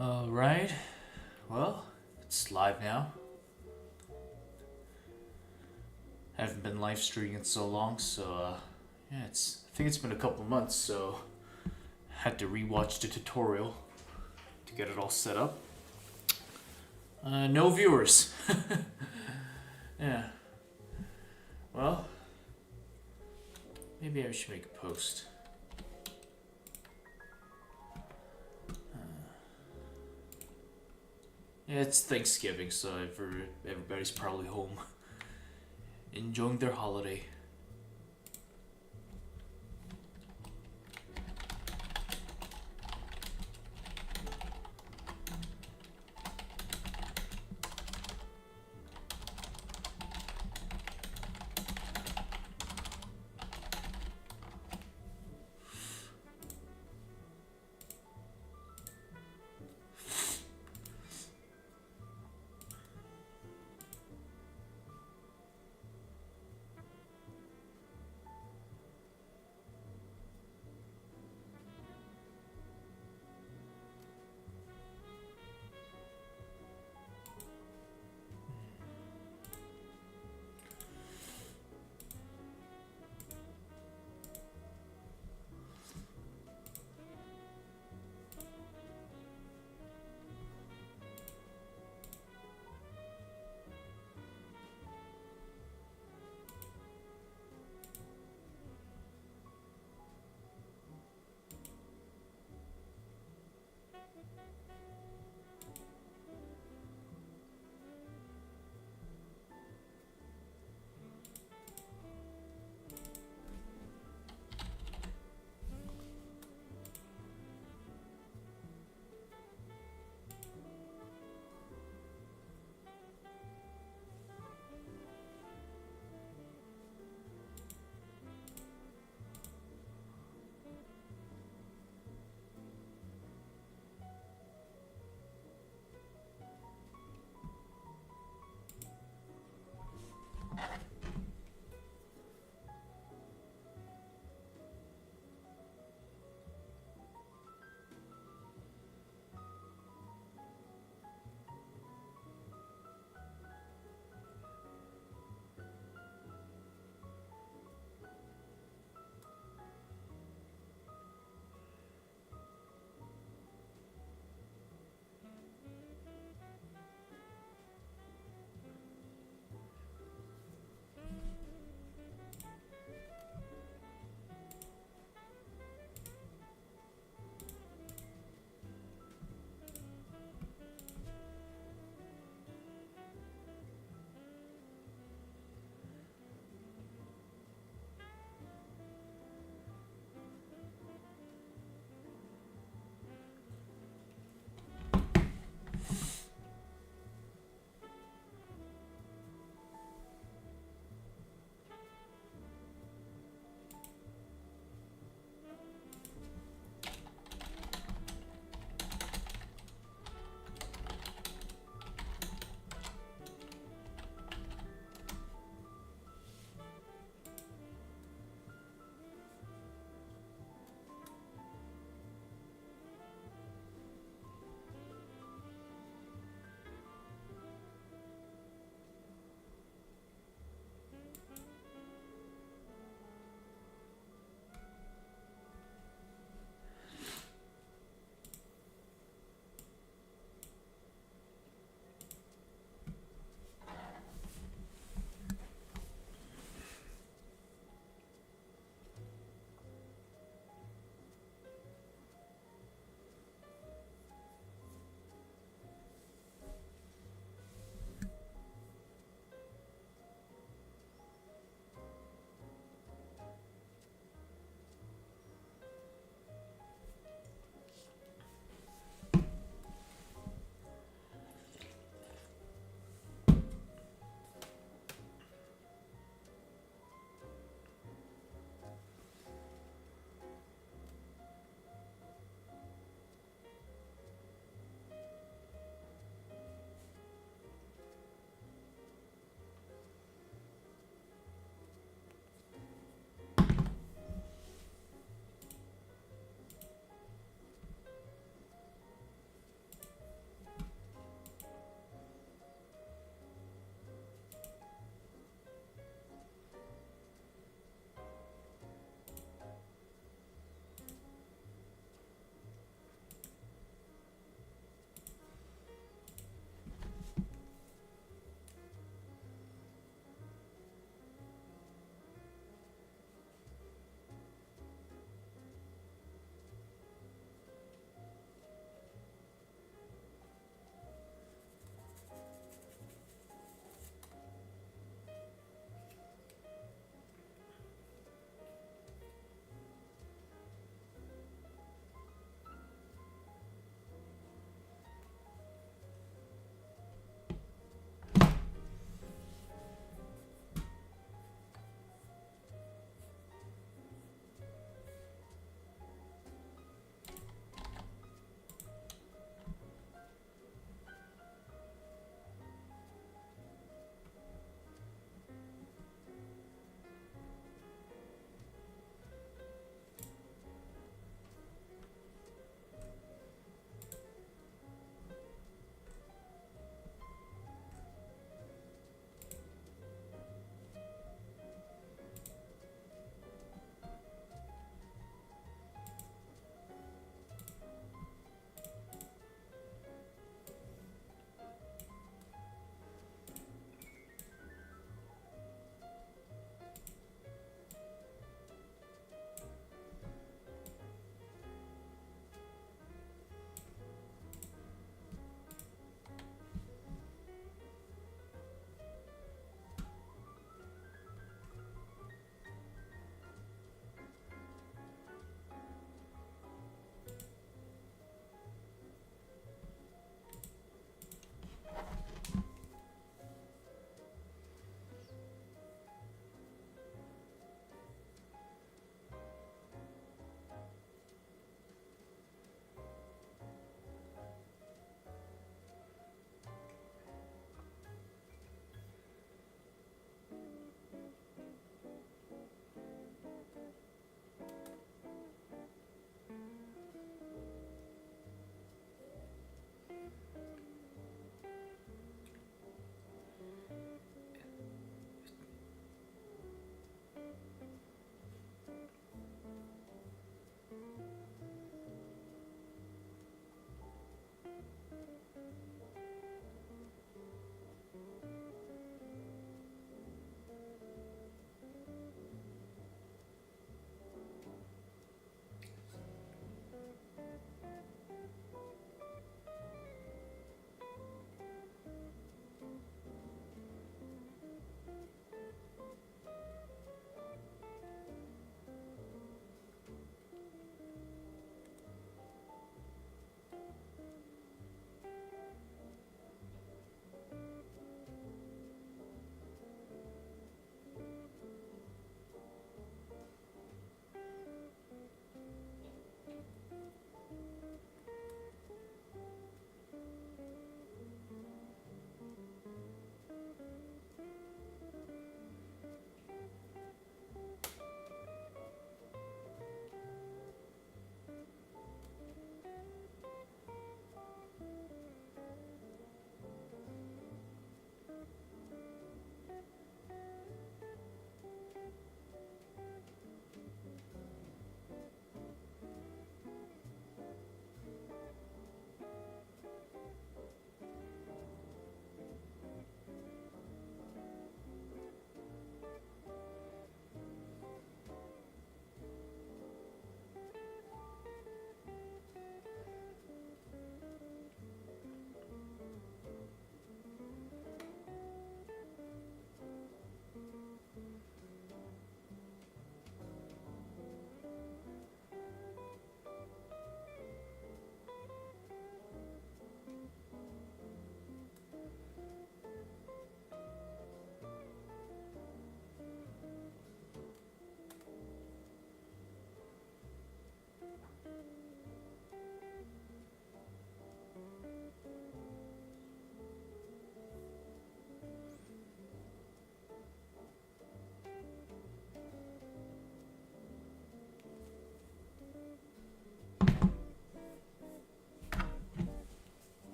Alright, well, it's live now. Haven't been live streaming in so long, so yeah, I think it's been a couple months, so had to rewatch the tutorial to get it all set up. No viewers. Yeah. Well, maybe I should make a post. Yeah, it's Thanksgiving, so everybody's probably home enjoying their holiday.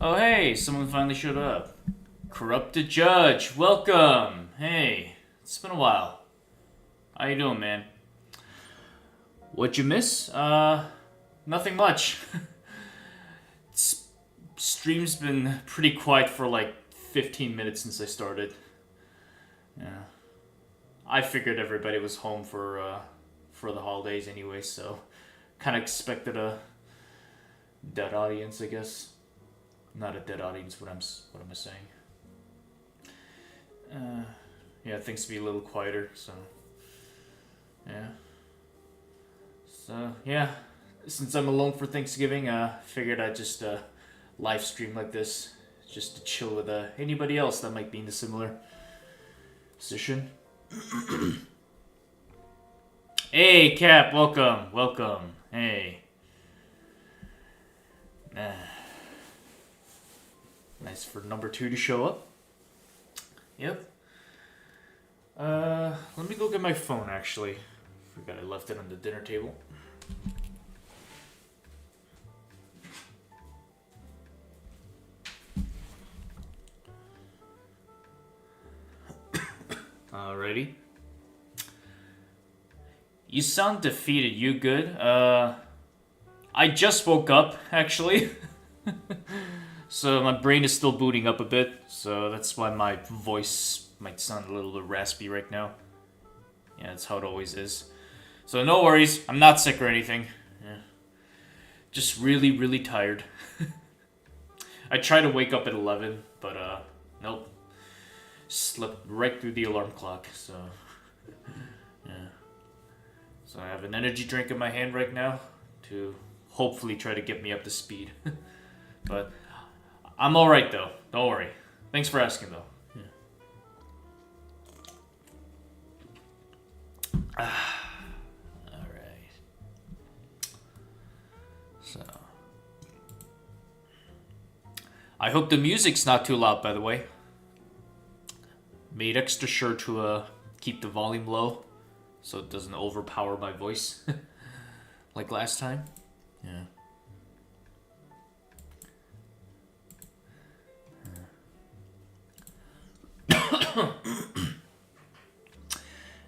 Oh, hey, someone finally showed up. Corrupted Judge, welcome. Hey, it's been a while. How you doing, man? What'd you miss? Nothing much. Stream's been pretty quiet for like 15 minutes since I started. Yeah. I figured everybody was home for the holidays anyway, so kind of expected a dead audience, I guess. Not a dead audience. What am I saying? Yeah, things to be a little quieter. So yeah. So yeah, since I'm alone for Thanksgiving, figured I'd just live stream like this, just to chill with anybody else that might be in a similar position. Hey, Cap, welcome. Hey. Nice for number 2 to show up. Yep. Let me go get my phone, actually. Forgot I left it on the dinner table. Alrighty. You sound defeated. You good? I just woke up, actually. So my brain is still booting up a bit, so that's why my voice might sound a little bit raspy right now. Yeah, that's how it always is. So no worries, I'm not sick or anything. Yeah. Just really, really tired. I tried to wake up at 11, but nope. Slept right through the alarm clock, so yeah. So I have an energy drink in my hand right now to hopefully try to get me up to speed. But I'm alright though, don't worry. Thanks for asking though. Yeah. Alright. So I hope the music's not too loud, by the way. Made extra sure to keep the volume low so it doesn't overpower my voice like last time. Yeah.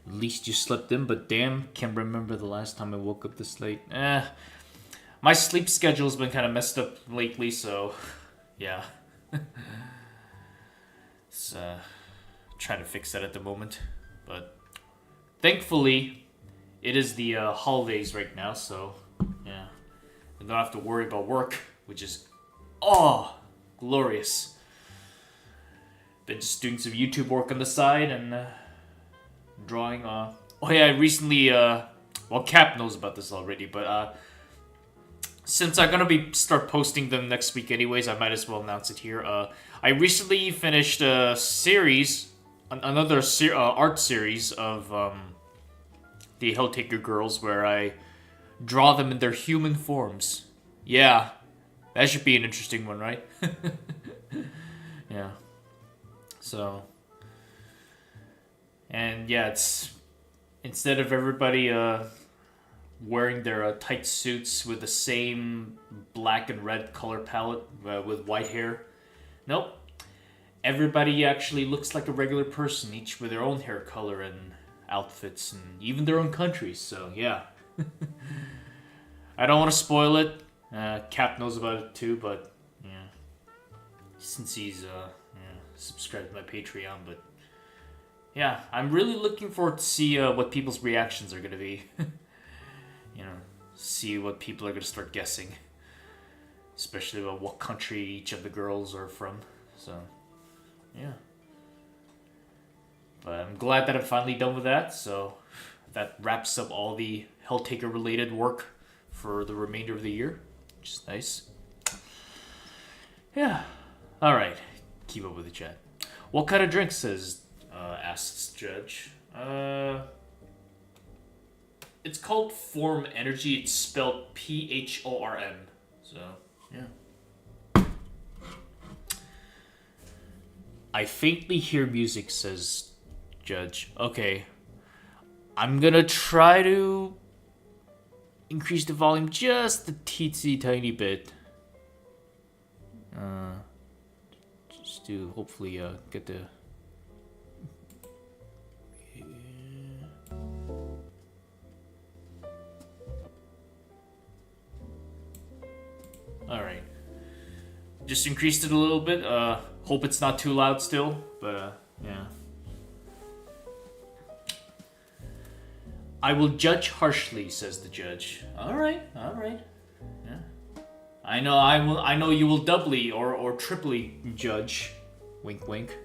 At least you slept in, but damn, can't remember the last time I woke up this late. My sleep schedule's been kind of messed up lately, so yeah. It's trying to fix that at the moment, but thankfully it is the holidays right now, so yeah, I don't have to worry about work, which is glorious. Been just doing some YouTube work on the side and drawing. Oh yeah, I recently well, Cap knows about this already, but since I'm gonna start posting them next week anyways, I might as well announce it here. I recently finished a series, another art series of the Helltaker girls, where I draw them in their human forms. Yeah, that should be an interesting one, right? Yeah. So, and yeah, it's instead of everybody wearing their tight suits with the same black and red color palette with white hair, nope. Everybody actually looks like a regular person, each with their own hair color and outfits and even their own countries. So yeah, I don't want to spoil it. Cap knows about it too, but yeah, since he's subscribed to my Patreon. But yeah, I'm really looking forward to see what people's reactions are gonna be. See what people are gonna start guessing, especially about what country each of the girls are from. So yeah, but I'm glad that I'm finally done with that. So that wraps up all the Helltaker related work for the remainder of the year, which is nice. Yeah. All right. Keep up with the chat. What kind of drink, asks Judge. It's called Form Energy. It's spelled PHORM. So, yeah. I faintly hear music, says Judge. Okay. I'm gonna try to increase the volume just a teensy tiny bit. to hopefully get the. All right. Just increased it a little bit. Hope it's not too loud still, but yeah. I will judge harshly, says the judge. All right. Yeah. I know you will doubly or triply judge, wink wink,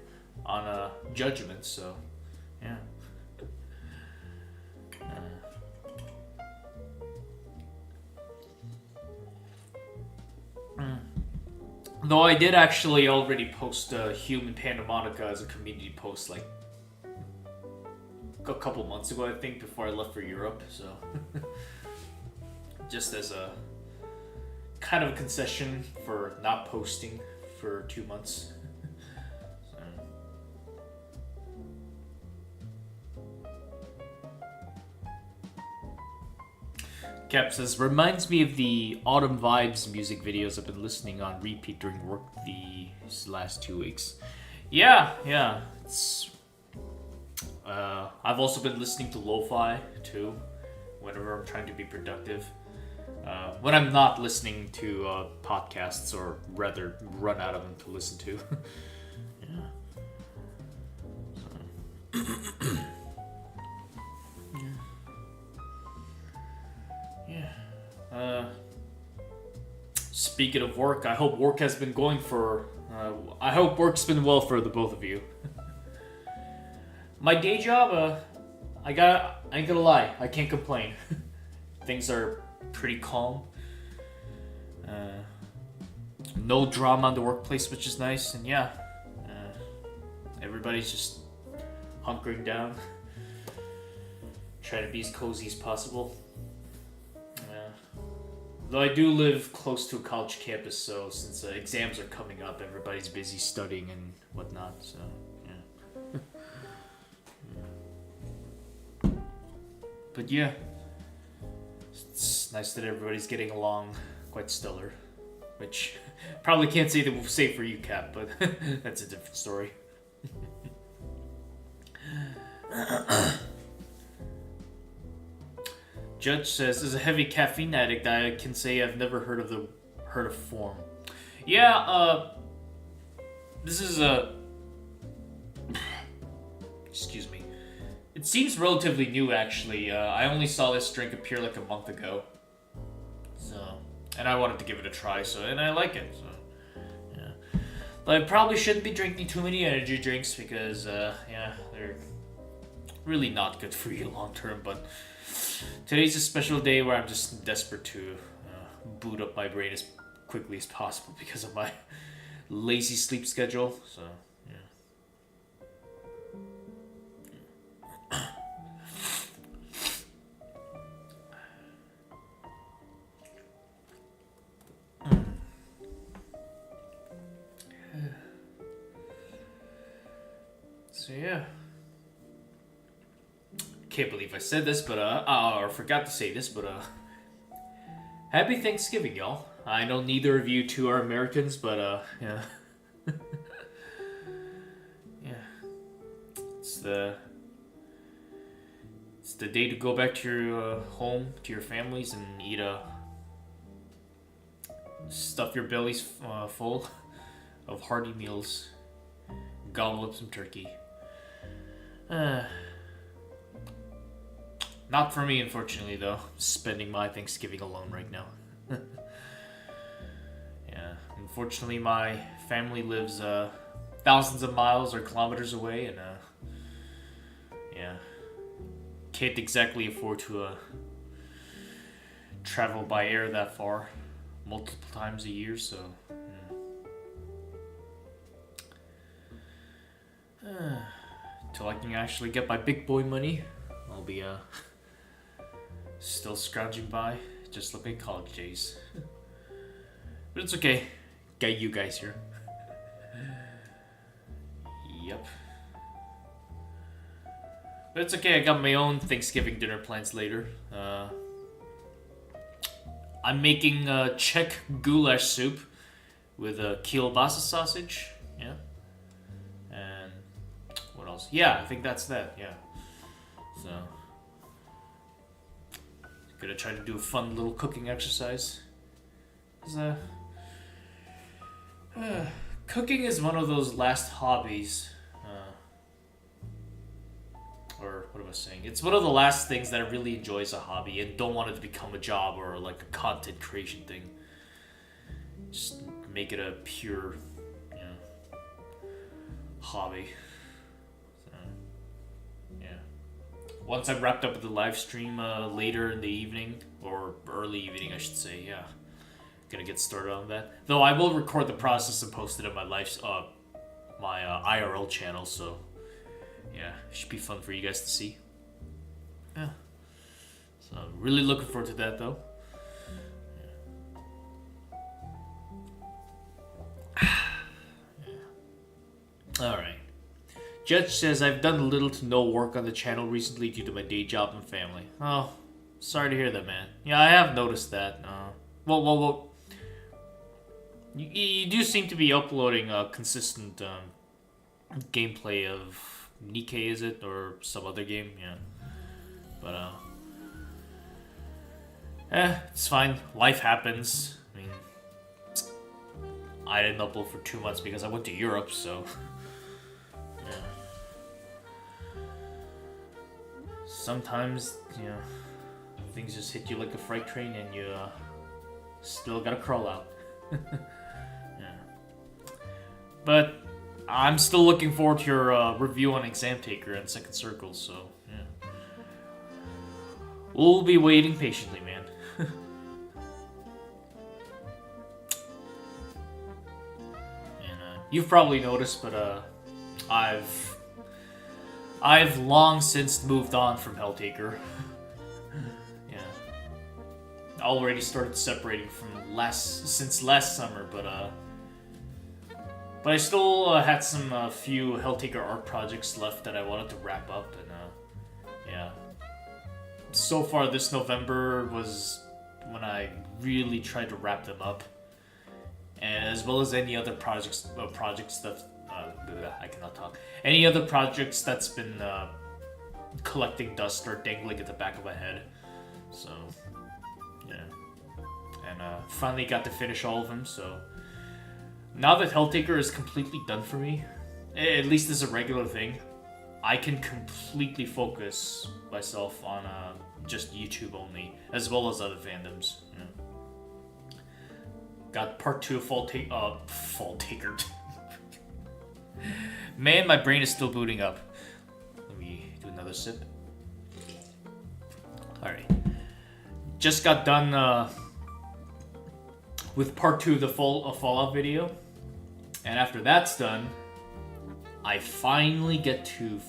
on judgment, so yeah. Though I did actually already post Human Pandemonica as a community post like a couple months ago, I think, before I left for Europe, so just as a kind of a concession for not posting for 2 months. Cap says, reminds me of the Autumn Vibes music videos I've been listening on repeat during work these last 2 weeks. Yeah, it's... I've also been listening to lo-fi, too, whenever I'm trying to be productive. When I'm not listening to podcasts, or rather run out of them to listen to. Speaking of work, I hope work has been going for... I hope work's been well for the both of you. My day job, I ain't gonna lie, I can't complain. Things are pretty calm. No drama in the workplace, which is nice, and yeah. Everybody's just hunkering down. Trying to be as cozy as possible. Though I do live close to a college campus, so since exams are coming up, everybody's busy studying and whatnot, so yeah. But yeah, it's nice that everybody's getting along quite stellar, which probably can't say for you, Cap, but that's a different story. Judge says, as a heavy caffeine addict, I can say I've never heard of form. Yeah, this is a... Excuse me. It seems relatively new, actually. I only saw this drink appear like a month ago. So, and I wanted to give it a try, and I like it, so, yeah. But I probably shouldn't be drinking too many energy drinks because, yeah, they're really not good for you long term, but... Today's a special day where I'm just desperate to boot up my brain as quickly as possible because of my lazy sleep schedule. So, yeah. So, yeah. Can't believe I said this, but or forgot to say this, but happy Thanksgiving, y'all. I know neither of you two are Americans, but yeah. Yeah. It's the day to go back to your home, to your families, and eat stuff your bellies full of hearty meals. Gobble up some turkey. Not for me, unfortunately, though. Spending my Thanksgiving alone right now. Yeah, unfortunately, my family lives thousands of miles or kilometers away, and yeah, can't exactly afford to travel by air that far multiple times a year, so till I can actually get my big boy money, I'll be still scrounging by, just looking at college days. But it's okay. Got you guys here. Yep. But it's okay, I got my own Thanksgiving dinner plans later. I'm making Czech goulash soup with kielbasa sausage. Yeah. pause. Yeah, I think that's that, yeah. So, gonna try to do a fun little cooking exercise. Cooking is one of those last hobbies. Or what am I saying? It's one of the last things that I really enjoy as a hobby and don't want it to become a job or like a content creation thing. Just make it a pure, hobby. So, yeah. Once I'm wrapped up with the live stream later in the evening, or early evening, I should say, yeah. Gonna get started on that. Though I will record the process and post it on my IRL channel, so yeah, it should be fun for you guys to see. Yeah. So I'm really looking forward to that, though. Alright. Judge says, I've done little to no work on the channel recently due to my day job and family. Oh, sorry to hear that, man. Yeah, I have noticed that. Well. You do seem to be uploading consistent gameplay of Nikkei, is it? Or some other game? Yeah. But, it's fine. Life happens. I mean, I didn't upload for 2 months because I went to Europe, so... yeah. Sometimes, things just hit you like a freight train and you still gotta crawl out. Yeah. But I'm still looking forward to your review on Exam Taker and Second Circle, so yeah. We'll be waiting patiently, man. And you've probably noticed, but I've long since moved on from Helltaker. Yeah. I already started separating from since last summer, but I still had some few Helltaker art projects left that I wanted to wrap up, and yeah. So far this November was when I really tried to wrap them up, and as well as any other projects that I cannot talk. Any other projects that's been collecting dust or dangling at the back of my head. So yeah, and finally got to finish all of them. So now that Helltaker is completely done for me, at least as a regular thing, I can completely focus myself on just YouTube only, as well as other fandoms. Yeah. Got part 2 of Fall Taker. Man, my brain is still booting up. Let me do another sip. Alright. Just got done with part 2 of the Fallout video. And after that's done, I finally get to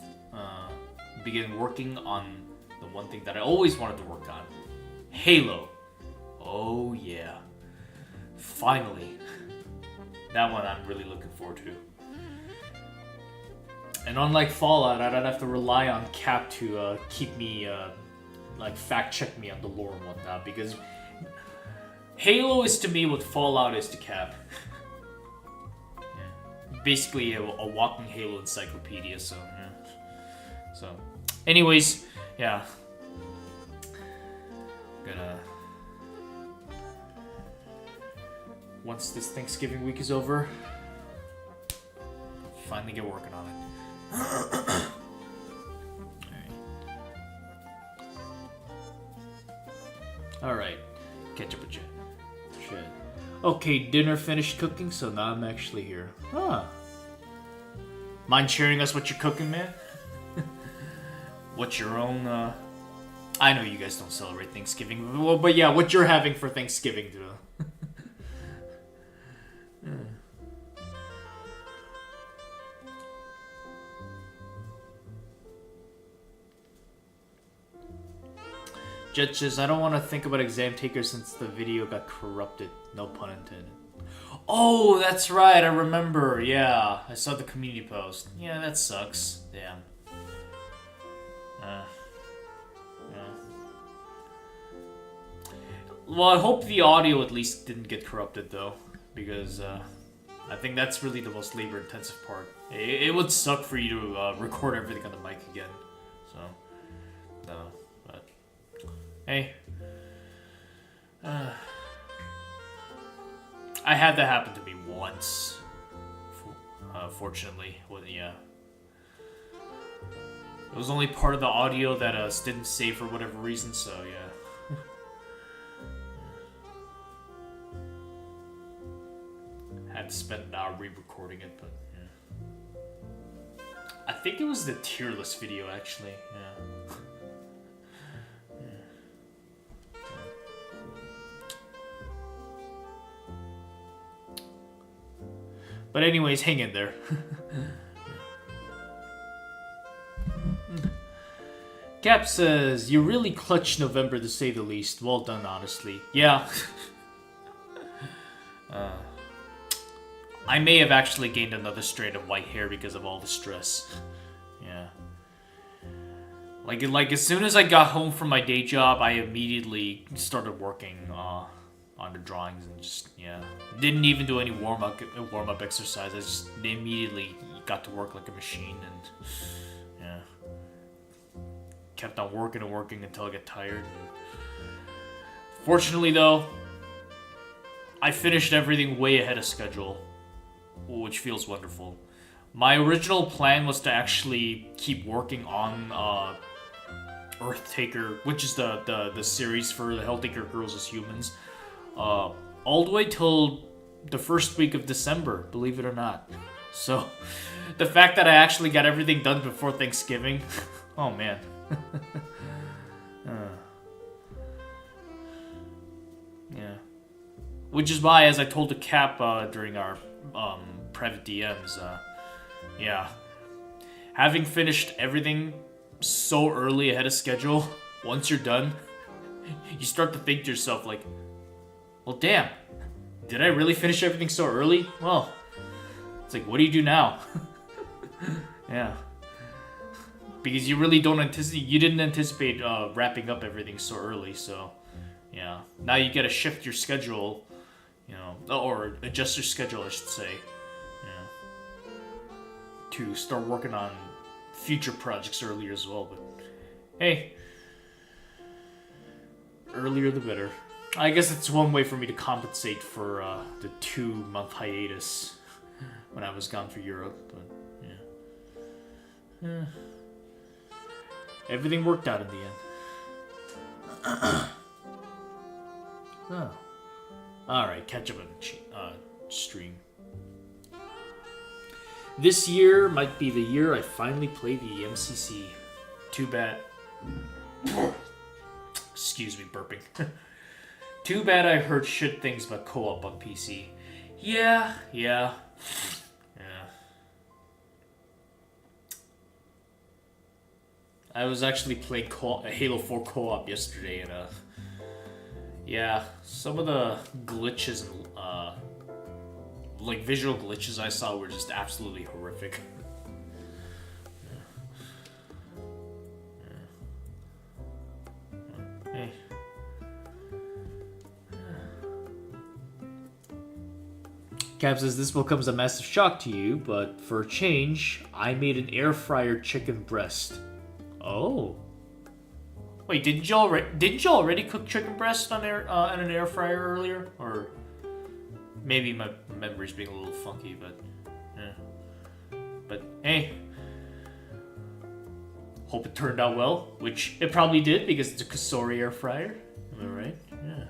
begin working on the one thing that I always wanted to work on. Halo. Oh yeah. Finally. That one I'm really looking forward to. And unlike Fallout, I don't have to rely on Cap to keep me, fact check me on the lore and whatnot, because Halo is to me what Fallout is to Cap. Yeah. Basically a walking Halo encyclopedia, so yeah. So, anyways, yeah. Once this Thanksgiving week is over, finally get working on it. Alright, catch up with you. Shit. Okay, dinner finished cooking, so now I'm actually here. Huh. Mind sharing us what you're cooking, man? What's your own, I know you guys don't celebrate Thanksgiving, well, but yeah, what you're having for Thanksgiving, too. Judge says, I don't want to think about Exam Taker since the video got corrupted. No pun intended. Oh, that's right, I remember. Yeah, I saw the community post. Yeah, that sucks. Damn. Yeah. Well, I hope the audio at least didn't get corrupted, though. Because, I think that's really the most labor-intensive part. It would suck for you to record everything on the mic again. So, no, but hey, I had that happen to me once. Fortunately, well, yeah. It was only part of the audio that didn't save for whatever reason, so yeah. Had to spend an hour re-recording it, but yeah. I think it was the tier list video, actually, yeah. But anyways, hang in there. Cap says, you really clutched November to say the least. Well done, honestly. Yeah. I may have actually gained another strand of white hair because of all the stress. Yeah. Like as soon as I got home from my day job, I immediately started working on the drawings and just, yeah. Didn't even do any warm-up exercise. I just immediately got to work like a machine and, yeah. Kept on working and working until I got tired. Fortunately, though, I finished everything way ahead of schedule, which feels wonderful. My original plan was to actually keep working on Earthtaker, which is the series for the Helltaker Girls as Humans, all the way till the first week of December, believe it or not. So, the fact that I actually got everything done before Thanksgiving, oh man. Yeah. Which is why, as I told the Cap during our private DMs, yeah, having finished everything so early ahead of schedule, once you're done, you start to think to yourself like, well, damn, did I really finish everything so early? Well, it's like, what do you do now? Yeah. Because you really didn't anticipate wrapping up everything so early, so, yeah. Now you gotta shift your schedule, you know, or adjust your schedule, I should say, yeah, to start working on future projects earlier as well, but, hey, earlier the better. I guess it's one way for me to compensate for the 2-month hiatus when I was gone for Europe, but, yeah. Everything worked out in the end. Oh. Alright, catch up on the stream. This year might be the year I finally play the MCC. Too bad. Excuse me, burping. Too bad I heard shit things about co-op on PC. Yeah. I was actually playing Halo 4 co-op yesterday, and yeah, some of the glitches and like visual glitches I saw were just absolutely horrific. Hey. Cap says this will come as a massive shock to you, but for a change, I made an air fryer chicken breast. Oh. Wait, didn't you already cook chicken breast on an air fryer earlier? Or maybe my memory's being a little funky, but yeah. But hey, hope it turned out well, which it probably did because it's a Kasori air fryer. Am I right? Yeah.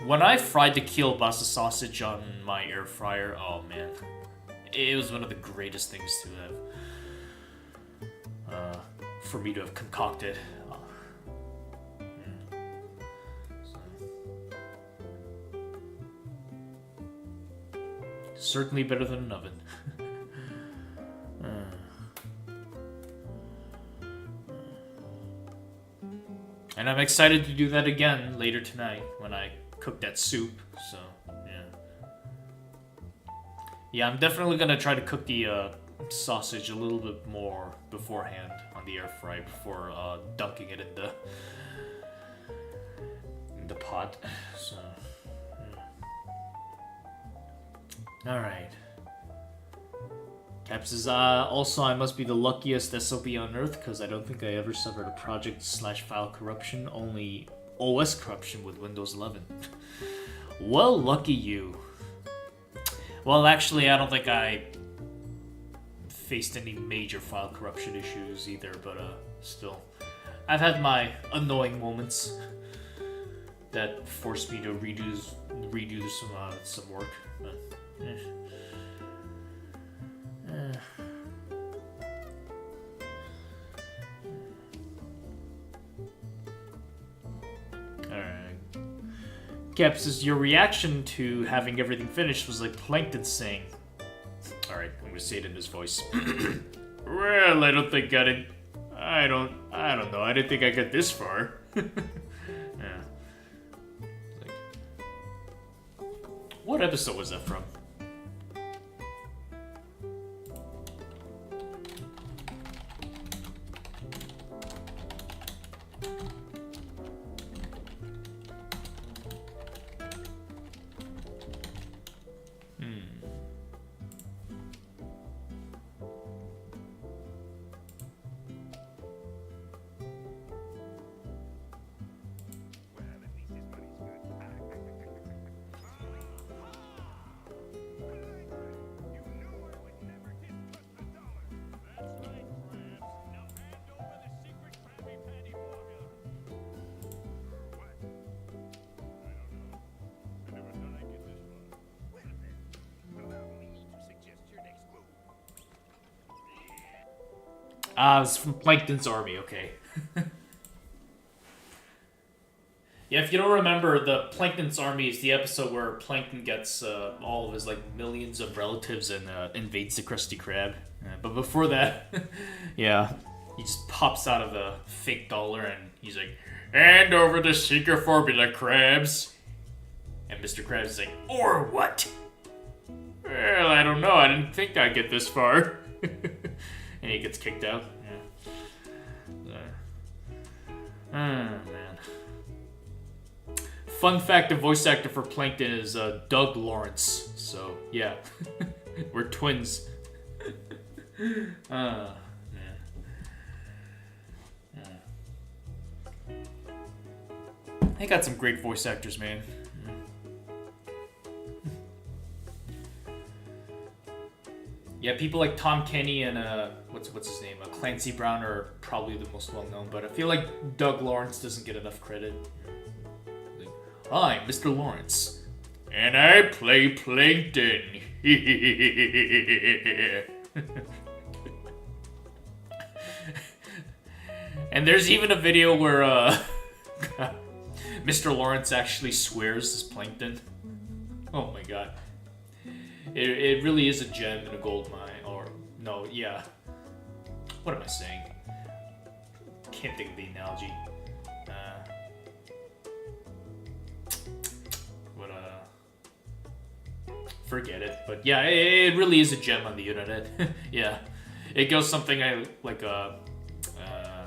When I fried the kielbasa sausage on my air fryer, oh man, it was one of the greatest things to have, for me to have concocted. Certainly better than an oven. And I'm excited to do that again later tonight when I cook that soup, so yeah. Yeah, I'm definitely gonna try to cook the sausage a little bit more beforehand on the air fry before dunking it in the pot. So, yeah. Alright. Caps says, also I must be the luckiest SOB on Earth because I don't think I ever suffered a project/file corruption, only OS corruption with Windows 11. Well, lucky you. Well, actually, I don't think I faced any major file corruption issues either, but still. I've had my annoying moments that forced me to redo some work. But, Alright. Cap says, your reaction to having everything finished was like Plankton saying. Alright, I'm gonna say it in his voice. Well, I don't think I don't know. I didn't think I got this far. Yeah. Like, what episode was that from? It's from Plankton's Army, okay. Yeah, if you don't remember, the Plankton's Army is the episode where Plankton gets all of his, like, millions of relatives and invades the Krusty Krab. But before that, yeah, he just pops out of a fake dollar and he's like, hand over the secret formula, Krabs. And Mr. Krabs is like, or what? Well, I don't know, I didn't think I'd get this far. And he gets kicked out. Yeah. Oh, man. Fun fact, the voice actor for Plankton is Doug Lawrence. So, yeah. We're twins. Man. They got some great voice actors, man. Yeah, people like Tom Kenny and what's his name, Clancy Brown are probably the most well known, but I feel like Doug Lawrence doesn't get enough credit. Like, I'm Mr. Lawrence, and I play Plankton. And there's even a video where Mr. Lawrence actually swears as Plankton. Oh my god. It really is a gem in a gold mine, or no, yeah. What am I saying? Can't think of the analogy. Forget it. But yeah, it really is a gem on the internet. Yeah, it goes something like oh yeah.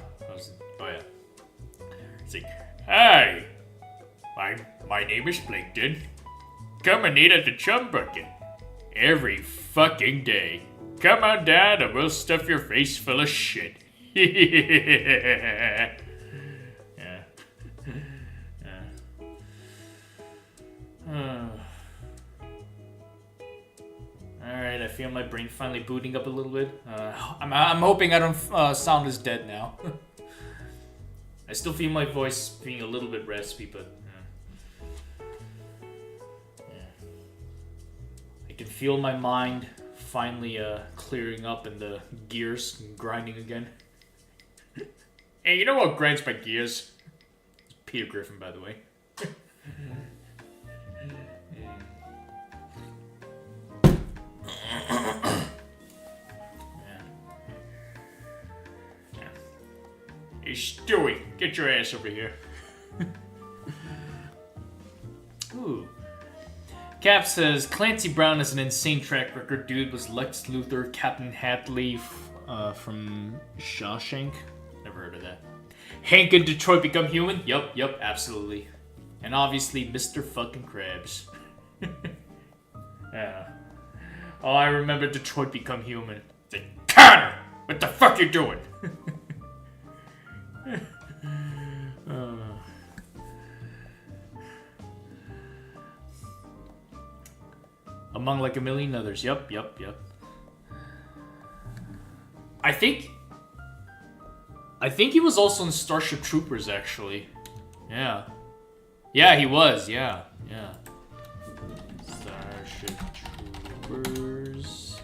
It's like, hi, my name is Plankton. Come and eat at the chum bucket. Every fucking day. Come on down and we'll stuff your face full of shit. Yeah. Alright, I feel my brain finally booting up a little bit. I'm hoping I don't sound as dead now. I still feel my voice being a little bit raspy, but... I can feel my mind finally clearing up and the gears grinding again. Hey, you know what grinds my gears? It's Peter Griffin, by the way. Hey, Stewie, get your ass over here. Ooh. Cap says, Clancy Brown has an insane track record. Dude was Lex Luthor, Captain Hadley from Shawshank. Never heard of that. Hank and Detroit Become Human? Yup, absolutely. And obviously, Mr. fucking Krabs. Yeah. Oh, I remember Detroit Become Human. It's like, Connor! What the fuck you doing? Among like a million others. Yep. I think he was also in Starship Troopers, actually. Yeah. Yeah, he was. Yeah. Starship Troopers.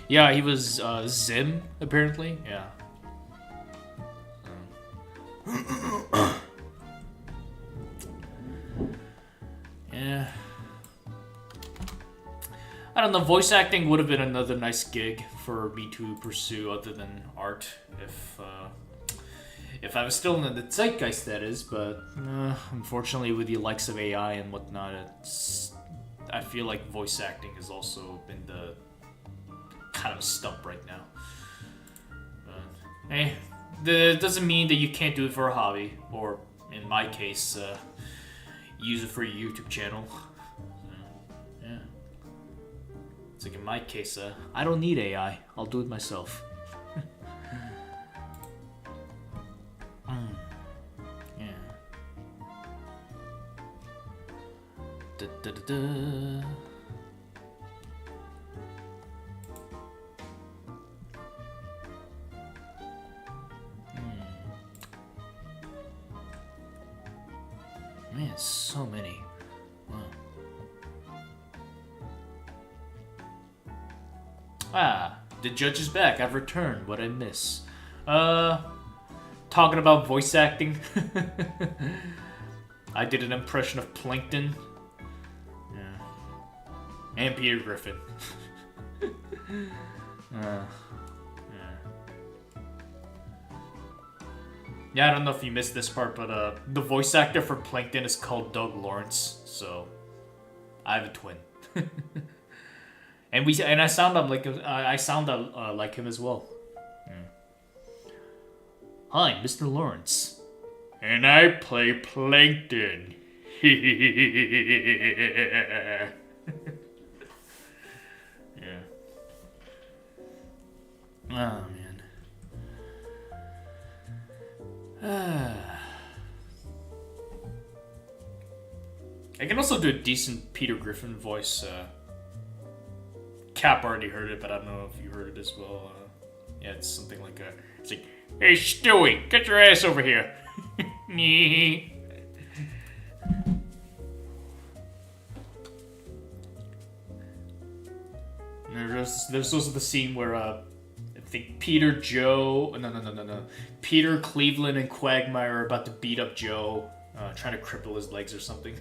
Yeah, he was Zim, apparently. Yeah. Yeah. I don't know, voice acting would have been another nice gig for me to pursue other than art if I was still in the zeitgeist, that is, but unfortunately with the likes of AI and whatnot, I feel like voice acting has also been the kind of a stump right now. But, hey, that doesn't mean that you can't do it for a hobby, or in my case, use it for your YouTube channel. Yeah. It's like in my case, I don't need AI. I'll do it myself. Yeah. Da, da, da, da. Man, so many. Wow. Ah, the judge is back. I've returned. What'd I miss? Talking about voice acting. I did an impression of Plankton. Yeah. And Peter Griffin. Yeah, I don't know if you missed this part, but the voice actor for Plankton is called Doug Lawrence, so I have a twin, and I sound like him as well. Hi, Mr. Lawrence, and I play Plankton. Yeah. Oh man. I can also do a decent Peter Griffin voice. Cap already heard it, but I don't know if you heard it as well. Yeah, it's something like it's like, hey Stewie, get your ass over here. There's also the scene where I think Peter, Joe, no. Peter, Cleveland, and Quagmire are about to beat up Joe, trying to cripple his legs or something.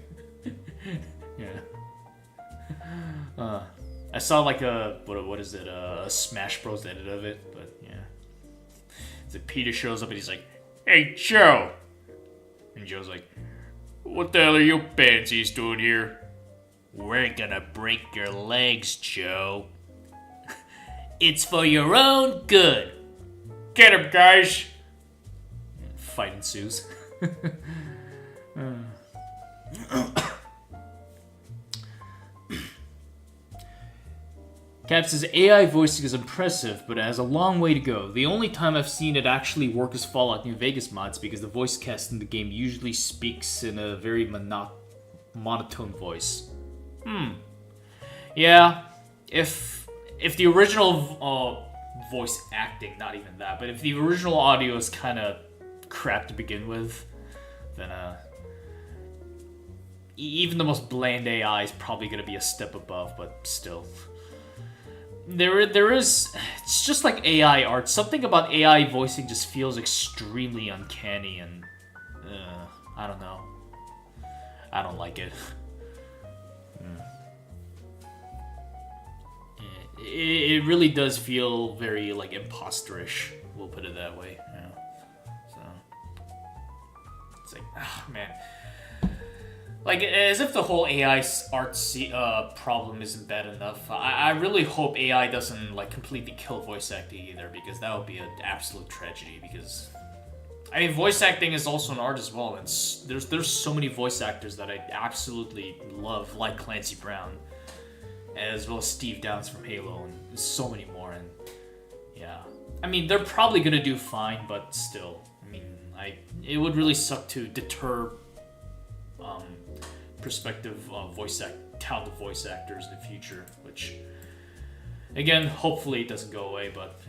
Yeah. I saw like what is it? A Smash Bros edit of it, but yeah. So Peter shows up and he's like, "Hey Joe," and Joe's like, "What the hell are you pansies doing here?" "We're gonna break your legs, Joe." "It's for your own good." "Get him, guys!" Fight ensues. Cap says, AI voicing is impressive, but it has a long way to go. The only time I've seen it actually work is Fallout New Vegas mods, because the voice cast in the game usually speaks in a very monotone voice. Yeah, if the original voice acting, not even that, but if the original audio is kind of crap to begin with, then even the most bland AI is probably going to be a step above, but still. There is, it's just like AI art. Something about AI voicing just feels extremely uncanny, and I don't know. I don't like it. It really does feel very like imposterish. We'll put it that way. Yeah. So it's like, man. Like, as if the whole AI art problem isn't bad enough. I really hope AI doesn't, like, completely kill voice acting either, because that would be an absolute tragedy, because... I mean, voice acting is also an art as well, and there's so many voice actors that I absolutely love, like Clancy Brown, as well as Steve Downes from Halo, and so many more, and yeah. I mean, they're probably gonna do fine, but still, I mean, it would really suck to deter prospective talented voice actors in the future, which, again, hopefully it doesn't go away, but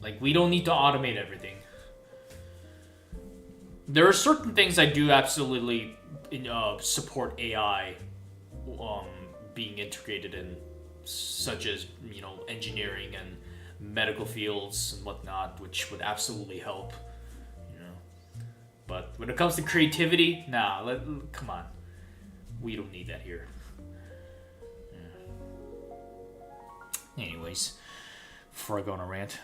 like, we don't need to automate everything. There are certain things I do absolutely support AI being integrated in, such as, you know, engineering and medical fields and whatnot, which would absolutely help, you know. But when it comes to creativity, nah, come on. We don't need that here. Yeah. Anyways, before I go on a rant,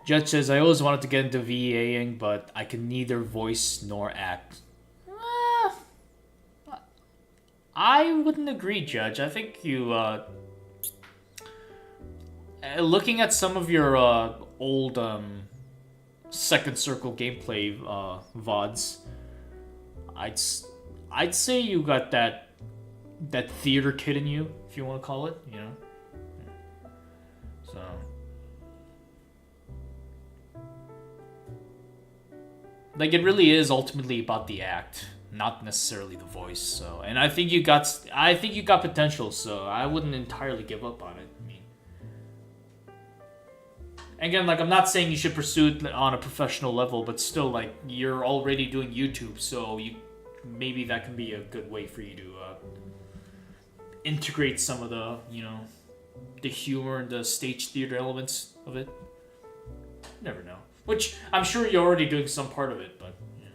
Judge says, I always wanted to get into VAing, but I can neither voice nor act. I wouldn't agree, Judge. I think you, looking at some of your old Second Circle gameplay VODs, I'd say you got that theater kid in you, if you want to call it, you know? So... like, it really is ultimately about the act, not necessarily the voice. So, and I think you got potential. So I wouldn't entirely give up on it. I mean, again, like, I'm not saying you should pursue it on a professional level, but still, like, you're already doing YouTube, so maybe that can be a good way for you to integrate some of the, you know, the humor and the stage theater elements of it. Never know. Which, I'm sure you're already doing some part of it, but, yeah.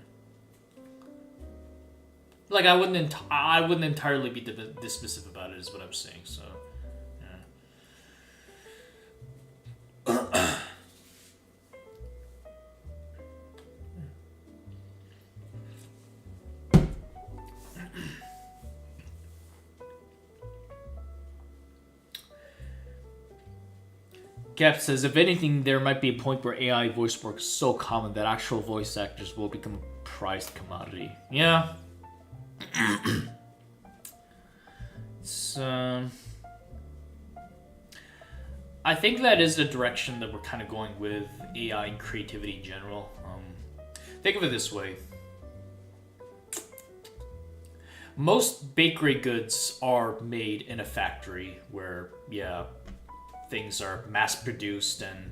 Like, I wouldn't entirely be dismissive about it, is what I'm saying, so, yeah. Cap says, if anything, there might be a point where AI voice work is so common that actual voice actors will become a prized commodity. Yeah. It's, I think that is the direction that we're kind of going with AI and creativity in general. Think of it this way. Most bakery goods are made in a factory where, yeah, things are mass-produced, and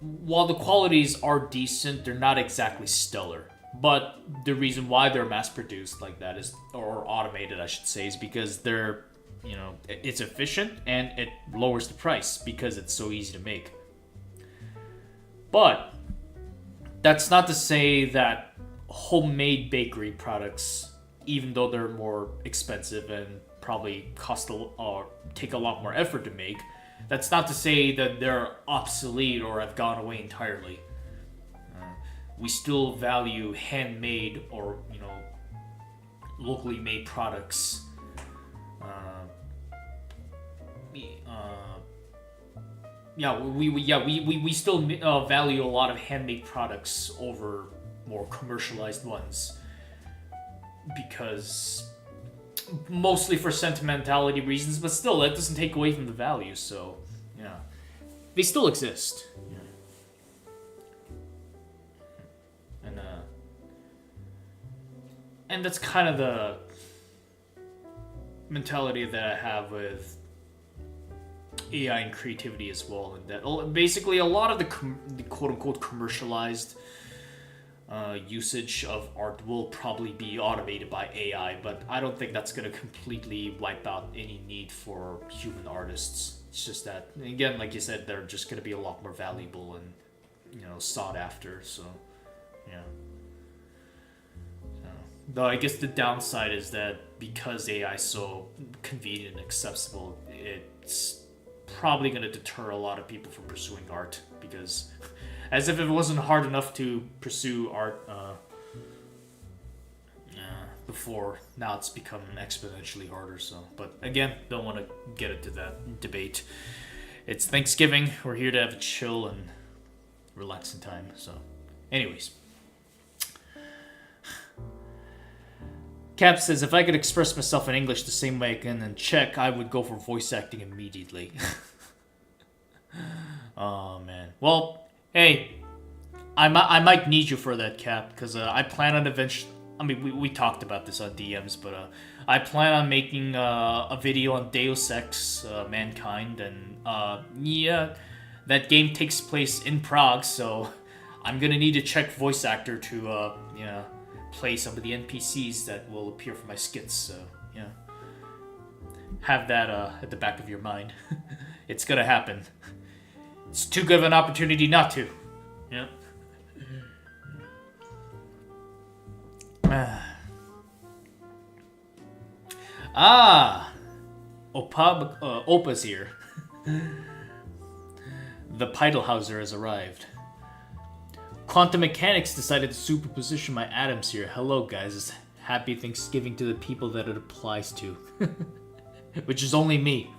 while the qualities are decent, they're not exactly stellar. But the reason why they're mass-produced like that is, or automated, I should say, is because they're, you know, it's efficient and it lowers the price because it's so easy to make. But that's not to say that homemade bakery products, even though they're more expensive and probably take a lot more effort to make, that's not to say that they're obsolete or have gone away entirely. We still value handmade or, you know, locally made products. We still value a lot of handmade products over more commercialized ones, because mostly for sentimentality reasons, but still, that doesn't take away from the value, so, yeah. They still exist. Yeah. And that's kind of the mentality that I have with AI and creativity as well, and that basically a lot of the quote-unquote commercialized usage of art will probably be automated by AI, but I don't think that's going to completely wipe out any need for human artists. It's just that, again, like you said, they're just going to be a lot more valuable and, you know, sought after, so, yeah. Though I guess the downside is that because AI is so convenient and accessible, it's probably gonna deter a lot of people from pursuing art, because as if it wasn't hard enough to pursue art before, now it's become exponentially harder. So, but again, don't want to get into that debate. It's Thanksgiving. We're here to have a chill and relaxing time. So, anyways. Cap says, if I could express myself in English the same way I can in Czech, I would go for voice acting immediately. Oh, man. Well, hey, I might need you for that, Cap, because I plan on eventually... I mean, we talked about this on DMs, but I plan on making a video on Deus Ex Mankind, and yeah, that game takes place in Prague, so I'm gonna need a Czech voice actor to play some of the NPCs that will appear for my skits. So yeah, have that at the back of your mind. It's gonna happen. It's too good of an opportunity not to. Yeah. Opa's here. The Peidelhauser has arrived. Quantum mechanics decided to superposition my atoms here. Hello, guys. Happy Thanksgiving to the people that it applies to. Which is only me.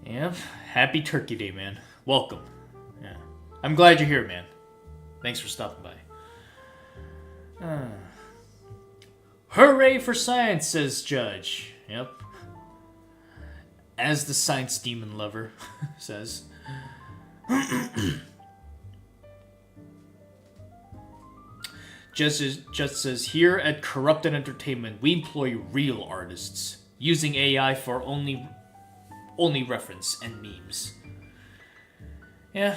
Yep. Happy Turkey Day, man. Welcome. Yeah. I'm glad you're here, man. Thanks for stopping by. Hooray for science, says Judge. Yep. As the science demon lover says. Just says, here at Corrupted Entertainment, we employ real artists, using AI for only reference and memes. Yeah.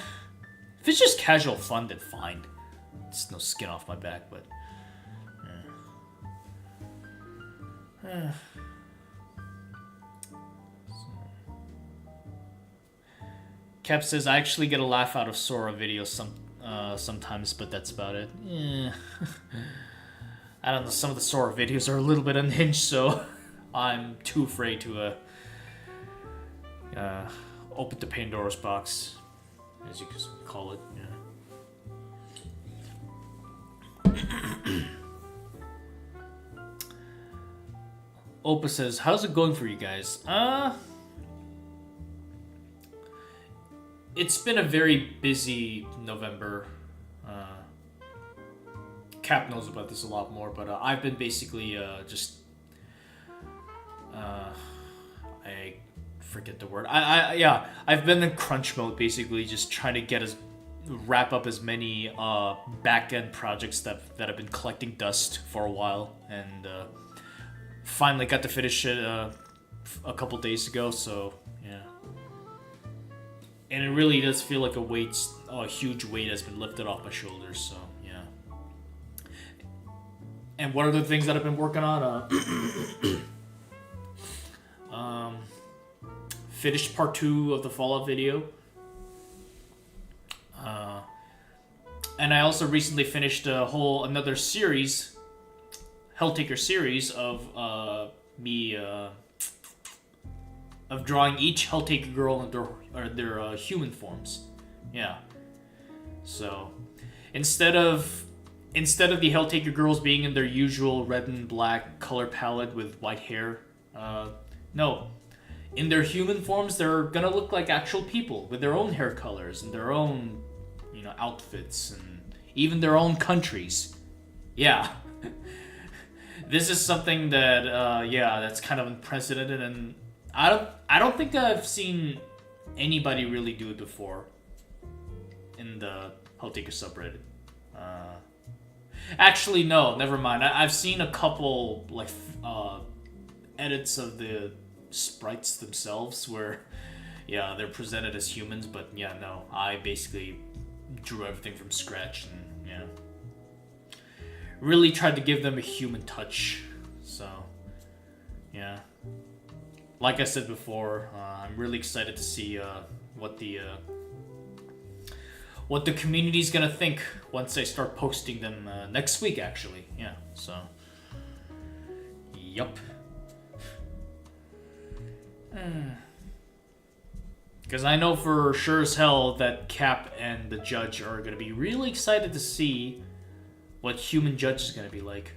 If it's just casual fun, then fine. It's no skin off my back, but... Cap says, I actually get a laugh out of Sora videos sometimes, but that's about it. Yeah. I don't know, some of the Sora videos are a little bit unhinged, so I'm too afraid to open the Pandora's box, as you could call it. Yeah. Opa says, how's it going for you guys? It's been a very busy November. Cap knows about this a lot more, but I've been basically I forget the word. I've been in crunch mode, basically, just trying to wrap up as many back-end projects that have been collecting dust for a while, and finally got to finish it a couple days ago. So yeah. And it really does feel like a huge weight has been lifted off my shoulders, so, yeah. And what are the things that I've been working on? Finished part 2 of the Fallout video. And I also recently finished another series, Helltaker series, of me, of drawing each Helltaker girl in their human forms. Yeah. So, instead of the Helltaker girls being in their usual red and black color palette with white hair, no. In their human forms, they're gonna look like actual people with their own hair colors and their own, outfits and even their own countries. Yeah. This is something that, that's kind of unprecedented, and I don't think I've seen anybody really do it before in the Helltaker subreddit. Actually, no, never mind. I've seen a couple edits of the sprites themselves where, they're presented as humans, but no, I basically drew everything from scratch and really tried to give them a human touch. So, yeah. Like I said before, I'm really excited to see what the community's gonna think once I start posting them next week. Actually, yeah. So, Yup. Because I know for sure as hell that Cap and the judge are going to be really excited to see what human judge is going to be like.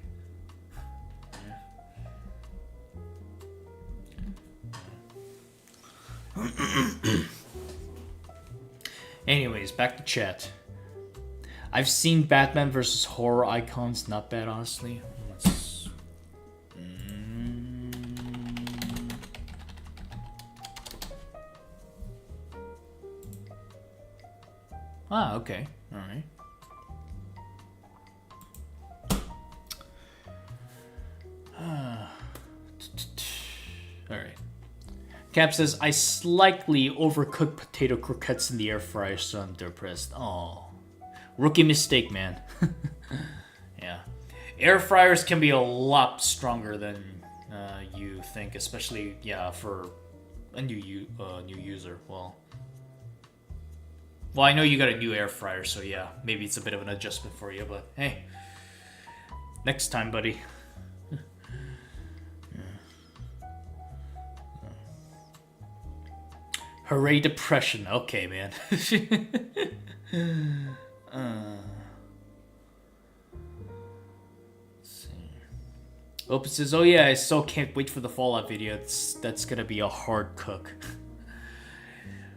Anyways, back to chat. I've seen Batman vs. Horror Icons. Not bad, honestly. Ah, okay. Alright. Alright. Cap says, I slightly overcooked potato croquettes in the air fryer, so I'm depressed. Oh. Rookie mistake, man. Yeah. Air fryers can be a lot stronger than you think, especially, yeah, for a new user. Well, I know you got a new air fryer, so yeah, maybe it's a bit of an adjustment for you, but hey, next time, buddy. Hooray, depression. Okay, man. Opus says, oh yeah, I still can't wait for the Fallout video. That's gonna be a hard cook.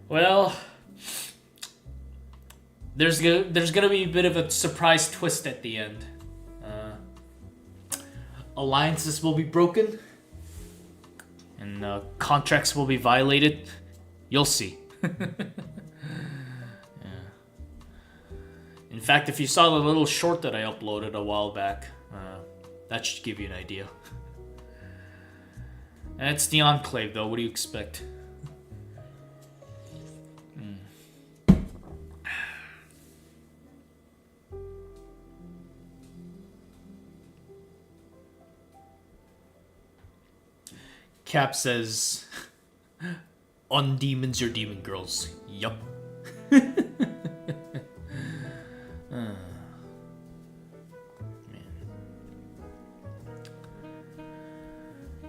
Well, there's gonna be a bit of a surprise twist at the end. Alliances will be broken, and contracts will be violated. You'll see. Yeah. In fact, if you saw the little short that I uploaded a while back, that should give you an idea. And it's the Enclave, though. What do you expect? Cap says, on demons, you're demon girls. Yup.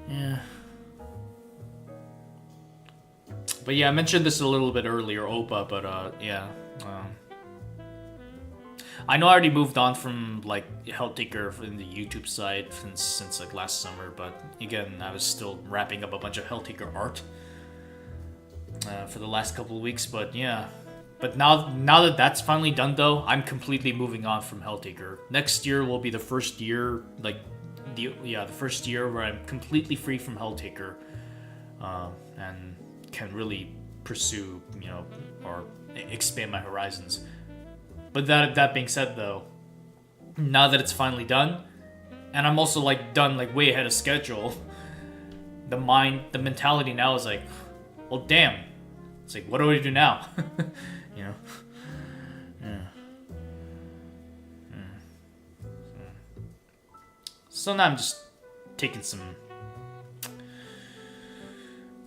Yeah. But yeah, I mentioned this a little bit earlier, Opa, but yeah. I know I already moved on from like Helltaker in the YouTube side since like last summer, but again, I was still wrapping up a bunch of Helltaker art for the last couple of weeks. But yeah, but now that that's finally done, though, I'm completely moving on from Helltaker. Next year will be the first year, like the first year where I'm completely free from Helltaker, and can really pursue, or expand my horizons. But that being said, though, now that it's finally done, and I'm also like done like way ahead of schedule, the mentality now is like, well, damn, it's like, what do I do now? Yeah. So now I'm just taking some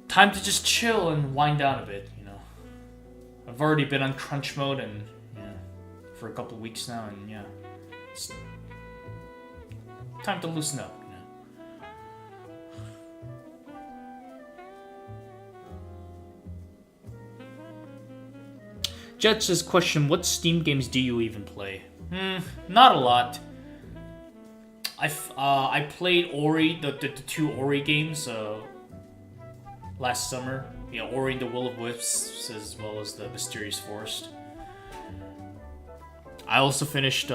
time to just chill and wind down a bit. I've already been on crunch mode and. For a couple weeks now, and yeah, it's time to loosen up. Jet says, question, what Steam games do you even play? Not a lot. I played Ori, the two Ori games last summer. Ori and the Will of Wisps, as well as the Mysterious Forest. I also finished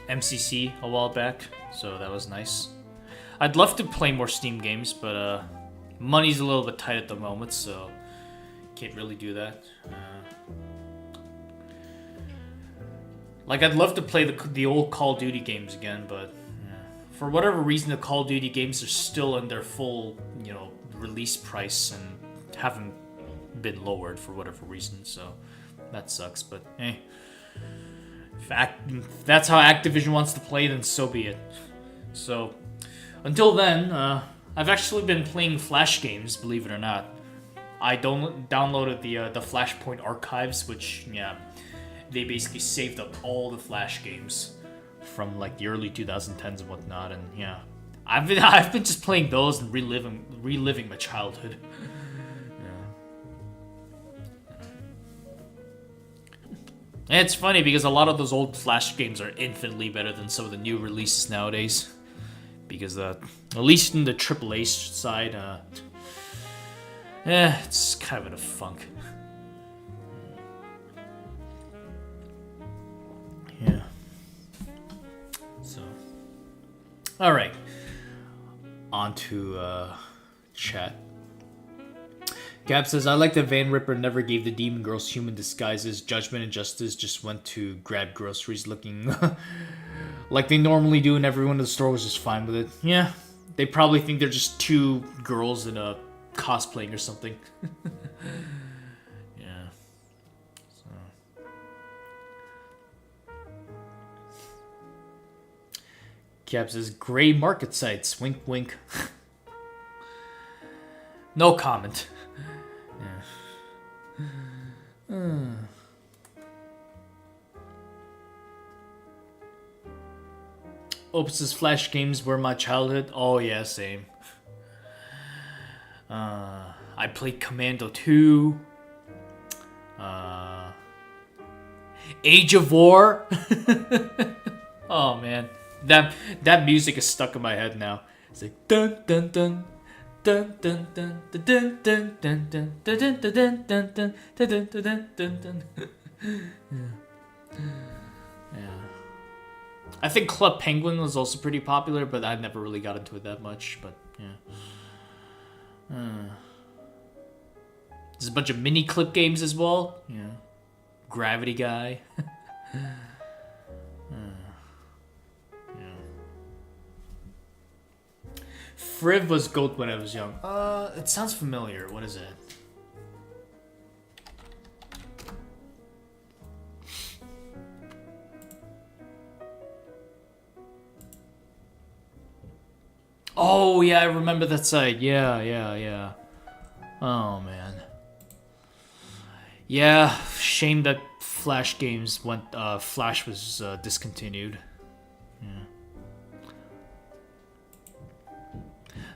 MCC a while back, so that was nice. I'd love to play more Steam games, but money's a little bit tight at the moment, so can't really do that. I'd love to play the old Call of Duty games again, but for whatever reason, the Call of Duty games are still in their full, release price and haven't been lowered for whatever reason, so. That sucks, but hey. If that's how Activision wants to play, then so be it. So, until then, I've actually been playing Flash games, believe it or not. I downloaded the Flashpoint archives, which, yeah, they basically saved up all the Flash games from like the early 2010s and whatnot, and yeah, I've been just playing those and reliving my childhood. And it's funny because a lot of those old Flash games are infinitely better than some of the new releases nowadays. Because at least in the AAA side, it's kind of in a funk. Yeah. So, all right. On to chat. Gab says, I like that Van Ripper never gave the demon girls human disguises. Judgment and Justice just went to grab groceries looking like they normally do, and everyone in the store was just fine with it. Yeah, they probably think they're just two girls in a cosplaying or something. Yeah. So. Gab says, gray market sites. Wink, wink. No comment. Opus's Flash games were my childhood. Oh yeah, same. I played Commando 2. Age of War. Oh man, that music is stuck in my head now. It's like dun dun dun. Dun dun dun dun dun dun dun dun dun dun dun dun dun dun dun dun. Yeah. I think Club Penguin was also pretty popular, but I never really got into it that much. But yeah. There's a bunch of mini clip games as well. Yeah. Gravity Guy. Friv was GOAT when I was young. It sounds familiar. What is it? Oh, yeah, I remember that site. Yeah. Oh, man. Yeah, shame that Flash games went, Flash was discontinued. Yeah.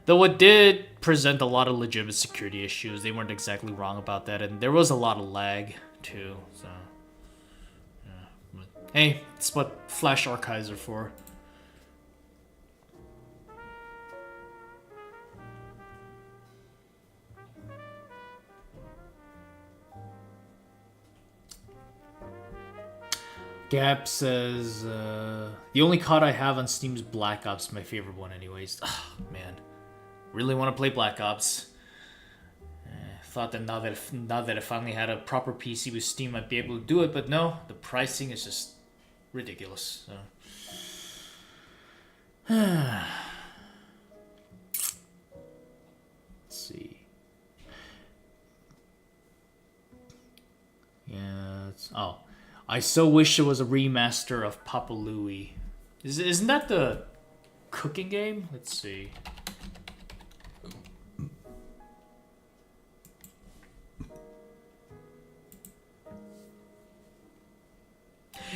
Though it did present a lot of legitimate security issues. They weren't exactly wrong about that, and there was a lot of lag, too, so... Yeah. But, hey, it's what Flash archives are for. Gap says, the only COD I have on Steam is Black Ops, my favorite one anyways. Oh, man. Really want to play Black Ops. Thought that now that I finally had a proper PC with Steam, I'd be able to do it, but no, the pricing is just ridiculous. So. Let's see. Yeah. Oh, I so wish it was a remaster of Papa Louie. Isn't that the cooking game? Let's see.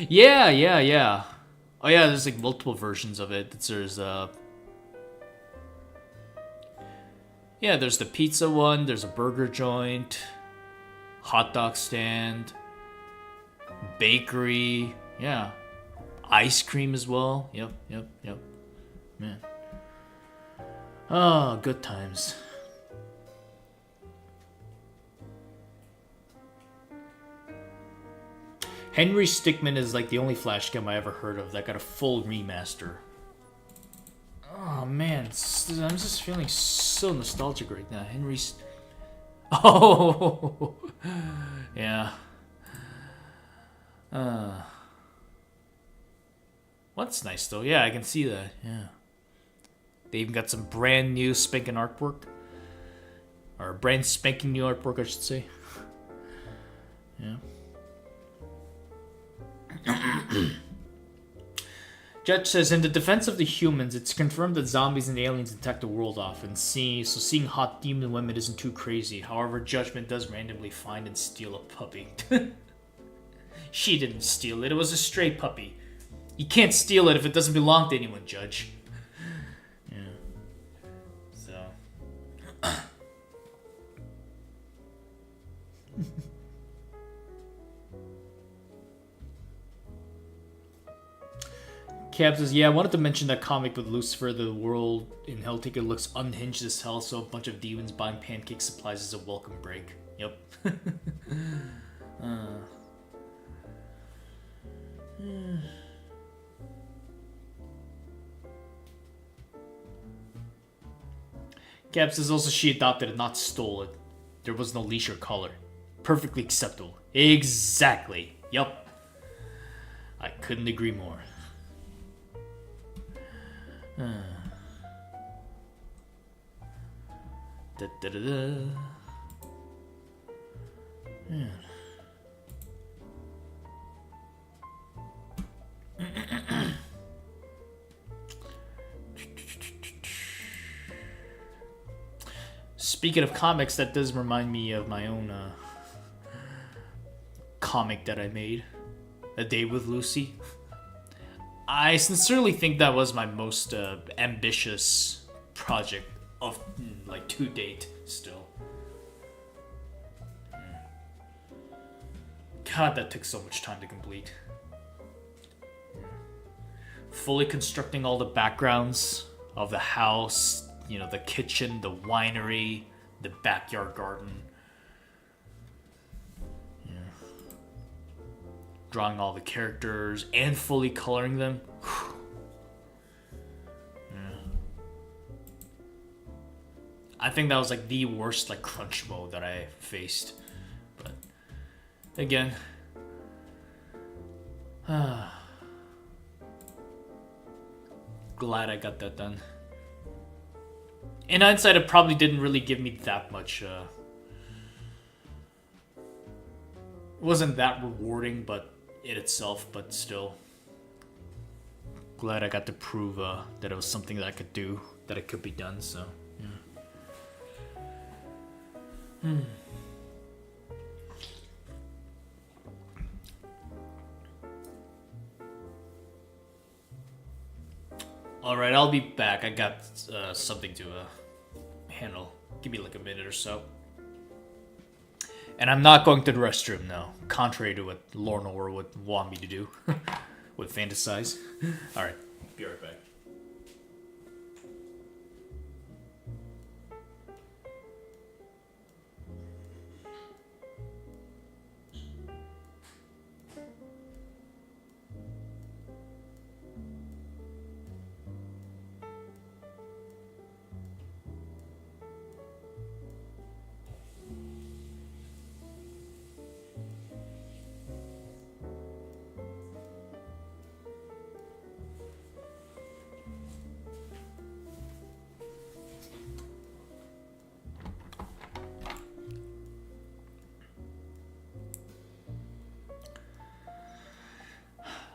Yeah. Oh yeah, there's like multiple versions of it. There's there's the pizza one, there's a burger joint, hot dog stand, bakery, yeah. Ice cream as well. Yep. Man. Oh, good times. Henry Stickmin is like the only Flash game I ever heard of that got a full remaster. Oh man, I'm just feeling so nostalgic right now. Oh, yeah. What's nice though? Yeah, I can see that. Yeah. They even got some brand new spanking artwork, or brand spanking new artwork, I should say. Yeah. Judge says, in the defense of the humans, it's confirmed that zombies and aliens attack the world often. So seeing hot demon women isn't too crazy. However, Judgment does randomly find and steal a puppy. She didn't steal it. It was a stray puppy. You can't steal it if it doesn't belong to anyone, Judge. Yeah. So. Cab says, yeah, I wanted to mention that comic with Lucifer. The world in Helltaker looks unhinged as hell, so a bunch of demons buying pancake supplies is a welcome break. Yep. Cab says also she adopted it, not stole it. There was no leash or collar. Perfectly acceptable. Exactly. Yup. I couldn't agree more. Da, da, da, da. Yeah. Speaking of comics, that does remind me of my own comic that I made, A Day with Lucy. I sincerely think that was my most ambitious project of like to date still. God, that took so much time to complete. Fully constructing all the backgrounds of the house, you know, the kitchen, the winery, the backyard garden. Yeah. Drawing all the characters and fully coloring them. Yeah. I think that was like the worst like crunch mode that I faced. But again, glad I got that done. In hindsight, it probably didn't really give me that much. Wasn't that rewarding, but it itself, but still. Glad I got to prove that it was something that I could do, that it could be done, so, yeah. Alright, I'll be back. I got something to handle. Give me like a minute or so. And I'm not going to the restroom now, contrary to what Lornor would want me to do. Would fantasize. Alright, be right back.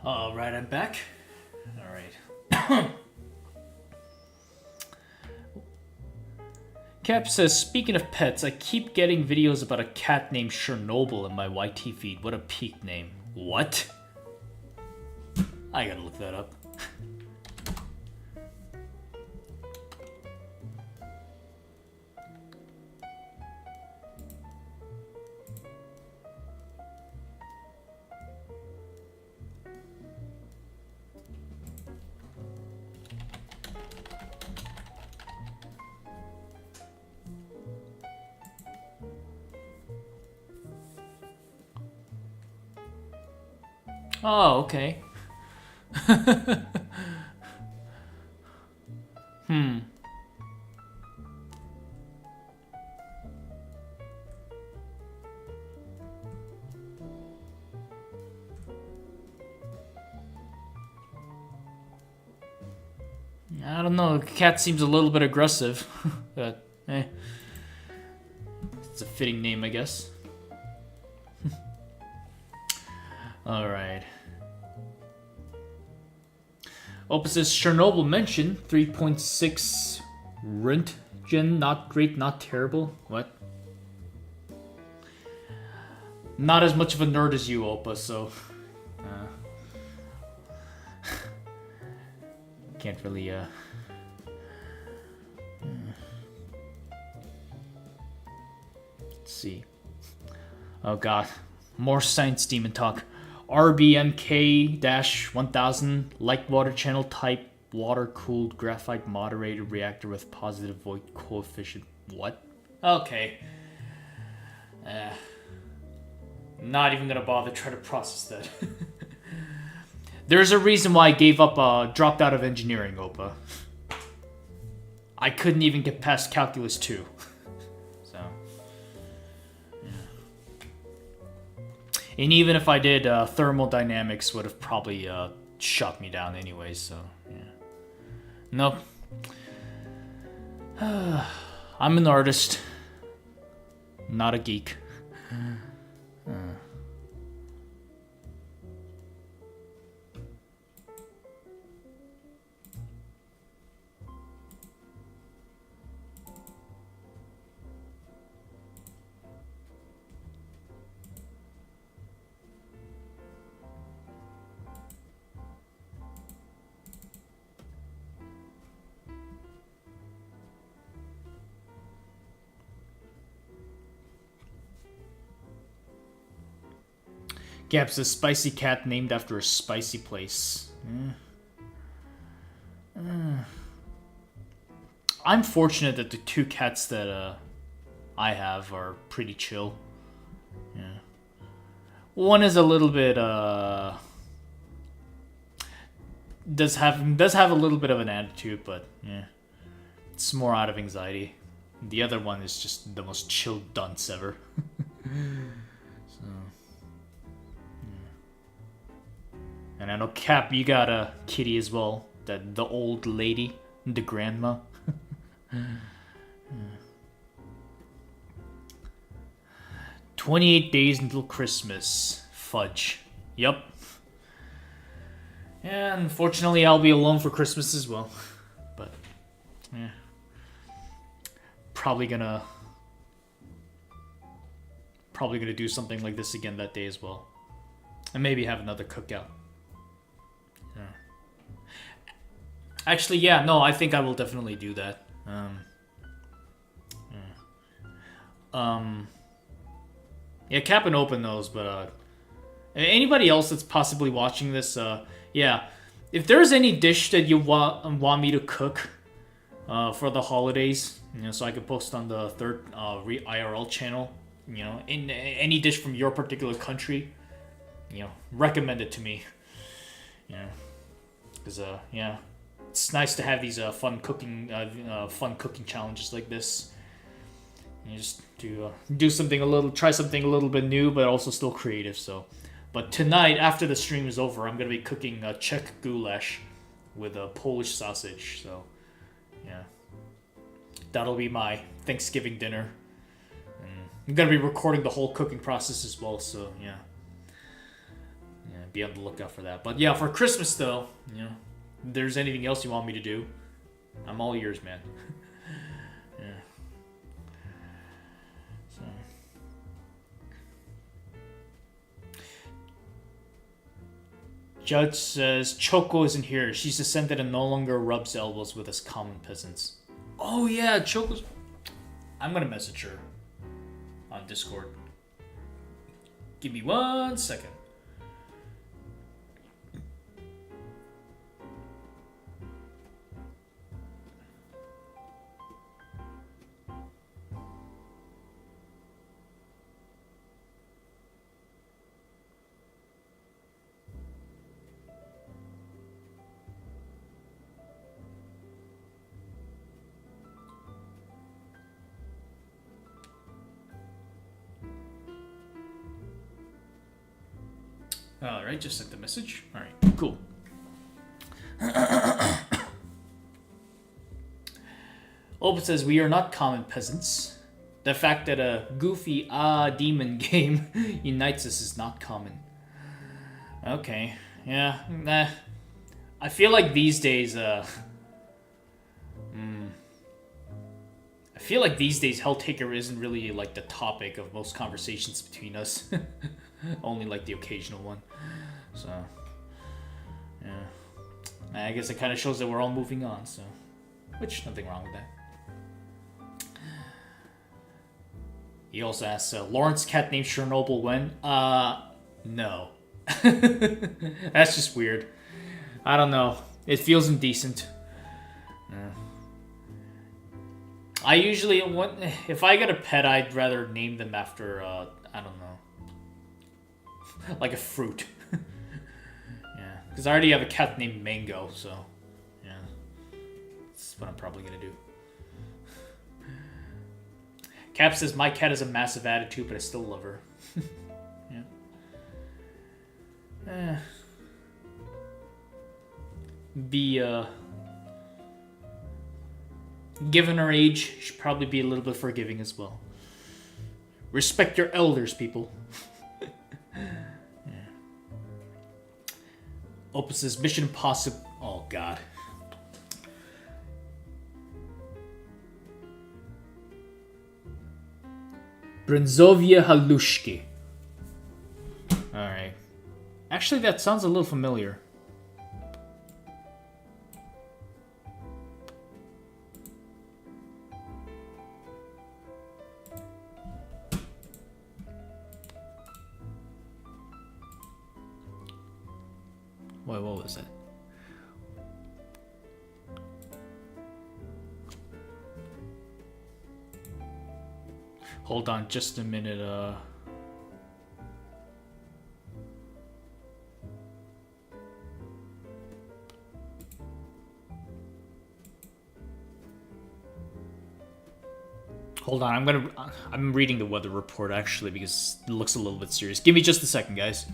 Alright, I'm back. Alright. Cap says, speaking of pets, I keep getting videos about a cat named Chernobyl in my YT feed. What a peak name. What? I gotta look that up. Oh, okay. I don't know, the cat seems a little bit aggressive. But, it's a fitting name, I guess. Alright. Opus says, Chernobyl mentioned 3.6 Röntgen, not great, not terrible. What? Not as much of a nerd as you, Opus, so... Can't really, let's see. Oh god. More science demon talk. RBMK-1000 light water channel type water-cooled graphite moderated reactor with positive void coefficient. What? Okay. Not even gonna bother trying to process that. There's a reason why I gave up, dropped out of engineering, Opa. I couldn't even get past Calculus 2. So. Yeah. And even if I did, thermodynamics would have probably, shut me down anyway, so, yeah. Nope. I'm an artist. Not a geek. Gap's a spicy cat named after a spicy place. I'm fortunate that the two cats that I have are pretty chill. Yeah. One is a little bit does have a little bit of an attitude, but yeah. It's more out of anxiety. The other one is just the most chill dunce ever. And I know, Cap, you got a kitty as well. The old lady, the grandma. 28 days until Christmas. Fudge. Yup. Yeah, unfortunately, I'll be alone for Christmas as well. But, yeah. Probably gonna do something like this again that day as well. And maybe have another cookout. Actually, yeah, no, I think I will definitely do that. Yeah, Cap and Open knows, but anybody else that's possibly watching this, yeah, if there's any dish that you want me to cook for the holidays, you know, so I can post on the third IRL channel, you know, in any dish from your particular country, you know, recommend it to me. You know, because yeah. It's nice to have these fun cooking challenges like this. You just to do something try something a little bit new, but also still creative. So, but tonight after the stream is over, I'm gonna be cooking Czech goulash with a Polish sausage. So, yeah, that'll be my Thanksgiving dinner. And I'm gonna be recording the whole cooking process as well. So yeah, be on the lookout for that. But yeah, for Christmas though, you know. If there's anything else you want me to do, I'm all ears, man. Yeah. So. Judge says Choco isn't here. She's ascended and no longer rubs elbows with us common peasants. Oh yeah, Choco's. I'm gonna message her on Discord. Give me 1 second. Alright, just sent the message. Alright, cool. Open says, we are not common peasants. The fact that a goofy demon game unites us is not common. Okay, yeah, nah. I feel like these days, Helltaker isn't really like the topic of most conversations between us. Only like the occasional one. So, yeah. I guess it kind of shows that we're all moving on, so... Which, nothing wrong with that. He also asks, Lawrence cat named Chernobyl when? No. That's just weird. I don't know. It feels indecent. I usually, if I get a pet, I'd rather name them after, I don't know. Like a fruit. Yeah. Because I already have a cat named Mango, so... Yeah. That's what I'm probably gonna do. Cap says, my cat has a massive attitude, but I still love her. Yeah. Given her age, she should probably be a little bit forgiving as well. Respect your elders, people. Yeah. Opus says, Mission Impossible... Oh, God. Bronzovia Halushki. Alright. Actually, that sounds a little familiar. Wait, what was that? Hold on just a minute, Hold on, I'm reading the weather report actually because it looks a little bit serious. Give me just a second, guys.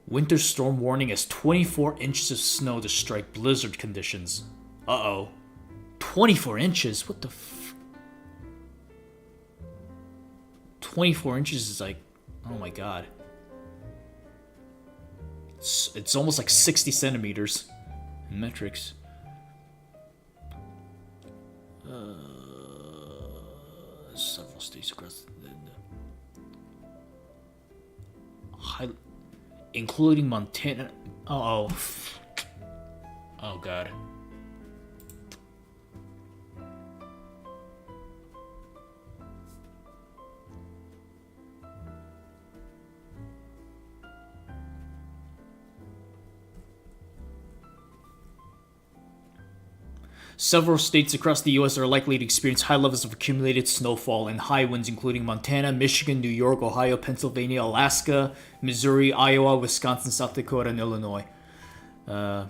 Winter storm warning as 24 inches of snow to strike blizzard conditions. Uh-oh. 24 inches? What the 24 inches is like... Oh my god. It's almost like 60 centimeters in metrics. Several states across the including Montana. Oh god. Several states across the U.S. are likely to experience high levels of accumulated snowfall and high winds, including Montana, Michigan, New York, Ohio, Pennsylvania, Alaska, Missouri, Iowa, Wisconsin, South Dakota, and Illinois. The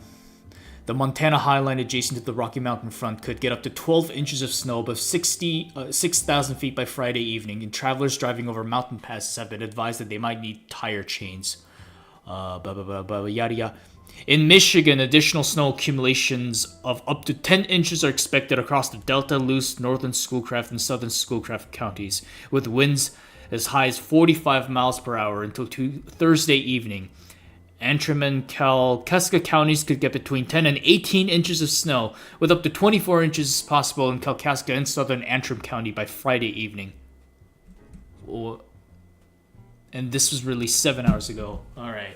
Montana highline adjacent to the Rocky Mountain front could get up to 12 inches of snow above 6,000 feet by Friday evening, and travelers driving over mountain passes have been advised that they might need tire chains. Yada yada. In Michigan, additional snow accumulations of up to 10 inches are expected across the Delta, Luce, Northern Schoolcraft, and Southern Schoolcraft counties, with winds as high as 45 miles per hour until Thursday evening. Antrim and Kalkaska counties could get between 10 and 18 inches of snow, with up to 24 inches possible in Kalkaska and Southern Antrim County by Friday evening. And this was released 7 hours ago. Alright.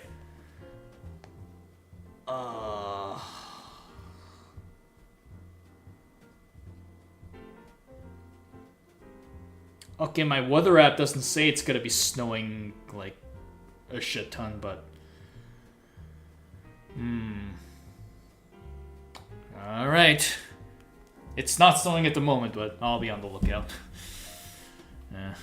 Okay, my weather app doesn't say it's gonna be snowing, like, a shit ton, but... Alright. It's not snowing at the moment, but I'll be on the lookout. Yeah.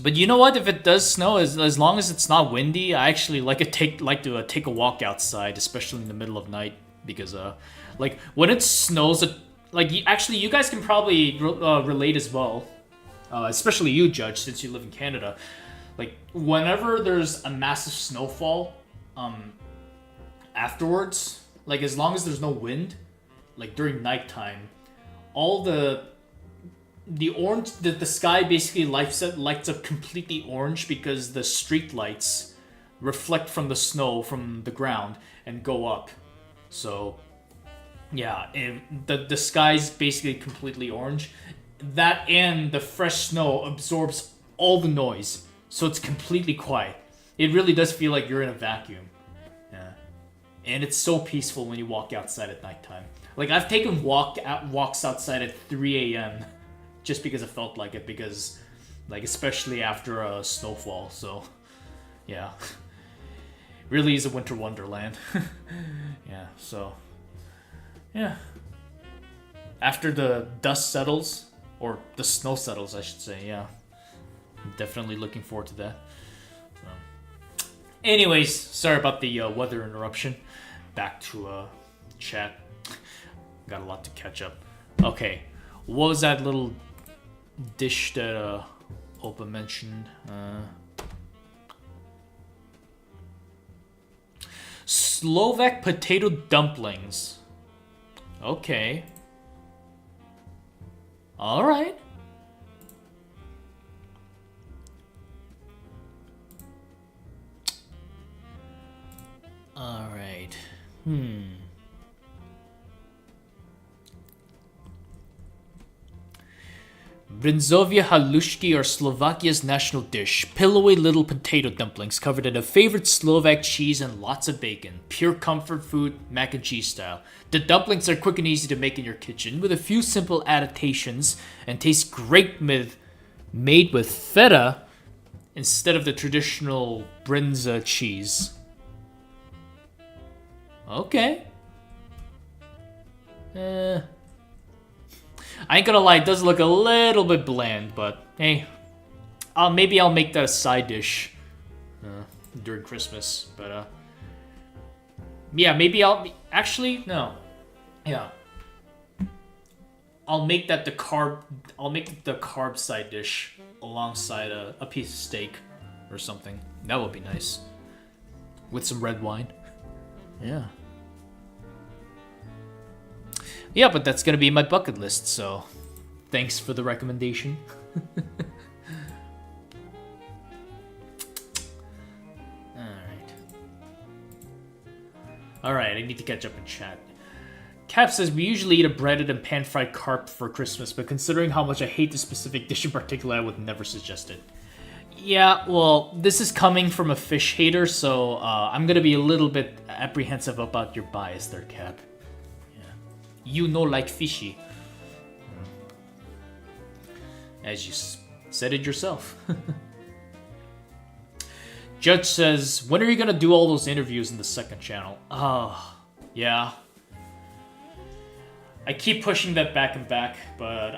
But you know what? If it does snow, as long as it's not windy, I actually like to take a walk outside, especially in the middle of night, because like when it snows, like actually you guys can probably relate as well, especially you, Judge, since you live in Canada. Like whenever there's a massive snowfall, afterwards, like as long as there's no wind, like during nighttime, all the orange, the sky basically lights up completely orange because the street lights reflect from the snow from the ground and go up. So yeah, the sky's basically completely orange. That and the fresh snow absorbs all the noise, so it's completely quiet. It really does feel like you're in a vacuum. Yeah. And it's so peaceful when you walk outside at nighttime. Like, I've taken walks outside at 3 a.m. just because I felt like it, because, like, especially after a snowfall, so, yeah. Really is a winter wonderland. Yeah, so, yeah. After the dust settles, or the snow settles, I should say, yeah. I'm definitely looking forward to that. So. Anyways, sorry about the weather interruption. Back to chat. Got a lot to catch up. Okay, what was that little dish that Opa mentioned? Slovak potato dumplings. Okay. Alright. Alright. Brinzovia halushki are Slovakia's national dish. Pillowy little potato dumplings covered in a favorite Slovak cheese and lots of bacon. Pure comfort food, mac and cheese style. The dumplings are quick and easy to make in your kitchen with a few simple adaptations and taste great made with feta instead of the traditional brinza cheese. Okay. I ain't gonna lie, it does look a little bit bland, but hey, maybe I'll make that a side dish during Christmas. But yeah, maybe actually no, yeah, I'll make that the carb. I'll make it the carb side dish alongside a piece of steak or something. That would be nice with some red wine. Yeah. Yeah, but that's gonna be my bucket list, so thanks for the recommendation. Alright, I need to catch up in chat. Cap says, we usually eat a breaded and pan-fried carp for Christmas, but considering how much I hate this specific dish in particular, I would never suggest it. Yeah, well, this is coming from a fish hater, so I'm gonna be a little bit apprehensive about your bias there, Cap. You know, like fishy. As you said it yourself. Judge says, when are you gonna do all those interviews in the second channel? Oh, yeah. I keep pushing that back and back, but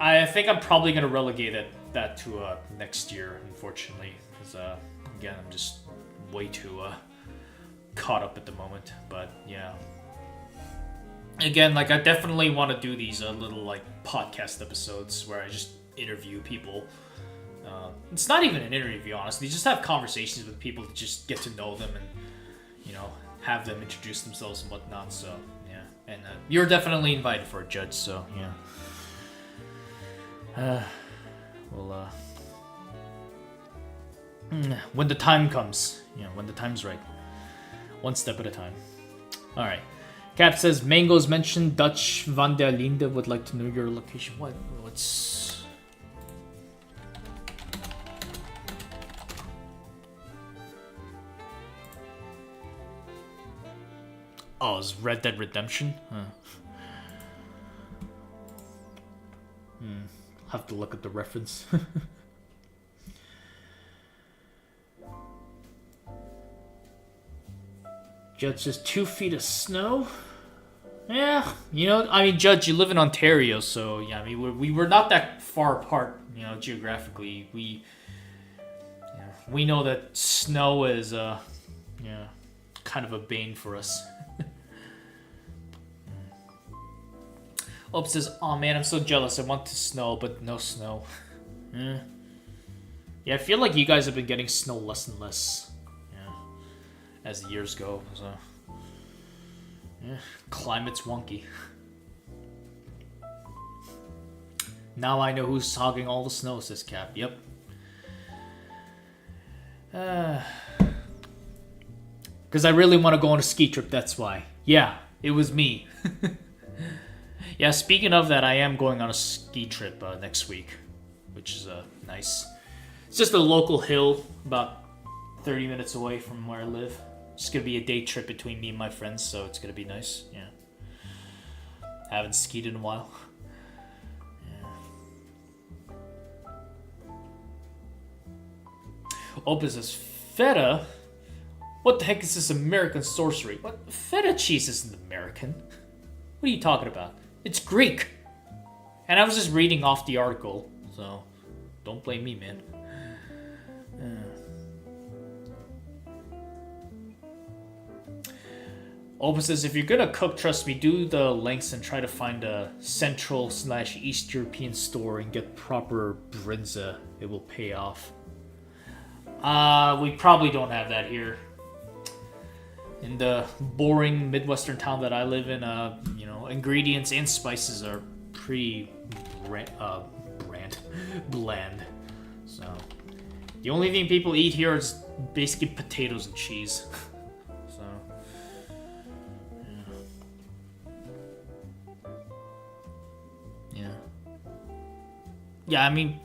I think I'm probably gonna relegate that to next year, unfortunately, because again, I'm just way too caught up at the moment. But yeah. Again, like, I definitely want to do these little, like, podcast episodes where I just interview people. It's not even an interview, honestly. Just have conversations with people to just get to know them and, you know, have them introduce themselves and whatnot. So, yeah. And you're definitely invited for a judge, so, yeah. Well, when the time comes. You know, when the time's right. One step at a time. Alright. Cap says, Mango's mentioned Dutch Van der Linde would like to know your location. What's... Oh, it's Red Dead Redemption? Huh. Have to look at the reference. Judge says 2 feet of snow? Yeah, you know, I mean, Judge, you live in Ontario, so yeah, I mean, we were not that far apart, you know, geographically. We know that snow is, kind of a bane for us. Ope says, oh man, I'm so jealous. I want to snow, but no snow. Yeah, I feel like you guys have been getting snow less and less, as the years go, so... Yeah, climate's wonky. Now I know who's hogging all the snow, says Cap. Yep. Because I really want to go on a ski trip, that's why. Yeah, it was me. Yeah, speaking of that, I am going on a ski trip next week, which is nice. It's just a local hill, about 30 minutes away from where I live. It's gonna be a day trip between me and my friends, so it's gonna be nice. Yeah. Haven't skied in a while. Yeah. Opus says, feta? What the heck is this American sorcery? What? Feta cheese isn't American. What are you talking about? It's Greek. And I was just reading off the article, so don't blame me, man. Opus says, if you're gonna cook, trust me, do the lengths and try to find a Central/East European store and get proper brinza. It will pay off. We probably don't have that here. In the boring Midwestern town that I live in, you know, ingredients and spices are pretty bland. So, the only thing people eat here is basically potatoes and cheese. So, yeah. Yeah, I mean,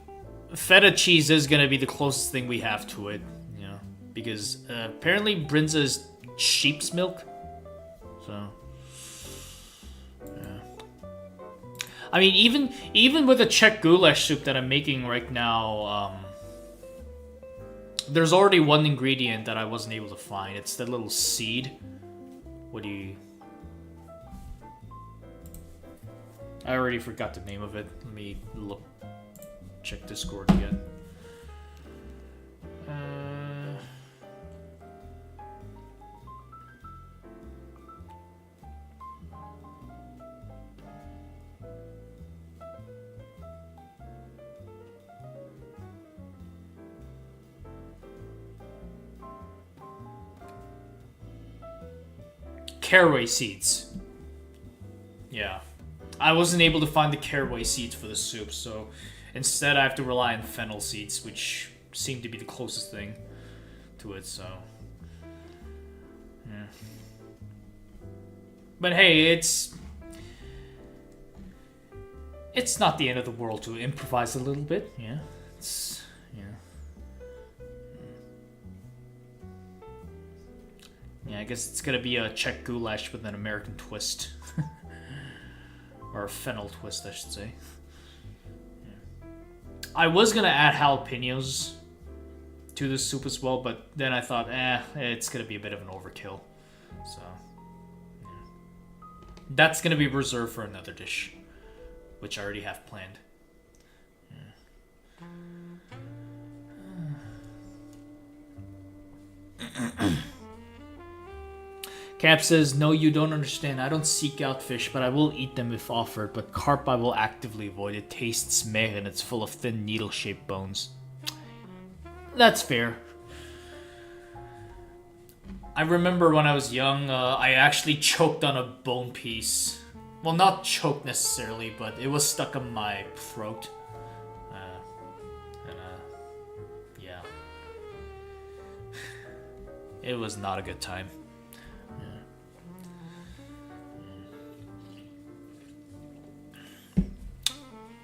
feta cheese is gonna be the closest thing we have to it, you know, because apparently brinza is sheep's milk. So, yeah. I mean, even with the Czech goulash soup that I'm making right now, there's already one ingredient that I wasn't able to find. It's that little seed. What do you... I already forgot the name of it. Let me look. Check Discord again. Caraway seeds. Yeah. I wasn't able to find the caraway seeds for the soup, so instead I have to rely on fennel seeds, which seem to be the closest thing to it, so... yeah. But hey, it's not the end of the world to improvise a little bit, yeah. It's... yeah. Yeah, I guess it's gonna be a Czech goulash with an American twist. Or a fennel twist, I should say. Yeah. I was gonna add jalapenos to the soup as well, but then I thought, it's gonna be a bit of an overkill. So, yeah. That's gonna be reserved for another dish, which I already have planned. Yeah. Cap says, no, you don't understand. I don't seek out fish, but I will eat them if offered. But carp I will actively avoid. It tastes meh and it's full of thin needle-shaped bones. That's fair. I remember when I was young, I actually choked on a bone piece. Well, not choked necessarily, but it was stuck in my throat. Yeah. It was not a good time.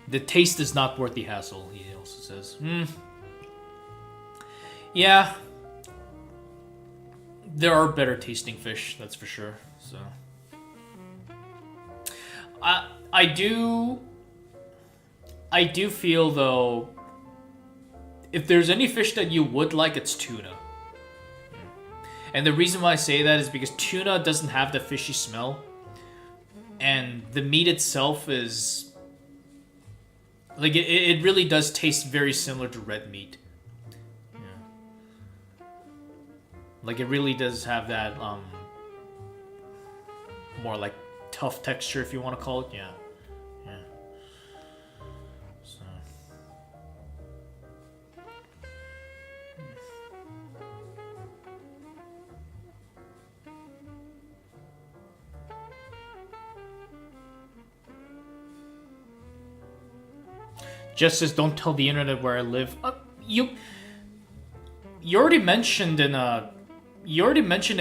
The taste is not worth the hassle, he also says. Yeah. There are better tasting fish, that's for sure. So I do feel though, if there's any fish that you would like, it's tuna. And the reason why I say that is because tuna doesn't have the fishy smell. And the meat itself is... like, it really does taste very similar to red meat. Yeah. Like, it really does have that, more like tough texture, if you want to call it. Yeah. Yeah. So. Just says, don't tell the internet where I live. You already mentioned in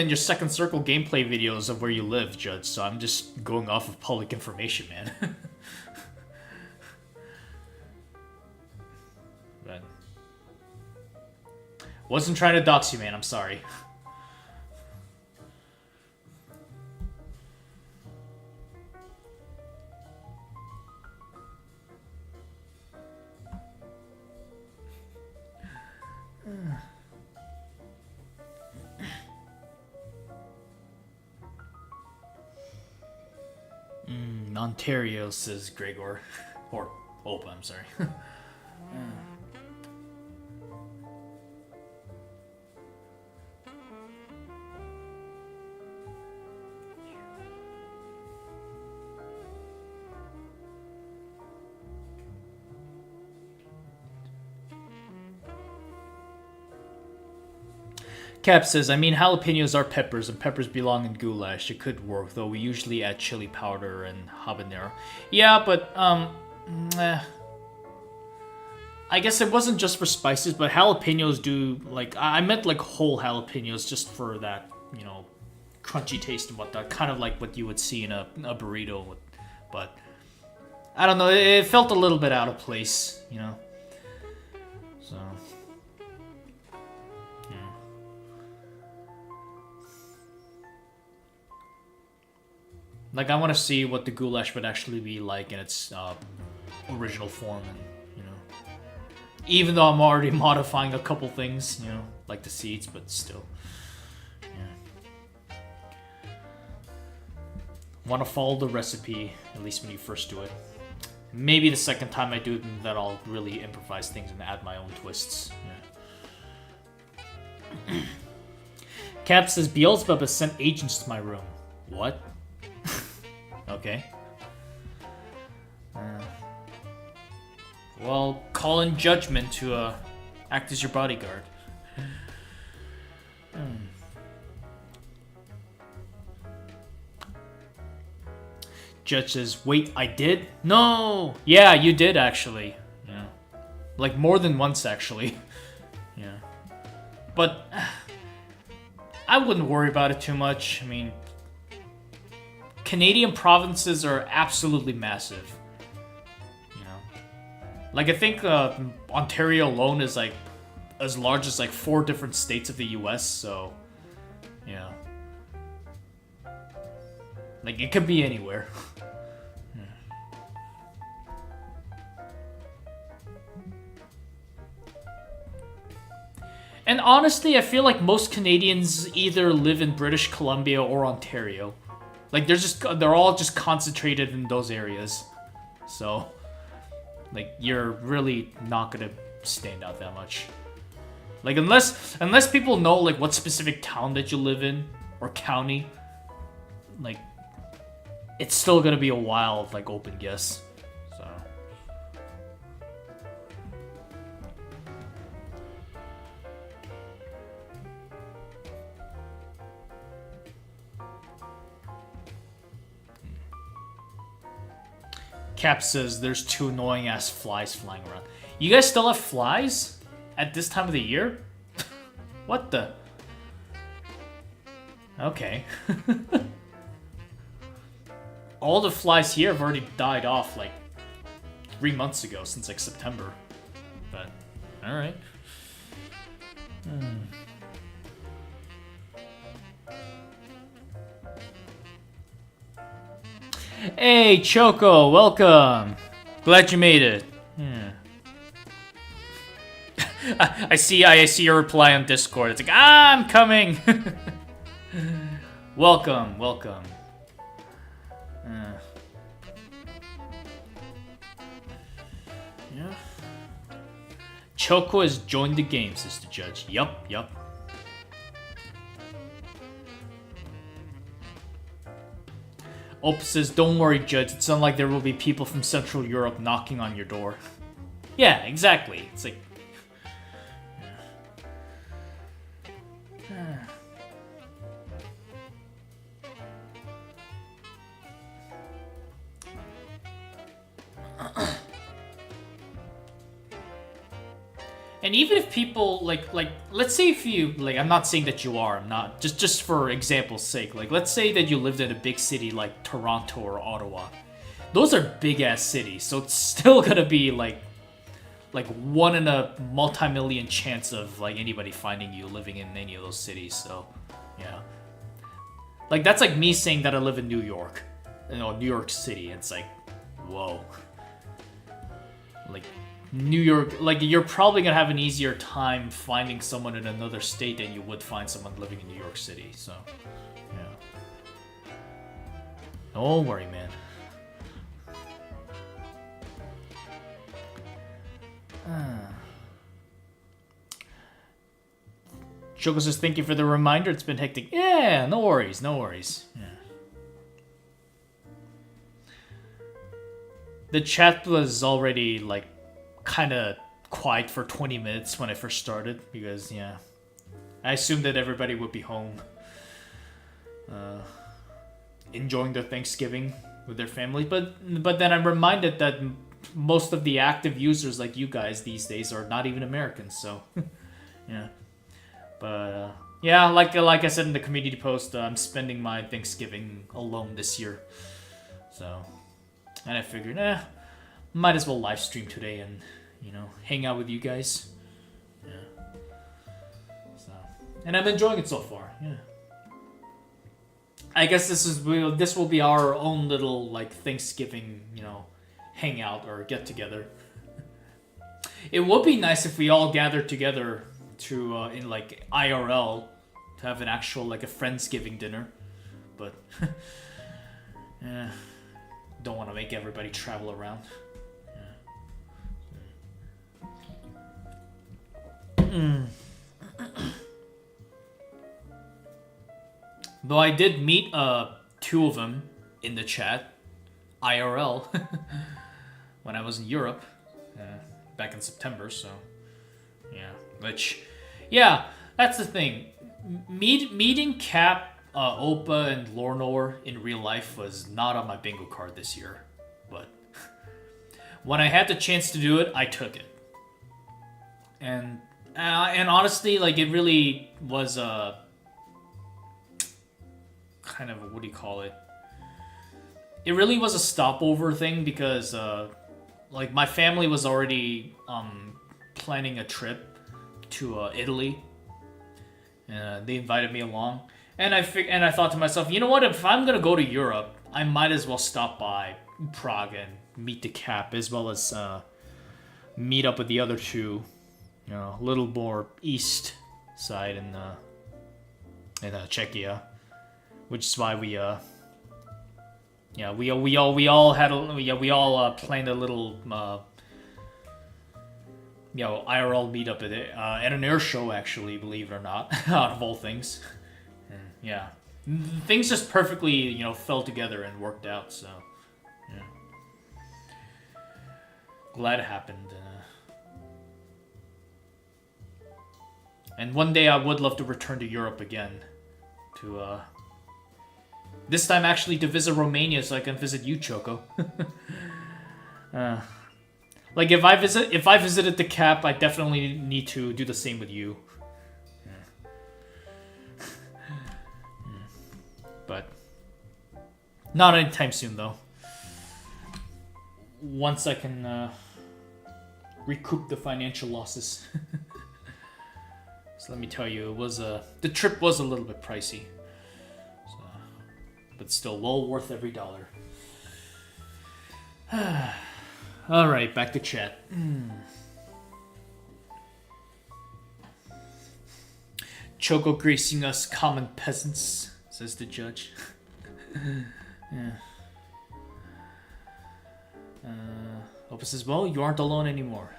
your Second Circle gameplay videos of where you live, Judge. So I'm just going off of public information, man. But wasn't trying to dox you, man. I'm sorry. Ontario, says Gregor. Or Opa, I'm sorry. Cap says, I mean, jalapenos are peppers, and peppers belong in goulash. It could work, though we usually add chili powder and habanero. Yeah, but, I guess it wasn't just for spices, but jalapenos do, like, I meant, like, whole jalapenos just for that, you know, crunchy taste and whatnot. Kind of like what you would see in a burrito. But, I don't know, it felt a little bit out of place, you know? So... Like, I want to see what the goulash would actually be like in its original form, and, you know... Even though I'm already modifying a couple things, you know, like the seeds, but still. Yeah. Want to follow the recipe, at least when you first do it. Maybe the second time I do it, then I'll really improvise things and add my own twists. Yeah. Cap says, Beelzebub has sent agents to my room. What? Okay. Well, call in judgment to act as your bodyguard. Judge says, wait, I did? No! Yeah, you did, actually. Yeah. Like, more than once, actually. Yeah. But, I wouldn't worry about it too much. I mean... Canadian provinces are absolutely massive, you know. Like, I think Ontario alone is like as large as like 4 different states of the U.S. So, yeah, like it could be anywhere. And honestly, I feel like most Canadians either live in British Columbia or Ontario. Like, they're all just concentrated in those areas. So, like, you're really not gonna stand out that much. Like, unless people know, like, what specific town that you live in, or county, like, it's still gonna be a wild, like, open guess. So... Cap says there's 2 annoying ass flies flying around. You guys still have flies? At this time of the year? What the? Okay. All the flies here have already died off like 3 months ago, since like September. But, alright. Hey, Choco, welcome. Glad you made it. Yeah. I see your reply on Discord. It's like, I'm coming. Welcome. Yeah. Choco has joined the game, says the judge. Yup. Ope says, don't worry, Judge. It's not like there will be people from Central Europe knocking on your door. Yeah, exactly. It's like... And even if people, like, let's say if you, like, I'm not saying that you are, I'm not, just for example's sake, like, let's say that you lived in a big city like Toronto or Ottawa. Those are big-ass cities, so it's still gonna be, like 1 in a multi-million chance of, like, anybody finding you living in any of those cities, so, yeah. Like, that's like me saying that I live in New York, you know, New York City, it's like, whoa. Like... New York, like, you're probably gonna have an easier time finding someone in another state than you would find someone living in New York City, so, yeah. Don't worry, man. Choco says, thank you for the reminder. It's been hectic. Yeah, no worries, no worries. Yeah. The chat was already, like, kind of quiet for 20 minutes when I first started. Because, yeah, I assumed that everybody would be home. Enjoying their Thanksgiving with their family. But then I'm reminded that most of the active users like you guys these days are not even Americans. So, yeah. But yeah, like I said in the community post, I'm spending my Thanksgiving alone this year. So, and I figured, might as well live stream today and, you know, hang out with you guys. Yeah. So, and I'm enjoying it so far. Yeah. I guess this will be our own little like Thanksgiving, you know, hangout or get together. It would be nice if we all gathered together to in like IRL to have an actual like a Friendsgiving dinner, but yeah, don't want to make everybody travel around. Yeah. Though I did meet two of them in the chat IRL when I was in Europe back in September, so yeah, which yeah, that's the thing. Meeting Cap, Opa, and Lornor in real life was not on my bingo card this year, but when I had the chance to do it, I took it. And honestly, like it really was kind of what do you call it? It really was a stopover thing because like my family was already planning a trip to Italy. They invited me along, and I thought to myself, you know what? If I'm gonna go to Europe, I might as well stop by Prague and meet the Cap, as well as meet up with the other two, you know, a little more east side in Czechia, which is why we all planned a little IRL meetup at an air show, actually, believe it or not, out of all things. And, yeah, things just perfectly, you know, fell together and worked out. So, yeah, glad it happened. And one day I would love to return to Europe again, to this time actually to visit Romania, so I can visit you, Choco. Like if I visited the Cap, I definitely need to do the same with you. Yeah. But not anytime soon, though. Once I can recoup the financial losses. So let me tell you, it was the trip was a little bit pricey, so, but still well worth every dollar. All right, back to chat. Choco greasing us common peasants, says the judge. Yeah. Opa says, well, you aren't alone anymore.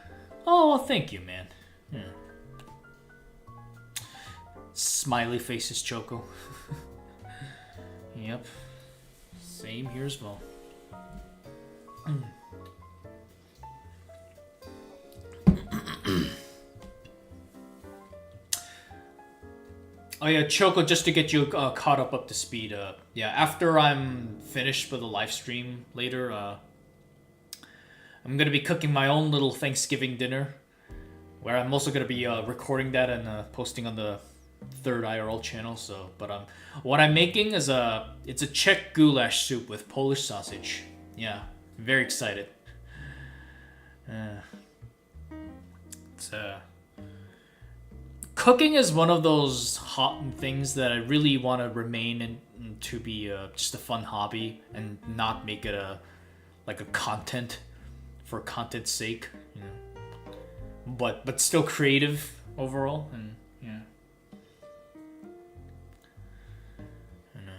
Oh, thank you, man. Yeah. Smiley faces, Choco. Yep. Same here as well. Oh yeah, Choco, just to get you caught up to speed. Yeah, after I'm finished with the live stream later, I'm gonna be cooking my own little Thanksgiving dinner, where I'm also gonna be recording that and posting on the third IRL channel. So, but what I'm making is it's a Czech goulash soup with Polish sausage. Yeah, very excited. It's cooking is one of those hot things that I really want to remain in to be just a fun hobby and not make it a content for content's sake, you know. But still creative overall, and yeah. And,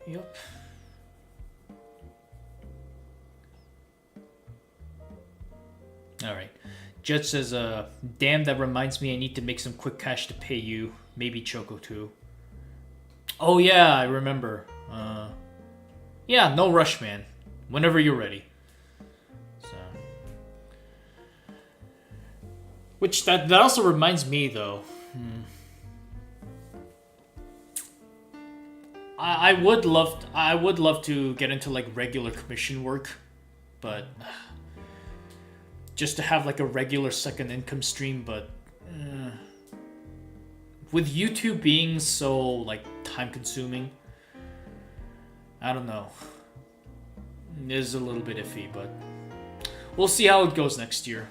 Yep. Alright. Jet says, damn, that reminds me I need to make some quick cash to pay you. Maybe Choco too. Oh yeah, I remember. Yeah, no rush, man. Whenever you're ready. So. Which, that also reminds me, though. I would love to get into, like, regular commission work. But... just to have, like, a regular second income stream, but... with YouTube being so, like, time-consuming... I don't know. It is a little bit iffy, but... we'll see how it goes next year.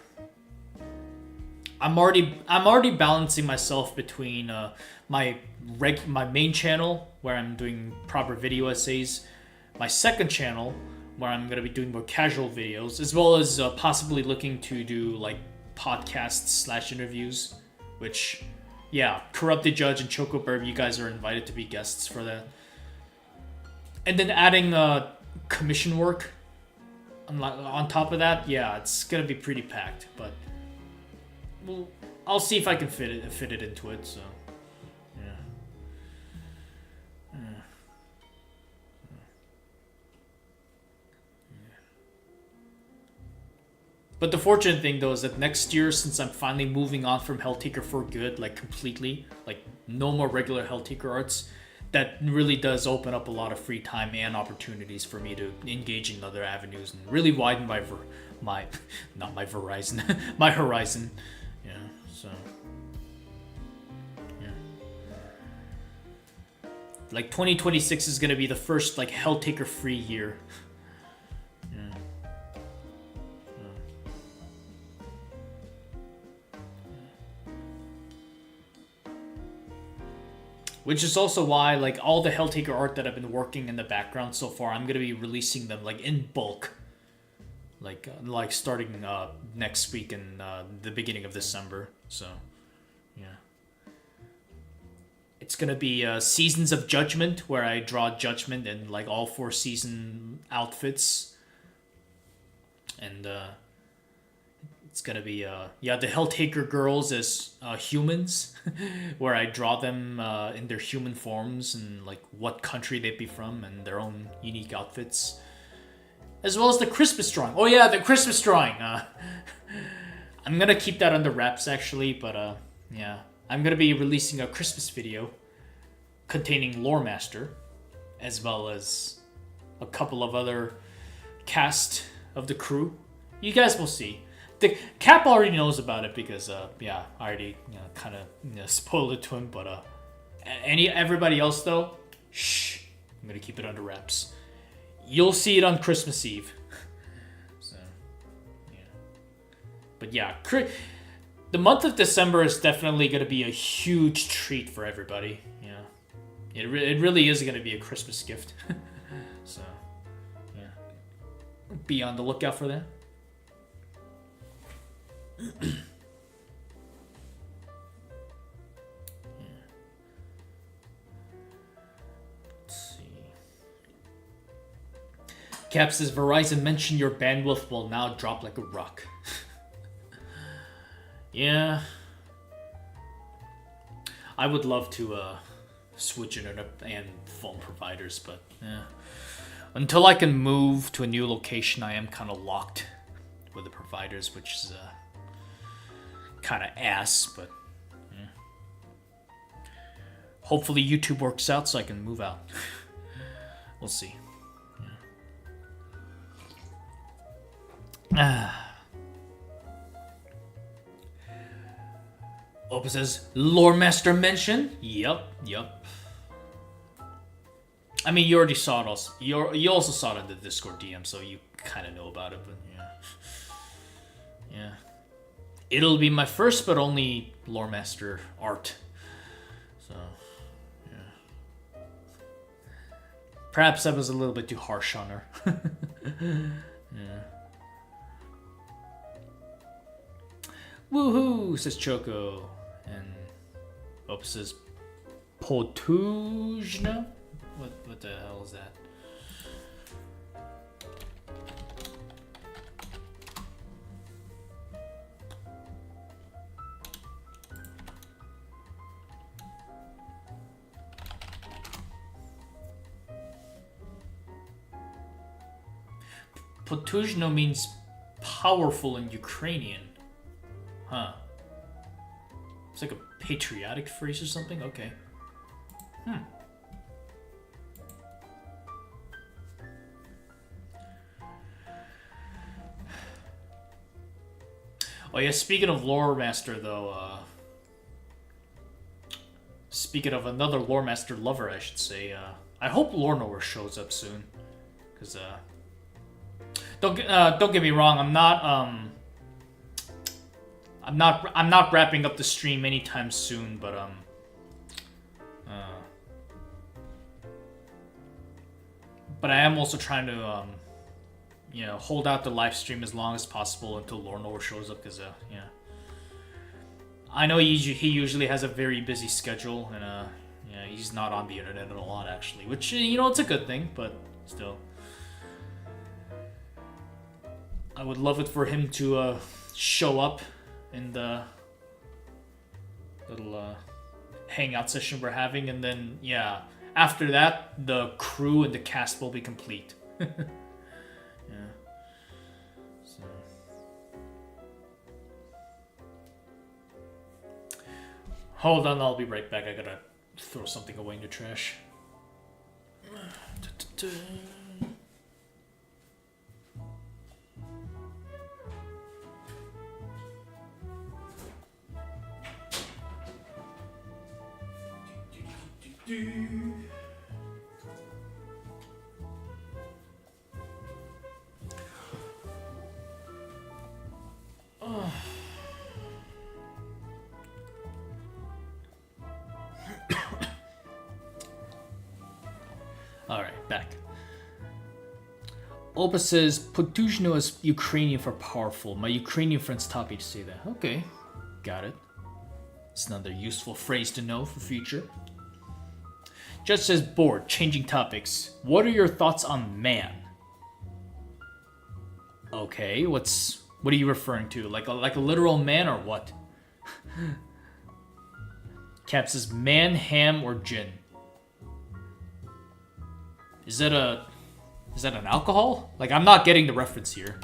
I'm already balancing myself between my main channel, where I'm doing proper video essays, my second channel, where I'm gonna be doing more casual videos, as well as possibly looking to do like podcasts / interviews, which, yeah, Corrupted Judge and Choco Burb, you guys are invited to be guests for that. And then adding commission work on top of that, yeah, it's gonna be pretty packed, but well, I'll see if I can fit it into it. So, yeah. But the fortunate thing though is that next year, since I'm finally moving on from Helltaker for good, like completely, like no more regular Helltaker arts, that really does open up a lot of free time and opportunities for me to engage in other avenues and really widen my horizon. Yeah, so yeah. Like 2026 is gonna be the first like Helltaker free year. Which is also why, like, all the Helltaker art that I've been working in the background so far, I'm gonna be releasing them, like, in bulk. Like starting next week in the beginning of December. So, yeah. It's gonna be Seasons of Judgment, where I draw Judgment in, like, all 4 season outfits. And, it's gonna be, the Helltaker girls as humans, where I draw them in their human forms and like what country they'd be from and their own unique outfits. As well as the Christmas drawing. Oh yeah, the Christmas drawing! I'm gonna keep that under wraps actually, but yeah. I'm gonna be releasing a Christmas video containing Lore Master, as well as a couple of other cast of the crew. You guys will see. The Cap already knows about it because, I already kind of spoiled it to him. But everybody else though, shh, I'm gonna keep it under wraps. You'll see it on Christmas Eve. So, yeah. But yeah, the month of December is definitely gonna be a huge treat for everybody. Yeah, it really is gonna be a Christmas gift. So, yeah, be on the lookout for that. Let's see. Cap says Verizon mentioned your bandwidth will now drop like a rock. Yeah. I would love to switch internet and phone providers, but yeah. Until I can move to a new location, I am kind of locked with the providers, which is kind of ass, but yeah. Hopefully YouTube works out so I can move out. We'll see. Yeah. Opus says, Lore Master mention? Yup. I mean, you already saw it also. You also saw it in the Discord DM, so you kind of know about it, but yeah. Yeah. It'll be my first but only Lore Master art. So, yeah. Perhaps I was a little bit too harsh on her. Yeah. Woohoo, says Choco. And Opus says Potujna? What the hell is that? Potujno means powerful in Ukrainian. Huh. It's like a patriotic phrase or something? Okay. Oh yeah, speaking of Lore Master though, speaking of another Lore Master lover, I should say, I hope Lore Knower shows up soon. Cause don't get me wrong, I'm not wrapping up the stream anytime soon, but but I am also trying to you know, hold out the live stream as long as possible until Lore Knower shows up, because yeah, I know he usually has a very busy schedule, and yeah, he's not on the internet a lot actually, which, you know, it's a good thing, but still. I would love it for him to show up in the little hangout session we're having, and then, yeah, after that, the crew and the cast will be complete. Yeah. So. Hold on, I'll be right back. I gotta throw something away in the trash. Alright, back. Opa says, Potujno is Ukrainian for powerful. My Ukrainian friends taught me to say that. Okay, got it. It's another useful phrase to know for future. Just says, bored, changing topics. What are your thoughts on man? Okay, what are you referring to? Like a literal man or what? Cap says, man, ham, or gin? Is that an alcohol? Like, I'm not getting the reference here.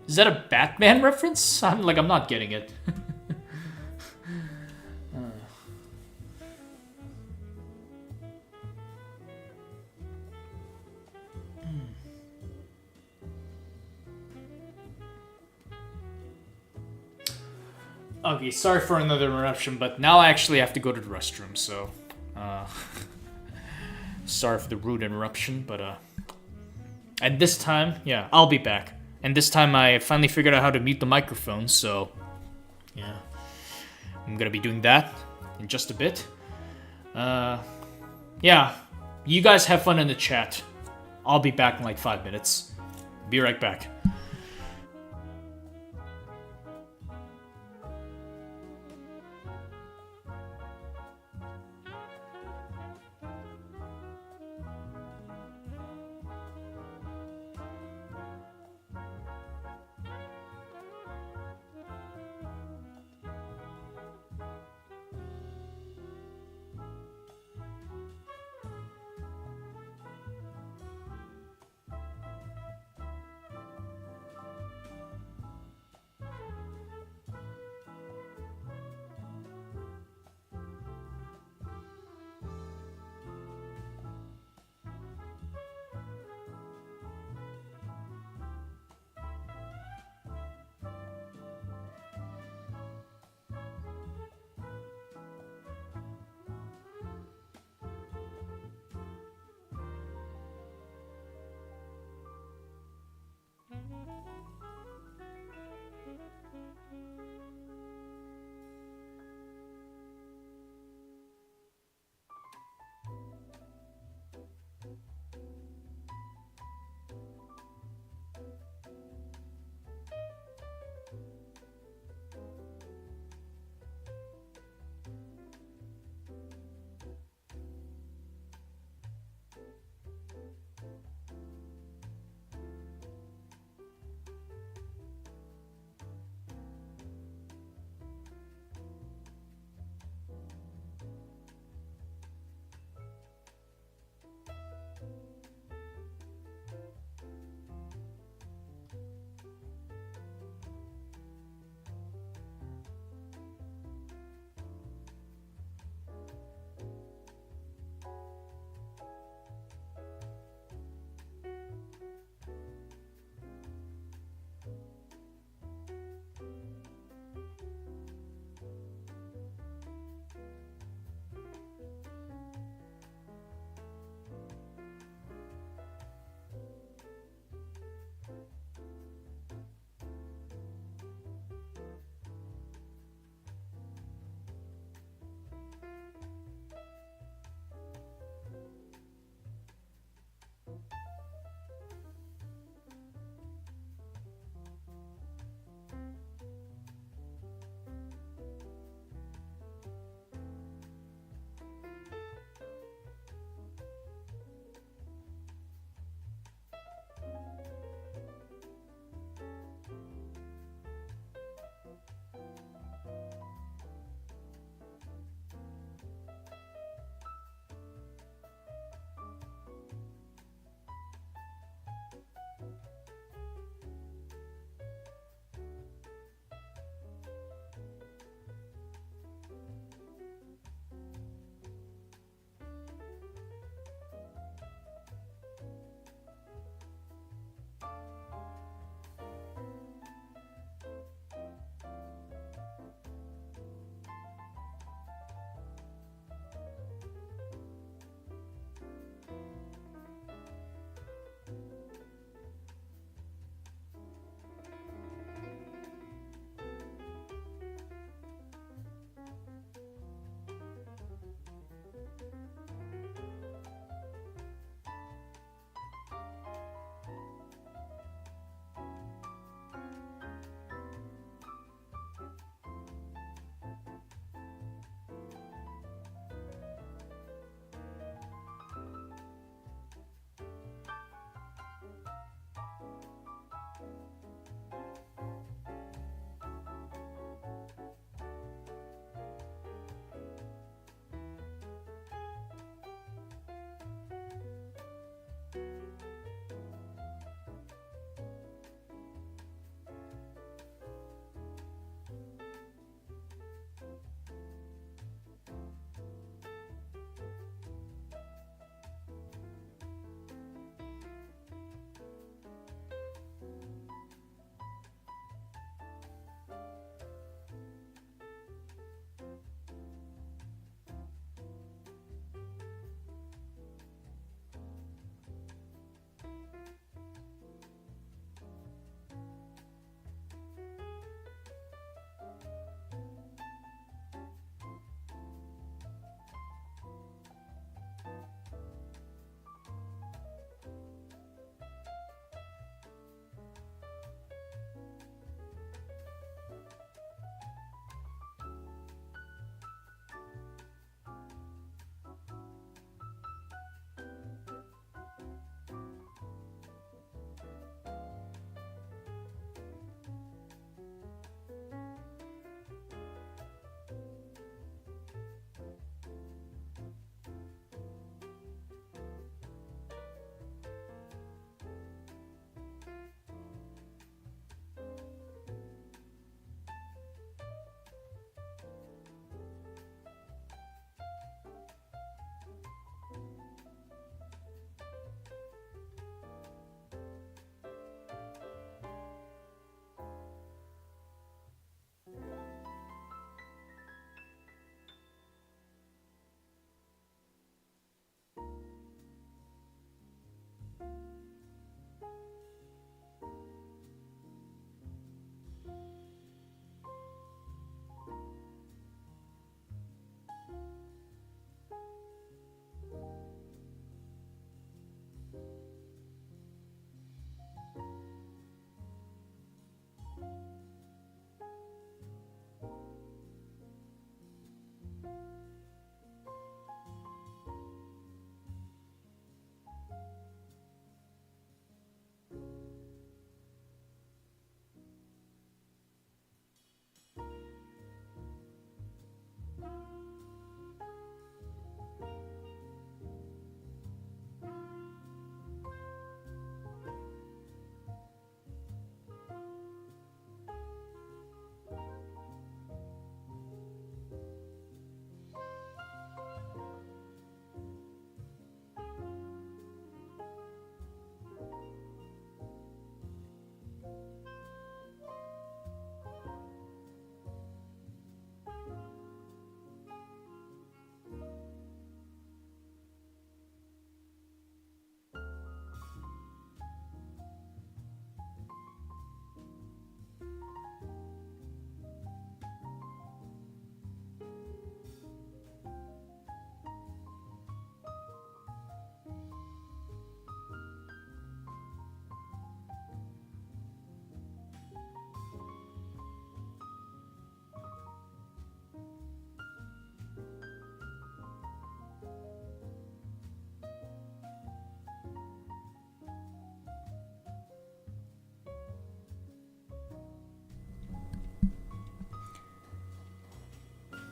Is that a Batman reference? I'm not getting it. Okay, sorry for another interruption, but now I actually have to go to the restroom, so... sorry for the rude interruption, but and this time, yeah, I'll be back. And this time I finally figured out how to mute the microphone, so... yeah. I'm gonna be doing that in just a bit. Yeah. You guys have fun in the chat. I'll be back in like 5 minutes. Be right back.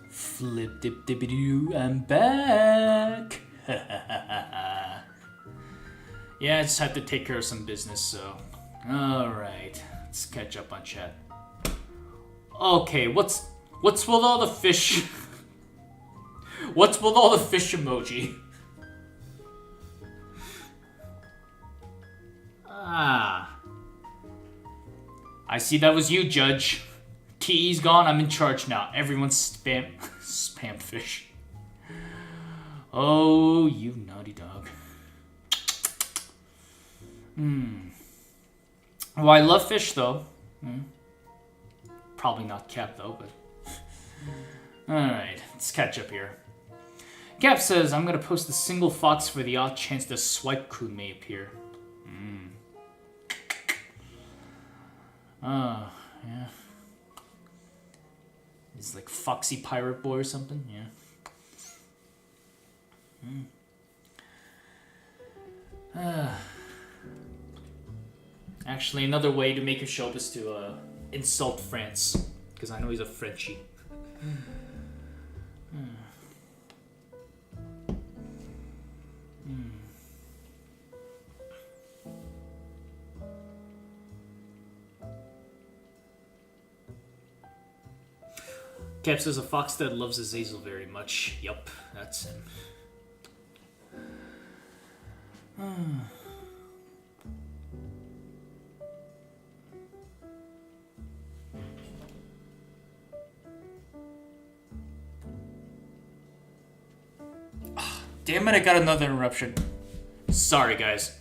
Flip dip dippy doo, I'm back. Yeah, I just have to take care of some business, so. Alright, let's catch up on chat. Okay, what's with all the fish? What's with all the fish emoji? Ah. I see that was you, Judge. TE's gone, I'm in charge now. Everyone's spam fish. Oh, you naughty dog. Well, I love fish, though. Probably not Cap, though, but... Alright, let's catch up here. Cap says, I'm gonna post a single fox for the odd chance the swipe crew may appear. Oh, yeah. He's like Foxy Pirate Boy or something, yeah. Actually, another way to make a show is to insult France, because I know he's a Frenchie. Cap says a fox that loves Azazel very much. Yup, that's him. Damn it, I got another interruption. Sorry, guys.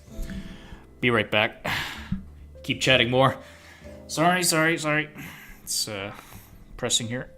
Be right back. Keep chatting more. Sorry. It's pressing here.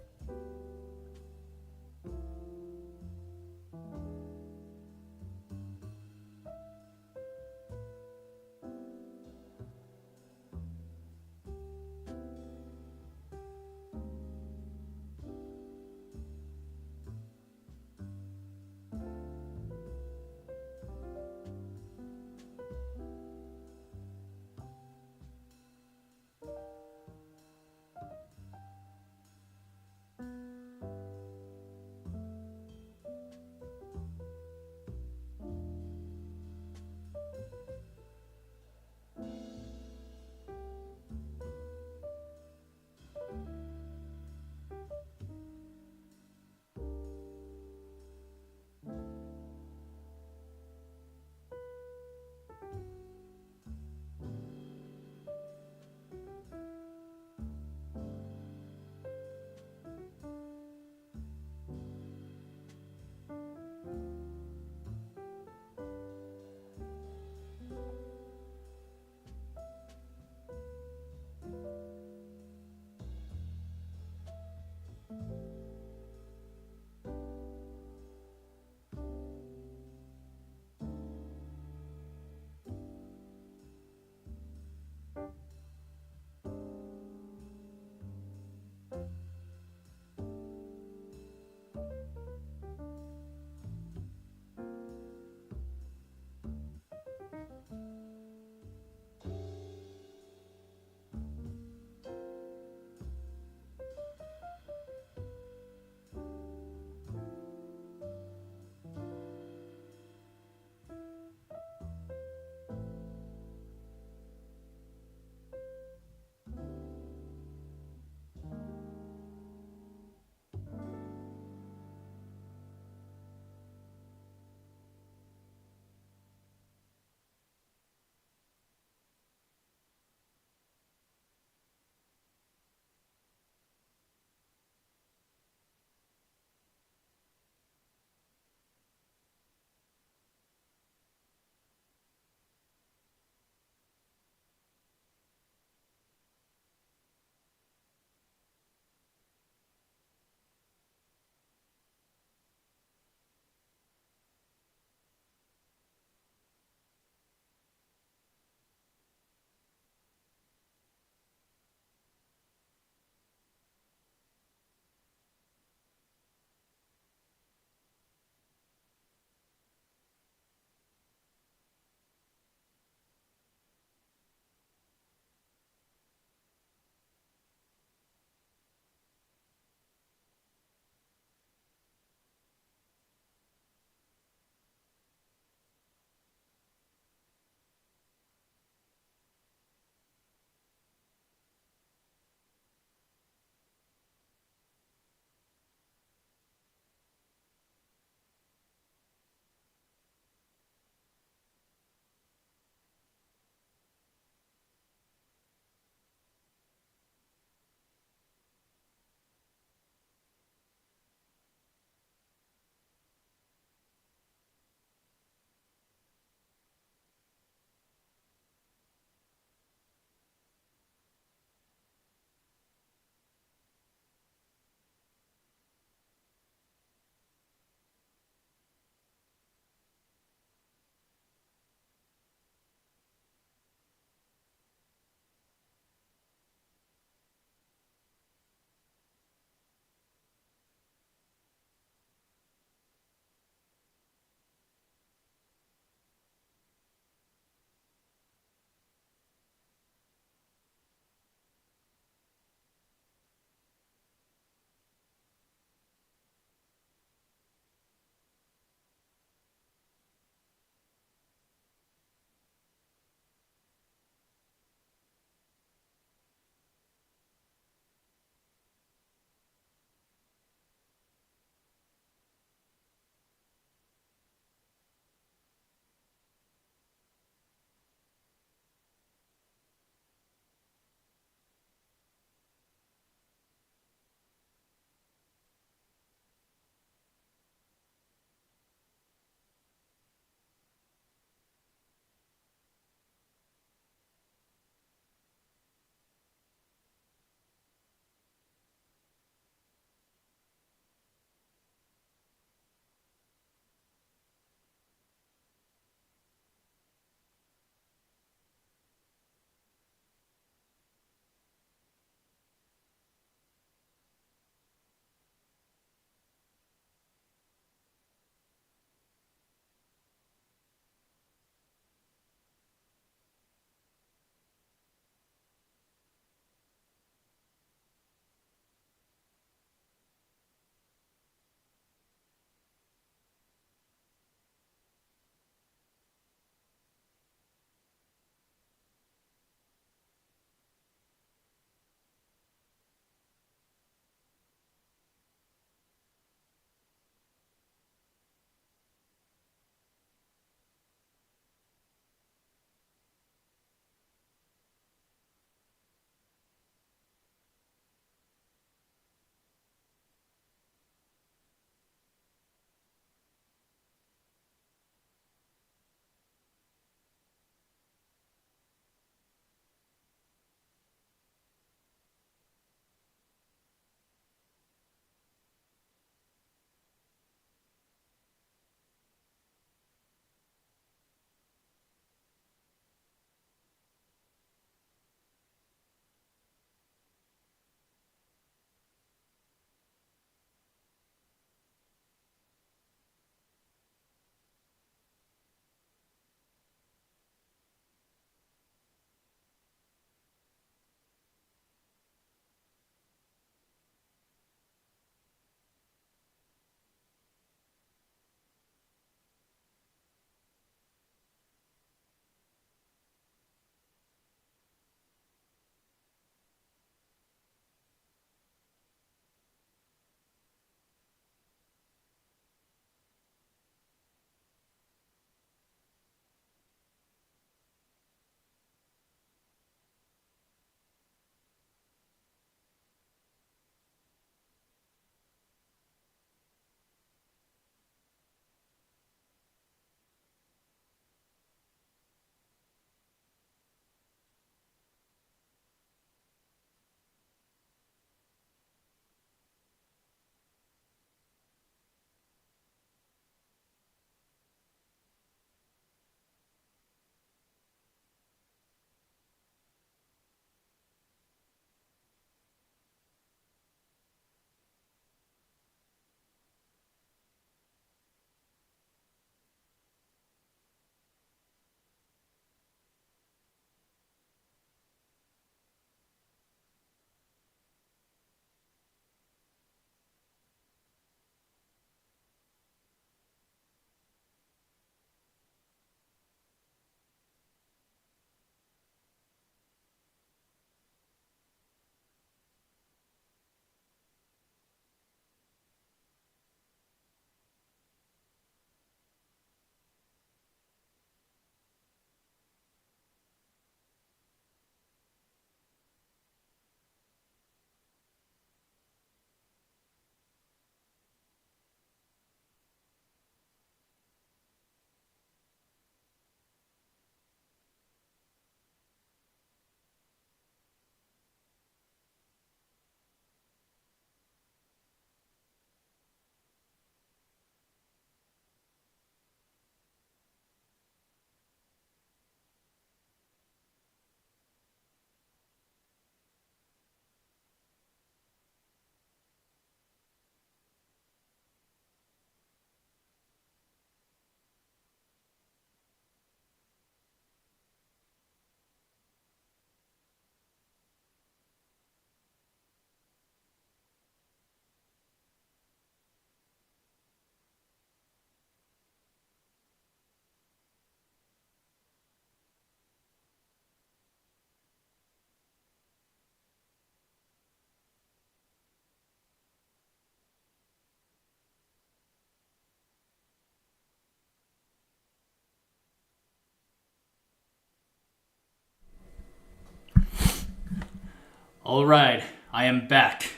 Alright, I am back.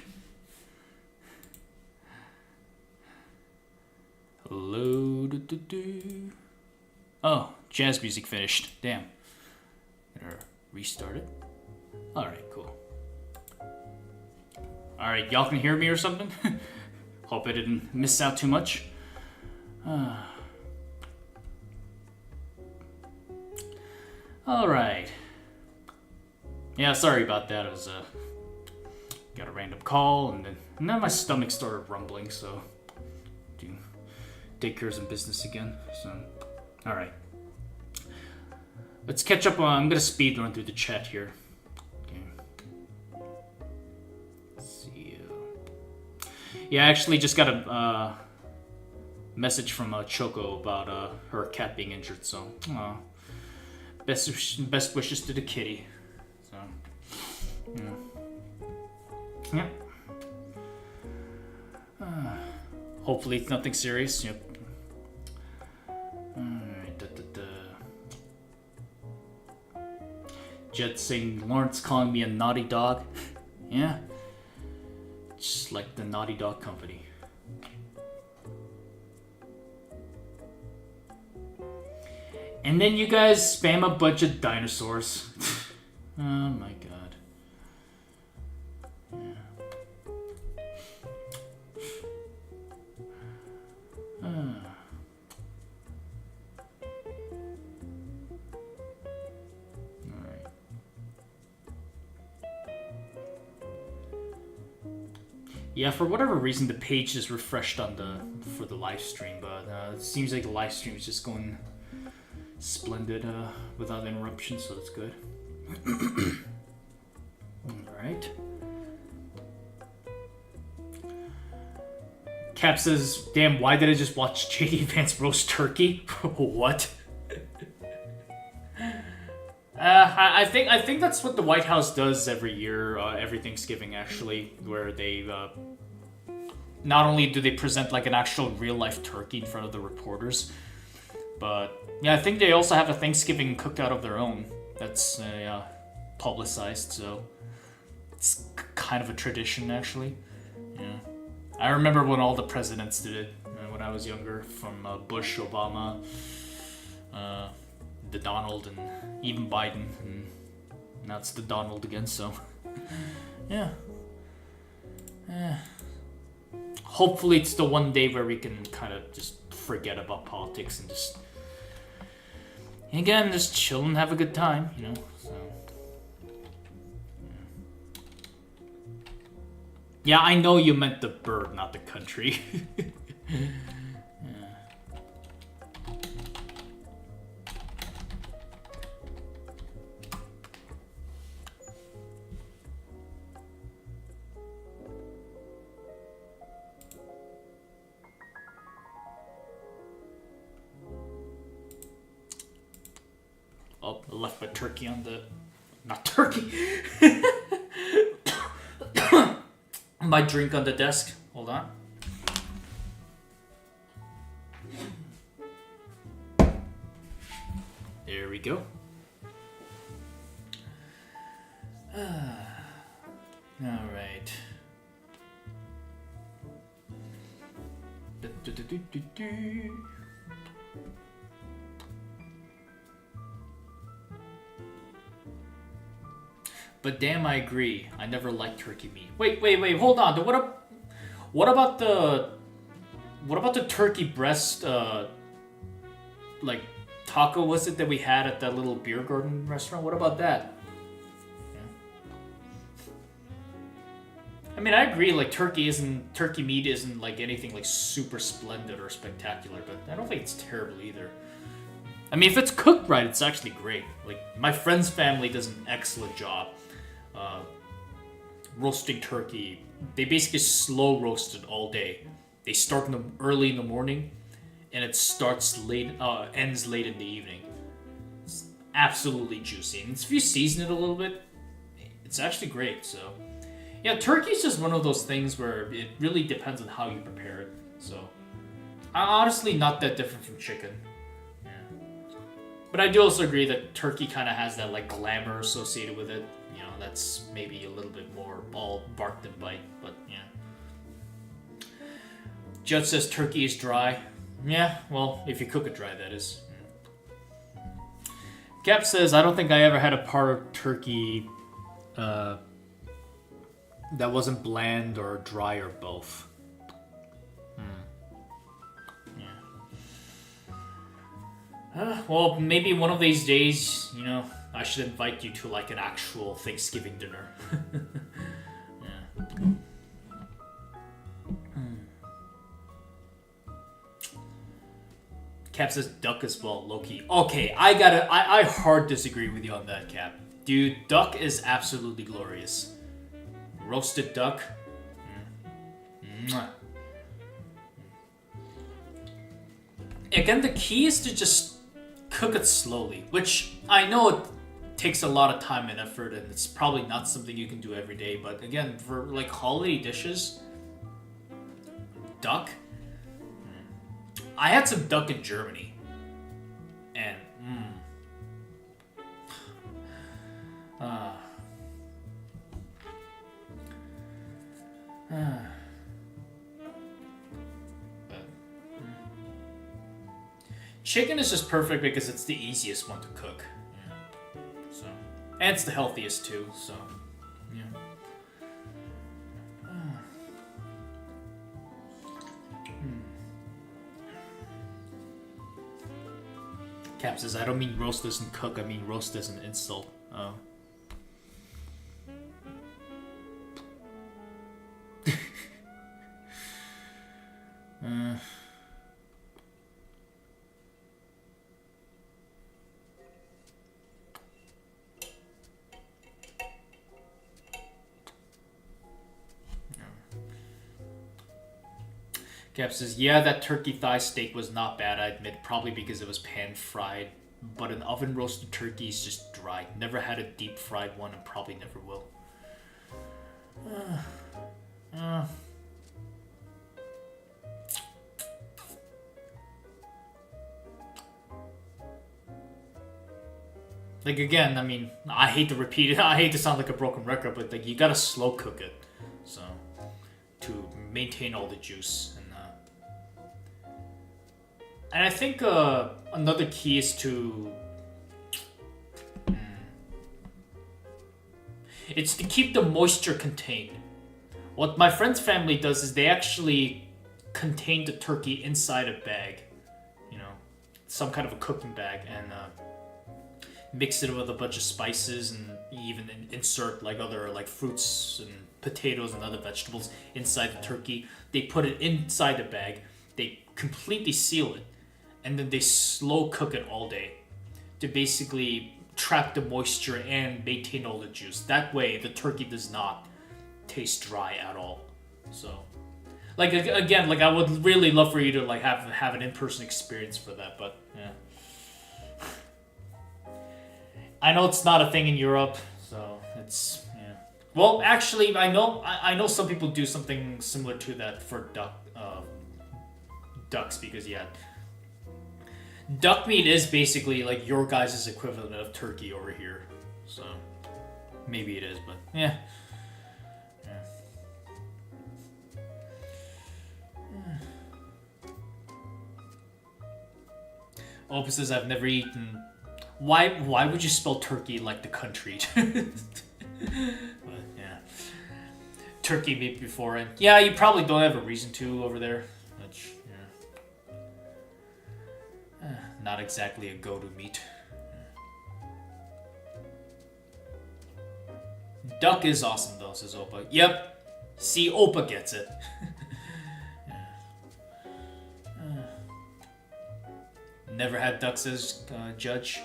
Hello. Oh, jazz music finished. Damn. Better restart it. Alright, cool. Alright, y'all can hear me or something? Hope I didn't miss out too much. Alright. Yeah, sorry about that. I was, got a random call, and then my stomach started rumbling, so... do take care of some business again, so... Alright. Let's catch up on... I'm gonna speed run through the chat here. Okay. Let's see... Yeah, I actually just got a, message from Choco about, her cat being injured, so... Best wishes to the kitty. So, yeah. Hopefully it's nothing serious. Yep. Alright. Jet saying Lawrence calling me a naughty dog. Yeah. Just like the Naughty Dog Company. And then you guys spam a bunch of dinosaurs. Oh my god. Yeah. Alright. Yeah, for whatever reason the page is refreshed on for the live stream, but it seems like the live stream is just going splendid without interruption, so that's good. Alright. Cap says, damn, why did I just watch JD Vance roast turkey? What? I think that's what the White House does every year, every Thanksgiving actually, where they not only do they present like an actual real life turkey in front of the reporters, but yeah, I think they also have a Thanksgiving cookout of their own that's publicized, so it's kind of a tradition actually. Yeah, I remember when all the presidents did it when I was younger, from Bush, Obama, the Donald, and even Biden, and now it's the Donald again, so yeah. Hopefully it's the one day where we can kind of just forget about politics and just, again, just chill and have a good time, you know, so. Yeah, I know you meant the bird, not the country. Oh, I left my turkey on the... Not turkey! My drink on the desk. Hold on. There we go. Alright. But damn, I agree. I never liked turkey meat. Wait, hold on. What about the turkey breast, like, taco was it that we had at that little beer garden restaurant? What about that? Yeah. I mean, I agree, like, turkey meat isn't, like, anything, like, super splendid or spectacular, but I don't think it's terrible either. I mean, if it's cooked right, it's actually great. Like, my friend's family does an excellent job roasting turkey. They basically slow roast it all day. They start early in the morning, and it ends late in the evening. It's absolutely juicy, and if you season it a little bit, it's actually great. So, yeah, turkey's just one of those things where it really depends on how you prepare it. So, honestly, not that different from chicken. Yeah. But I do also agree that turkey kind of has that like glamour associated with it. You know, that's maybe a little bit more all bark than bite, but yeah. Judd says turkey is dry. Yeah, well, if you cook it dry, that is. Cap says, I don't think I ever had a part of turkey that wasn't bland or dry or both. Yeah. Well, maybe one of these days, you know, I should invite you to like an actual Thanksgiving dinner. Yeah. Cap says duck as well, Loki. Okay, I hard disagree with you on that, Cap. Dude, duck is absolutely glorious. Roasted duck. Mwah. Again, the key is to just cook it slowly, which I know it takes a lot of time and effort, and it's probably not something you can do every day, but again, for like holiday dishes, duck. I had some duck in Germany, and chicken is just perfect because it's the easiest one to cook. Yeah. So, and it's the healthiest too. So, yeah. Cap says, I don't mean roast doesn't cook, I mean roast as an insult. Oh. Cap says, yeah, that turkey thigh steak was not bad, I admit, probably because it was pan-fried, but an oven-roasted turkey is just dry. Never had a deep-fried one and probably never will. Like, again, I mean, I hate to repeat it, I hate to sound like a broken record, but like, you gotta slow cook it, so, to maintain all the juice. And I think another key is to... It's to keep the moisture contained. What my friend's family does is they actually contain the turkey inside a bag. You know, some kind of a cooking bag, and mix it with a bunch of spices, and even insert like other like fruits and potatoes and other vegetables inside the turkey. They put it inside the bag. They completely seal it. And then they slow cook it all day to basically trap the moisture and maintain all the juice. That way, the turkey does not taste dry at all. So, like, again, like, I would really love for you to like have an in-person experience for that, but yeah. I know it's not a thing in Europe, so it's yeah. Well, actually, I know some people do something similar to that for ducks because yeah. Duck meat is basically like your guys' equivalent of turkey over here. So, maybe it is, but yeah. Opus says, I've never eaten... Why would you spell turkey like the country? But, yeah. Turkey meat before, and yeah, you probably don't have a reason to over there. Which, yeah. Not exactly a go-to meat. Duck is awesome though, says Opa. Yep. See, Opa gets it. Never had duck, says Judge.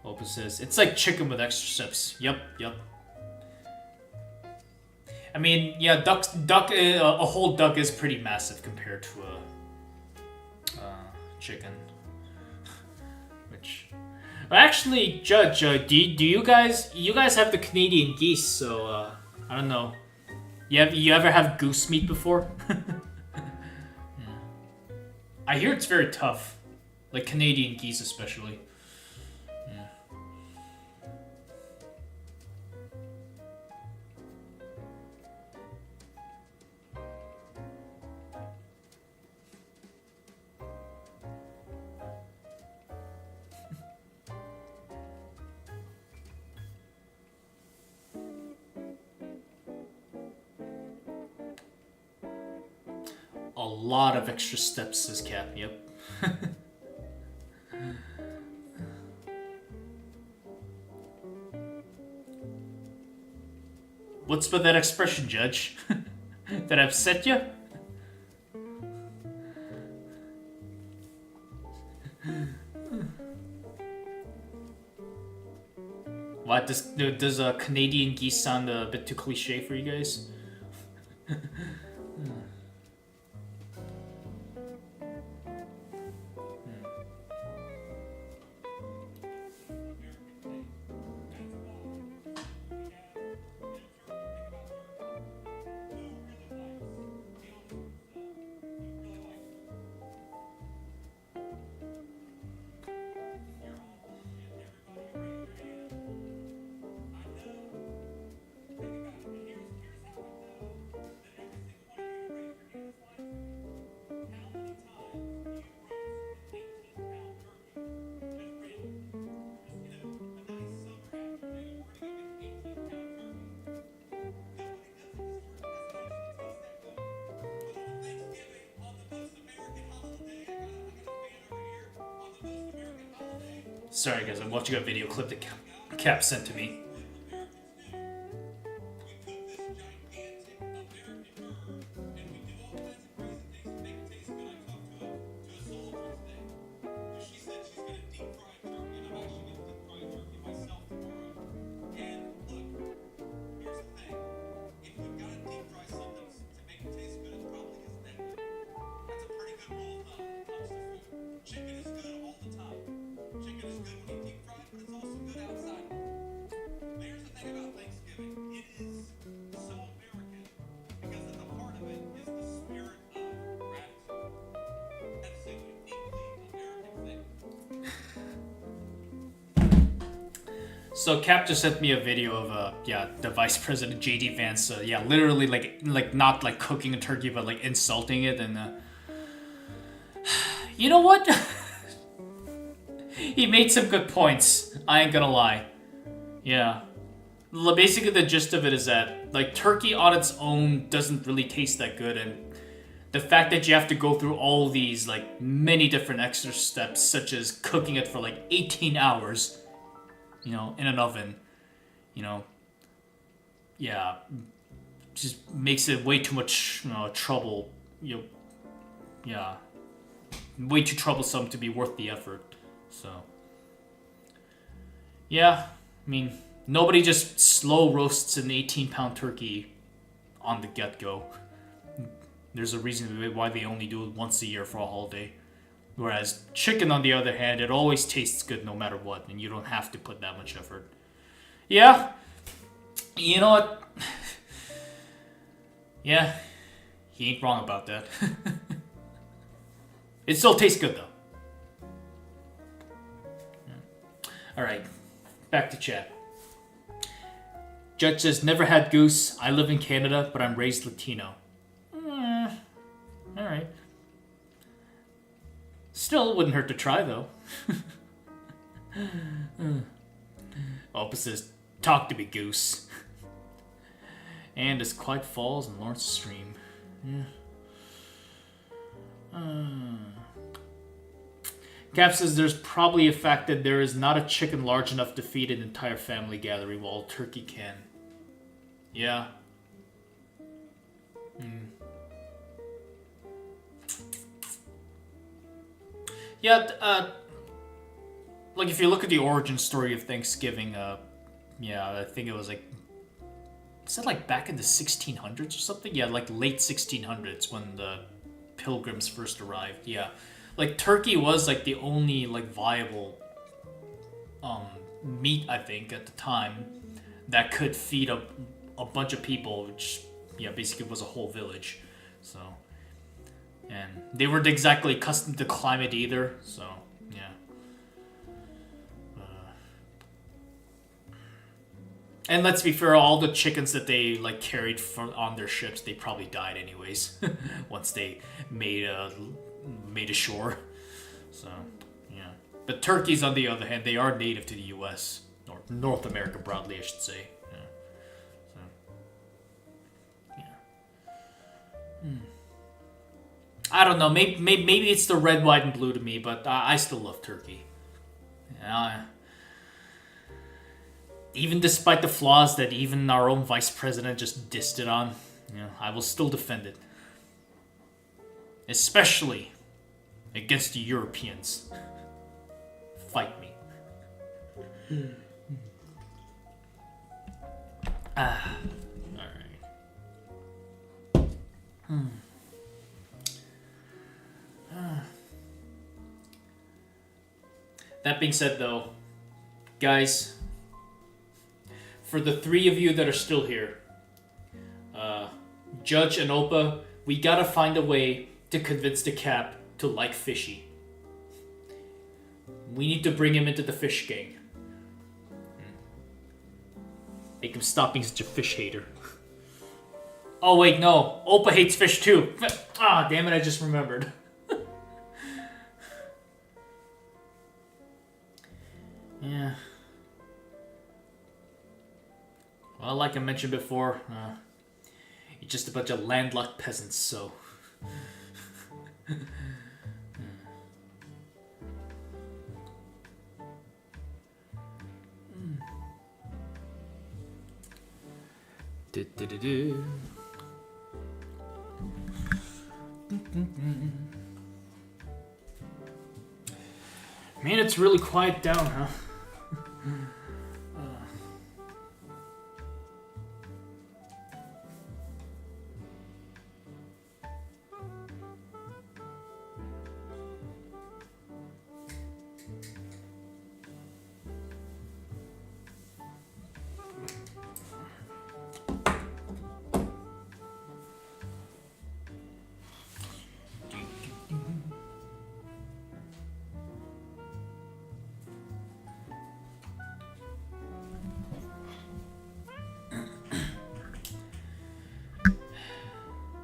Opa says, it's like chicken with extra steps. Yep. I mean, yeah, a whole duck is pretty massive compared to a chicken. Which, actually, Judge, do you guys have the Canadian geese? So I don't know. You ever have goose meat before? Yeah. I hear it's very tough, like Canadian geese especially. lot of extra steps, says Cap. Yep. What's with that expression, Judge? That upset you? What, does Canadian geese sound a bit too cliche for you guys? Sorry guys, I'm watching a video clip that Cap sent to me. So Cap just sent me a video of the Vice President JD Vance literally like not like cooking a turkey but like insulting it, and you know what? He made some good points, I ain't gonna lie. Yeah. Basically the gist of it is that like turkey on its own doesn't really taste that good, and the fact that you have to go through all these like many different extra steps, such as cooking it for like 18 hours, you know, in an oven, you know, yeah, just makes it way too much trouble, yeah, way too troublesome to be worth the effort. So, yeah, I mean, nobody just slow roasts an 18-pound turkey on the get-go. There's a reason why they only do it once a year for a holiday. Whereas chicken, on the other hand, it always tastes good no matter what, and you don't have to put that much effort. Yeah, you know what? Yeah, he ain't wrong about that. It still tastes good, though. Alright, back to chat. Judge says, never had goose. I live in Canada, but I'm raised Latino. Alright. Still, wouldn't hurt to try, though. Opus says, talk to me, goose. And as quiet falls in Lawrence stream. Yeah. Cap says there's probably a fact that there is not a chicken large enough to feed an entire family gathering while a turkey can. Yeah. Yeah, like if you look at the origin story of Thanksgiving, yeah, I think it was like, is that like back in the 1600s or something? Yeah, like late 1600s when the Pilgrims first arrived. Yeah, like turkey was like the only like viable meat, I think, at the time that could feed a bunch of people, which yeah basically was a whole village. So, and they weren't exactly accustomed to climate either. So yeah. And let's be fair, all the chickens that they like carried on their ships, they probably died anyways once they made ashore. So yeah, but turkeys, on the other hand, they are native to the U.S. or North America broadly, I should say. Yeah. So yeah. I don't know. Maybe it's the red, white, and blue to me, but I still love turkey. Even despite the flaws that even our own vice president just dissed it on, I will still defend it. Especially against the Europeans. Fight me. Alright. That being said, though, guys, for the 3 of you that are still here, Judge and Opa, we gotta find a way to convince the Cap to like Fishy. We need to bring him into the fish gang. Make him stop being such a fish hater. Oh wait, no. Opa hates fish too. Ah, damn it, I just remembered. Yeah. Well, like I mentioned before, you're just a bunch of landlocked peasants, so... Man, it's really quiet down, huh?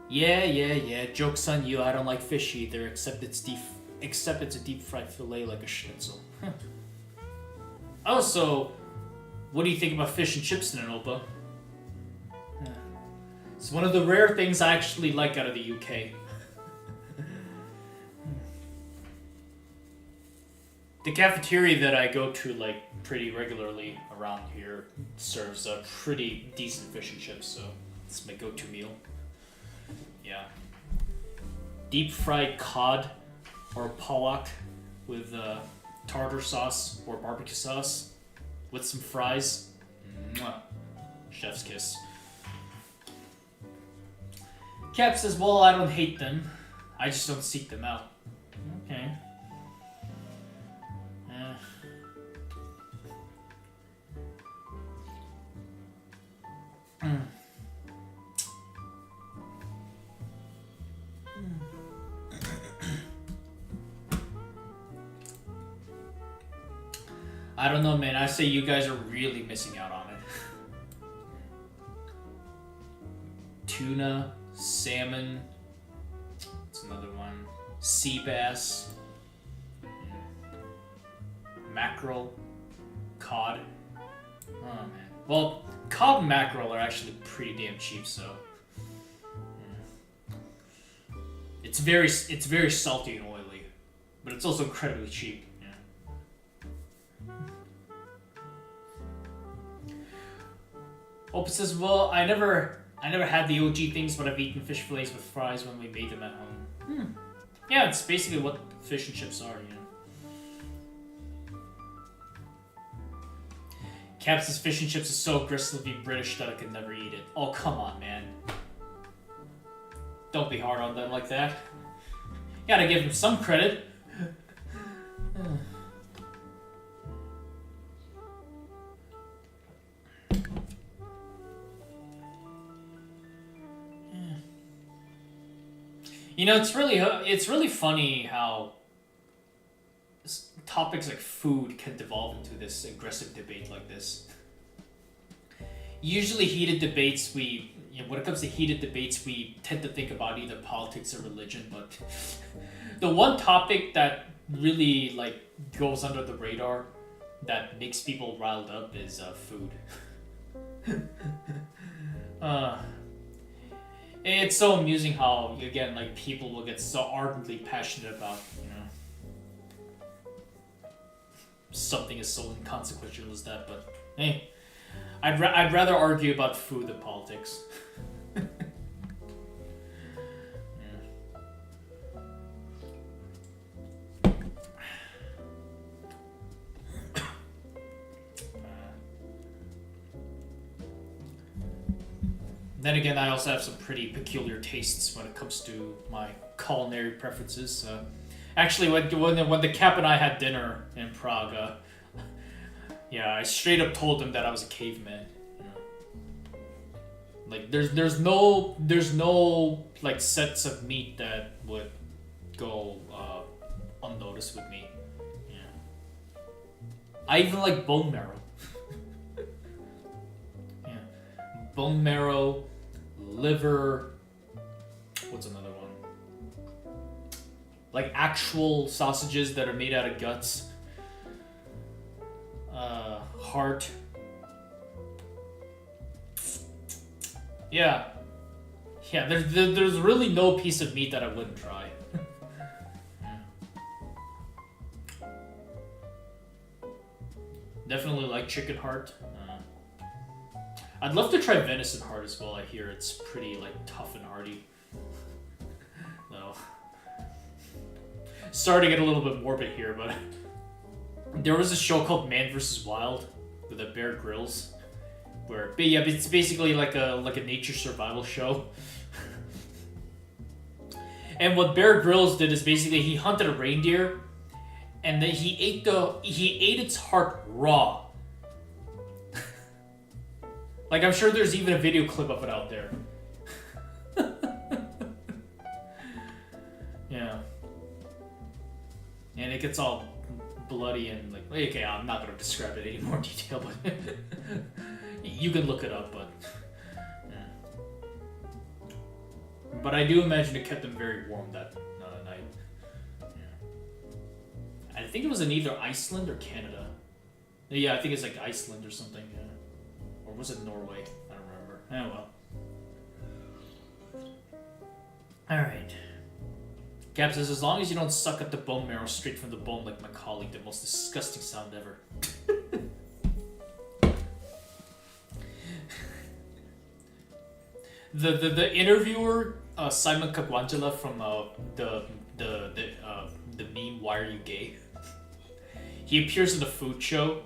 Yeah. Joke's on you. I don't like fish either, except it's a deep fried fillet like a schnitzel. Also, what do you think about fish and chips then, Opa? It's one of the rare things I actually like out of the UK. The cafeteria that I go to like pretty regularly around here serves a pretty decent fish and chips, so it's my go-to meal. Yeah. Deep fried cod or pollock with tartar sauce or barbecue sauce with some fries. Mwah. Chef's kiss. Cap says, well, I don't hate them. I just don't seek them out. Okay. I don't know, man. I say you guys are really missing out on it. Tuna, salmon, what's another one? Sea bass, mackerel, cod. Oh man. Well, cod and mackerel are actually pretty damn cheap, so it's very salty and oily, but it's also incredibly cheap. Opa says, well, I never had the OG things, but I've eaten fish fillets with fries when we made them at home. Yeah, it's basically what fish and chips are, Cap says fish and chips is so aggressively British that I could never eat it. Oh, come on, man. Don't be hard on them like that. Gotta give them some credit. It's really funny how topics like food can devolve into this aggressive debate like this. Usually when it comes to heated debates, we tend to think about either politics or religion, but the one topic that really goes under the radar that makes people riled up is food. It's so amusing how, again, like, people will get so ardently passionate about, you know, something as so inconsequential as that, but hey, I'd rather argue about food than politics. Then again, I also have some pretty peculiar tastes when it comes to my culinary preferences. Actually, when the Cap and I had dinner in Prague, yeah, I straight up told him that I was a caveman. You know? Like there's no like sets of meat that would go unnoticed with me. Yeah, I even like bone marrow. Yeah, bone marrow. Liver, what's another one? Like actual sausages that are made out of guts. Heart. Yeah. Yeah, there's really no piece of meat that I wouldn't try. Definitely like chicken heart. I'd love to try venison heart as well. I hear it's pretty like tough and hardy. No. Sorry to get a little bit morbid here, but there was a show called Man vs. Wild with a Bear Grylls, where it's basically like a nature survival show. And what Bear Grylls did is basically he hunted a reindeer, and then he ate its heart raw. Like, I'm sure there's even a video clip of it out there. Yeah. And it gets all bloody and like, okay, I'm not gonna describe it in any more detail, but you can look it up, but yeah. But I do imagine it kept them very warm that night. Yeah. I think it was in either Iceland or Canada. Yeah, I think it's like Iceland or something, yeah. Or was it Norway? I don't remember. Oh well. Alright. Cap says, as long as you don't suck up the bone marrow straight from the bone like my colleague, the most disgusting sound ever. the interviewer, Simon Kagwantala from the meme Why Are You Gay? He appears in the food show,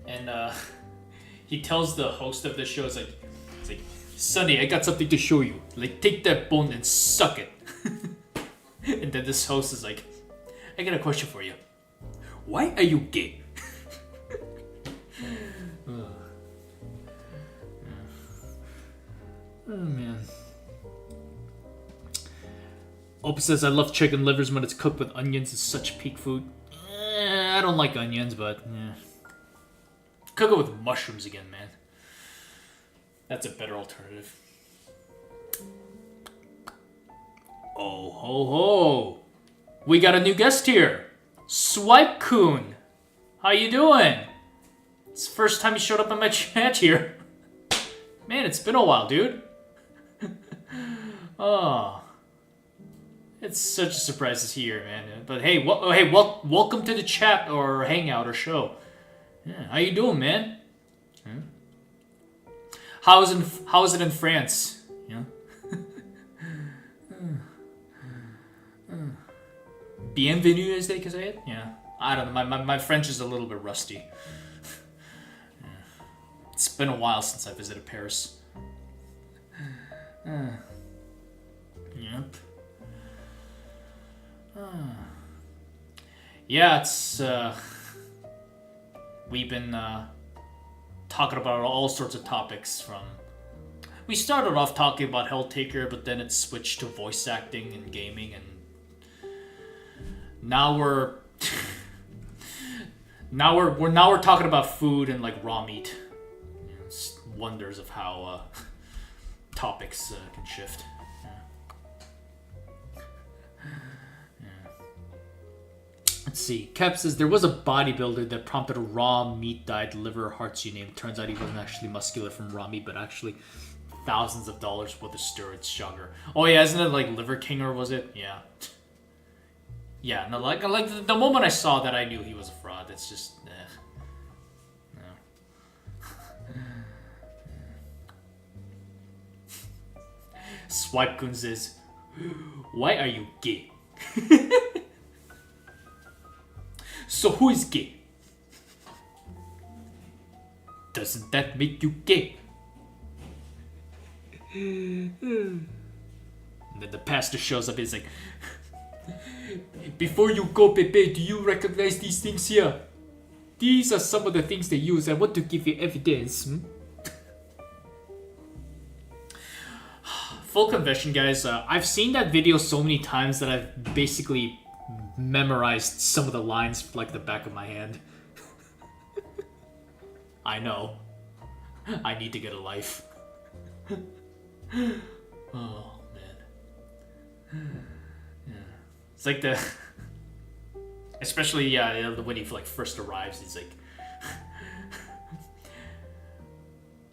and he tells the host of the show, it's like, Sonny, I got something to show you. Like, take that bone and suck it. And then this host is like, I got a question for you. Why are you gay? Oh man. Opus says, I love chicken livers when it's cooked with onions. It's such peak food. I don't like onions, but yeah. Cook it with mushrooms again, man. That's a better alternative. Oh ho ho! We got a new guest here, Swipe-kun. How you doing? It's the first time you showed up in my chat here. Man, it's been a while, dude. Oh, it's such a surprise to see you here, man. But hey, welcome to the chat or hangout or show. Yeah, how you doing, man? Hmm? How is it in France? Yeah. Bienvenue, as they can say it. Yeah, I don't know. My French is a little bit rusty. Yeah. It's been a while since I visited Paris. Yep. Yeah, it's we've been talking about all sorts of topics. We started off talking about Helltaker, but then it switched to voice acting and gaming, and now we're talking about food and like raw meat. It's wonders of how topics can shift. Let's see. Kev says, there was a bodybuilder that prompted a raw meat diet, liver, hearts, you name it. Turns out he wasn't actually muscular from raw meat, but actually thousands of dollars worth of steroids sugar. Oh yeah, isn't it like Liver King or was it? Yeah. Yeah, no, like the moment I saw that, I knew he was a fraud. It's just, no. Swipe-kun says, "Why are you gay?" So who is gay? Doesn't that make you gay? And then the pastor shows up. He's like, "Before you go, Pepe, do you recognize these things here? These are some of the things they use. I want to give you evidence." Full confession, guys. I've seen that video so many times that I've basically memorized some of the lines like the back of my hand. I know. I need to get a life. Oh, man. Yeah. It's like the... Especially, yeah, when he like first arrives, he's like...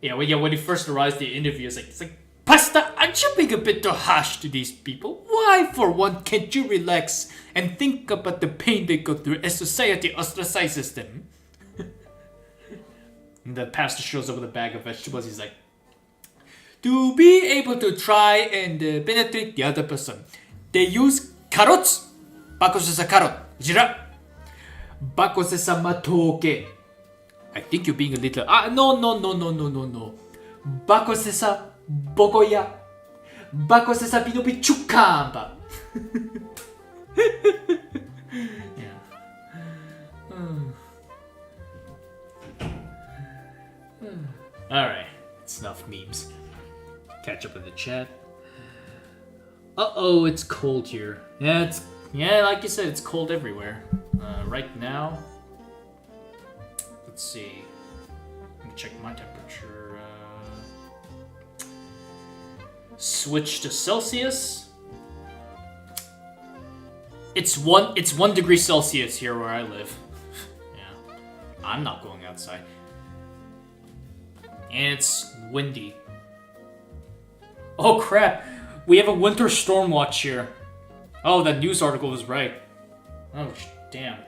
when he first arrives, the interview is like... It's like, "Pastor, aren't you being a bit too harsh to these people? Why, for one, can't you relax and think about the pain they go through as society ostracizes them?" And the pastor shows up with a bag of vegetables. He's like, "To be able to try and penetrate the other person, they use carrots. Bako sa carrot. Jira. Bako sa matoke. I think you're being a little... No. Bako sa bogoya. Bako sa pinupichukamba." Yeah. Alright, it's enough memes. Catch up in the chat. Uh-oh, it's cold here. Yeah, like you said, it's cold everywhere. Right now, let's see. Let me check my temperature. Switch to Celsius. It's 1 degree Celsius here where I live. Yeah, I'm not going outside. And it's windy. Oh crap! We have a winter storm watch here. Oh, that news article was right. Oh, damn.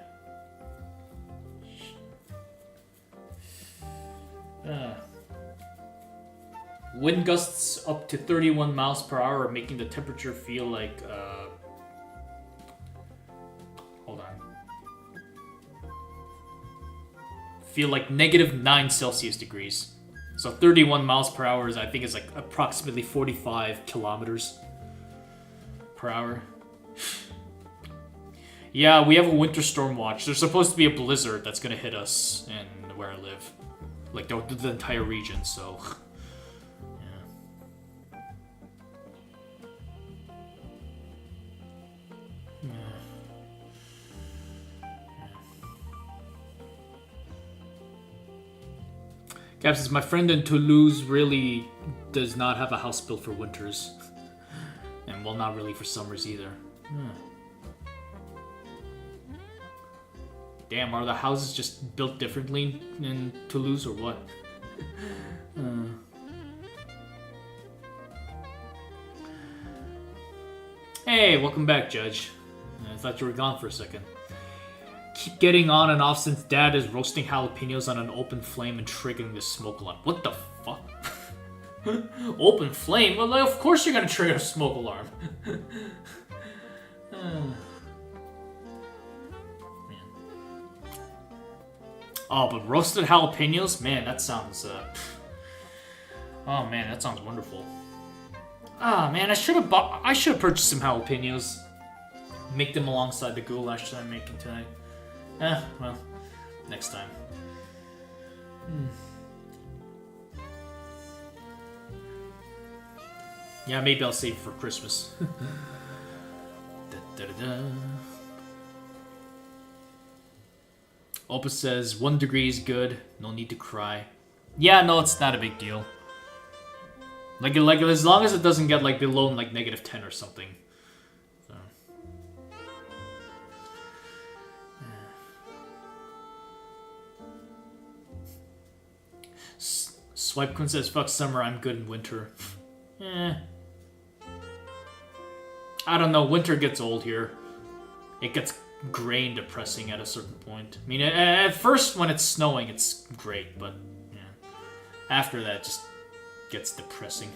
Wind gusts up to 31 miles per hour, making the temperature feel like, hold on. Feel like -9 Celsius degrees. So 31 miles per hour is, I think, is like approximately 45 kilometers per hour. Yeah, we have a winter storm watch. There's supposed to be a blizzard that's gonna hit us in where I live. Like the entire region, so... Cap says, "My friend in Toulouse really does not have a house built for winters. And well, not really for summers either." Damn, are the houses just built differently in Toulouse or what? Hey, welcome back, Judge. I thought you were gone for a second. "Keep getting on and off since Dad is roasting jalapenos on an open flame and triggering the smoke alarm." What the fuck? Open flame? Well, of course you're gonna trigger a smoke alarm. Man. Oh, but roasted jalapenos? Man, that sounds... Oh man, that sounds wonderful. Ah, man, I should have purchased some jalapenos. Make them alongside the goulash that I'm making tonight. Well, next time. Yeah, maybe I'll save it for Christmas. Opus says, 1 degree is good, no need to cry. Yeah, no, it's not a big deal. Like as long as it doesn't get like below like -10 or something. So. Swipe-kun says, "Fuck summer, I'm good in winter." I don't know, winter gets old here. It gets gray and depressing at a certain point. I mean, at first when it's snowing, it's great, but yeah. After that, it just gets depressing.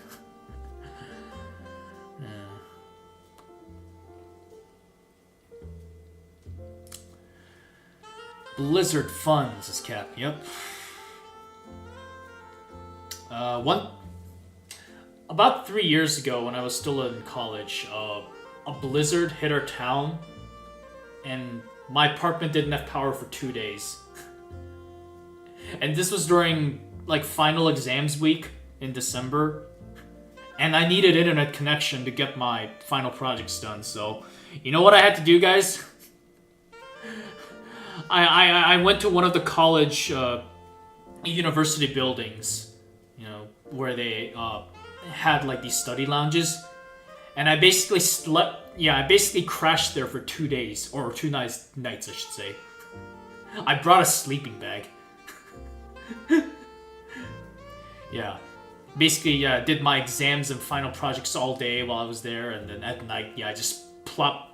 Blizzard funds is Cap. Yep. About 3 years ago, when I was still in college, a blizzard hit our town, and my apartment didn't have power for 2 days. And this was during like final exams week in December, and I needed internet connection to get my final projects done. So, you know what I had to do, guys? I went to one of the college university buildings, you know, where they had like these study lounges, and I basically slept. Yeah, I basically crashed there for 2 days, or 2 nights, I should say. I brought a sleeping bag. Yeah, basically, yeah, did my exams and final projects all day while I was there, and then at night, yeah, I just plopped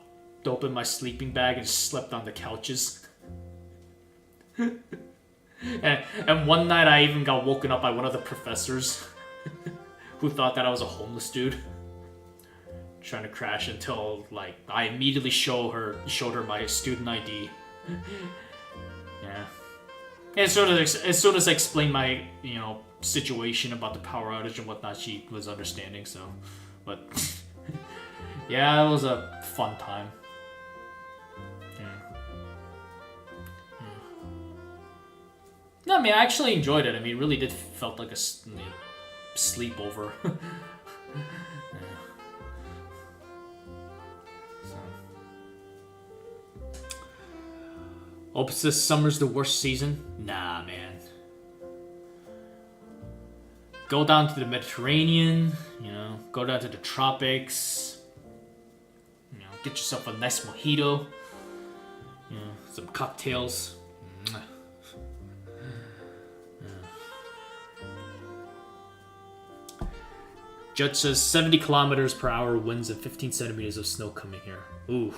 open my sleeping bag and slept on the couches. And one night I even got woken up by one of the professors who thought that I was a homeless dude trying to crash, until like I immediately showed her my student ID. Yeah. And as soon as I explained my, you know, situation about the power outage and whatnot, she was understanding. So, but yeah, it was a fun time. No, I mean, I actually enjoyed it. I mean, it really did felt like a sleepover. Opus says summer's the worst season. Nah, man. Go down to the Mediterranean, you know, go down to the tropics, you know, get yourself a nice mojito, you know, some cocktails. Judge says 70 kilometers per hour winds and 15 centimeters of snow coming here. Ooh.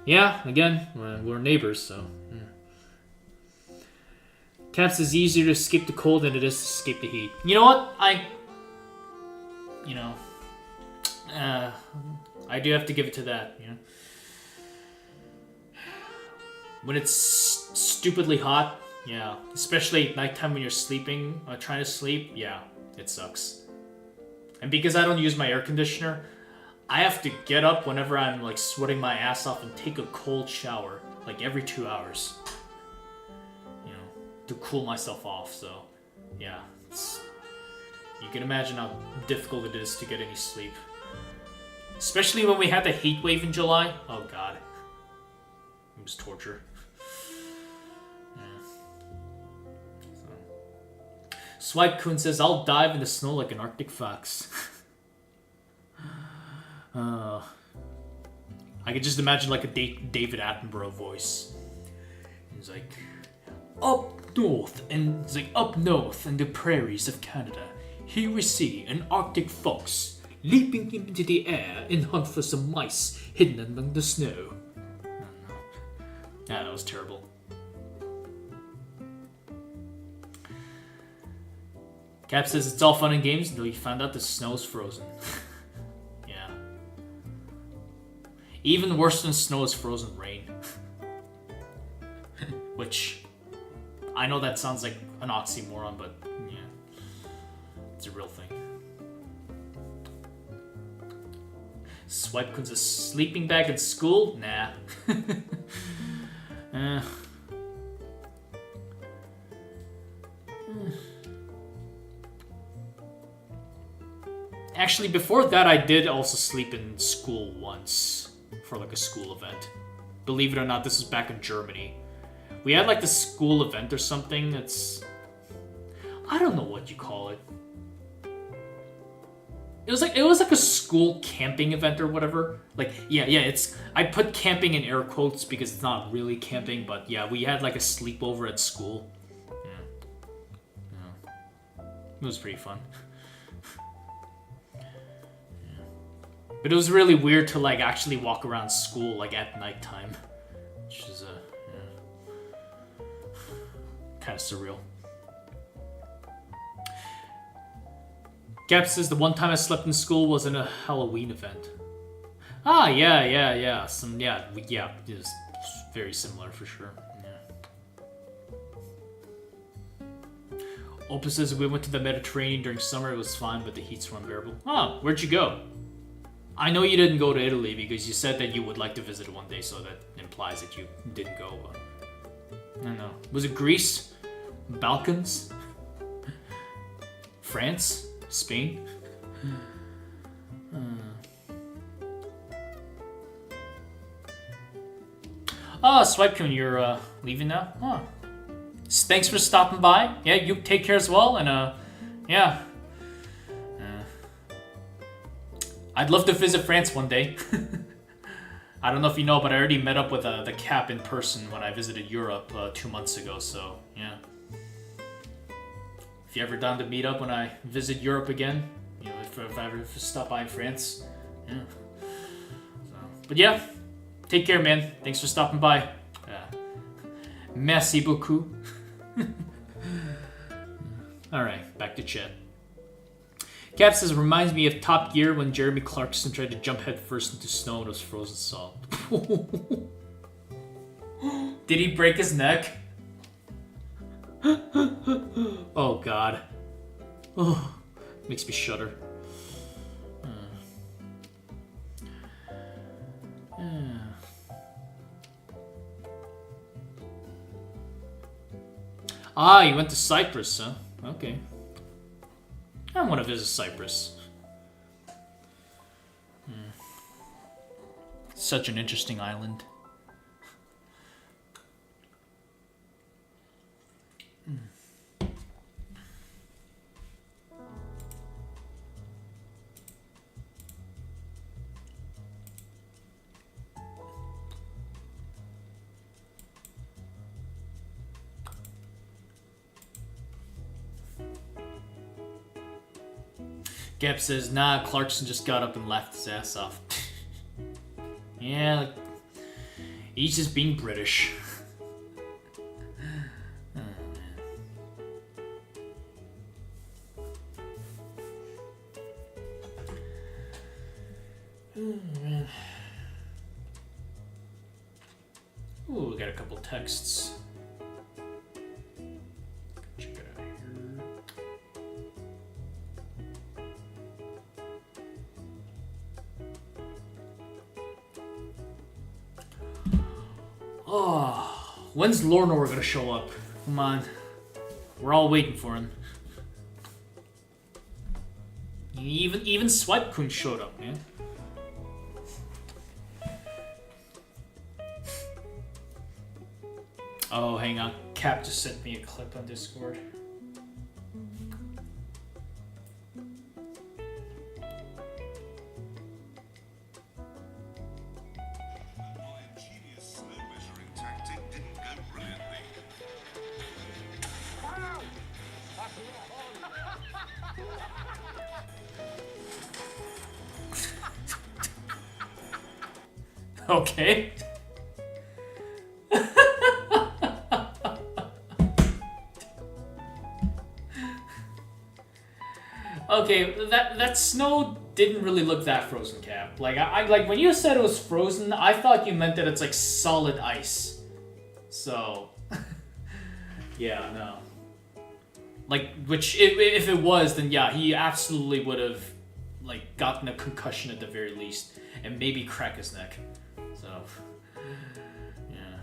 Yeah, again, we're neighbors, so. Yeah. Caps is easier to escape the cold than it is to escape the heat. You know what? I do have to give it to that, you know. When it's stupidly hot, yeah. Especially at nighttime when you're sleeping, trying to sleep, yeah, it sucks. And because I don't use my air conditioner, I have to get up whenever I'm like sweating my ass off and take a cold shower, like every 2 hours, you know, to cool myself off. So, yeah, you can imagine how difficult it is to get any sleep, especially when we had the heat wave in July. Oh God, it was torture. Swipe-kun says, I'll dive in the snow like an Arctic fox. I could just imagine like a David Attenborough voice. He's like, up north in the prairies of Canada, here we see an Arctic fox leaping into the air in hunt for some mice hidden among the snow. I don't know. Yeah, that was terrible. Cap says it's all fun and games until you find out the snow's frozen. Yeah. Even worse than snow is frozen rain. Which, I know that sounds like an oxymoron, but yeah. It's a real thing. Swipe-kun's a sleeping bag in school? Nah. Actually, before that, I did also sleep in school once for like a school event. Believe it or not, this was back in Germany. We had like the school event or something. I don't know what you call it. It was like a school camping event or whatever. Like yeah, I put camping in air quotes because it's not really camping, but yeah, we had like a sleepover at school. Yeah. It was pretty fun. But it was really weird to like actually walk around school like at nighttime, which is kind of surreal. Gap says the one time I slept in school was in a Halloween event. Ah, yeah. It was very similar for sure. Yeah. Opus says we went to the Mediterranean during summer. It was fine, but the heat's were unbearable. Oh, where'd you go? I know you didn't go to Italy because you said that you would like to visit one day, so that implies that you didn't go. But I don't know. Was it Greece? Balkans? France? Spain? Oh, Swipecone, you're leaving now? Huh. Thanks for stopping by. Yeah, you take care as well, and yeah. I'd love to visit France one day. I don't know if you know, but I already met up with the Cap in person when I visited Europe 2 months ago, so yeah. If you're ever down to meet up when I visit Europe again, you know, if I ever stop by in France, yeah. So, but yeah, take care, man. Thanks for stopping by. Merci beaucoup. Alright, back to chat. Cap says, reminds me of Top Gear when Jeremy Clarkson tried to jump headfirst into snow and was frozen solid. Did he break his neck? Oh god. Oh, makes me shudder. Ah, you went to Cyprus, huh? Okay. I want to visit Cyprus. Such an interesting island. Gap says, nah, Clarkson just got up and laughed his ass off. Yeah, like, he's just being British. Oh, man. Ooh, we got a couple texts. Check it out here. Oh, when's Lornor gonna show up? Come on. We're all waiting for him. Even Swipecone showed up, man. Oh, hang on. Cap just sent me a clip on Discord. Okay. Okay, that snow didn't really look that frozen, Cap. Like I like when you said it was frozen, I thought you meant that it's like solid ice. So, yeah, no. Like, which if it was, then yeah, he absolutely would have like gotten a concussion at the very least, and maybe crack his neck. So, yeah.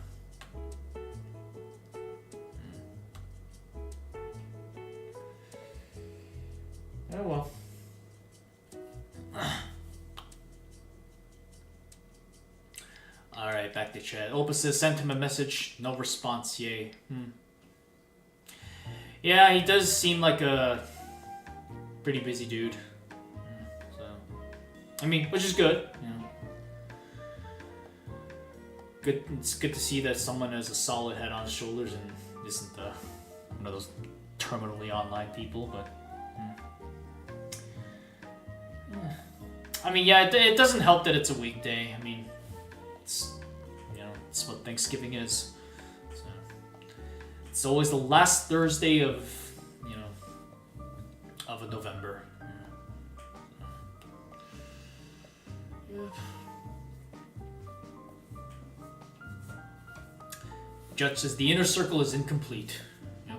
Oh well. Alright, back to chat. Opus says, sent him a message, no response, yay. Yeah, he does seem like a pretty busy dude. So, I mean, which is good, you know. Good. It's good to see that someone has a solid head on his shoulders and isn't one of those terminally online people. But I mean, yeah, it doesn't help that it's a weekday. I mean, it's, you know, it's what Thanksgiving is. So, it's always the last Thursday of, you know, of November. Yeah. Judge says the inner circle is incomplete. Yep.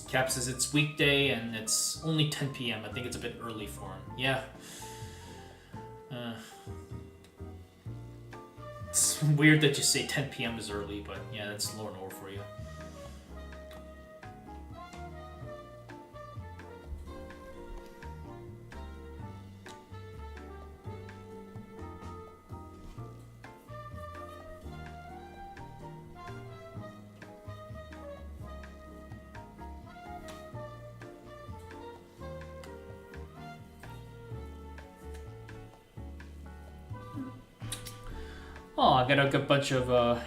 Cap says it's weekday and it's only 10 p.m. I think it's a bit early for him. Yeah. It's weird that you say 10 p.m. is early, but yeah, that's Lore Nor for you. Oh, I got a bunch of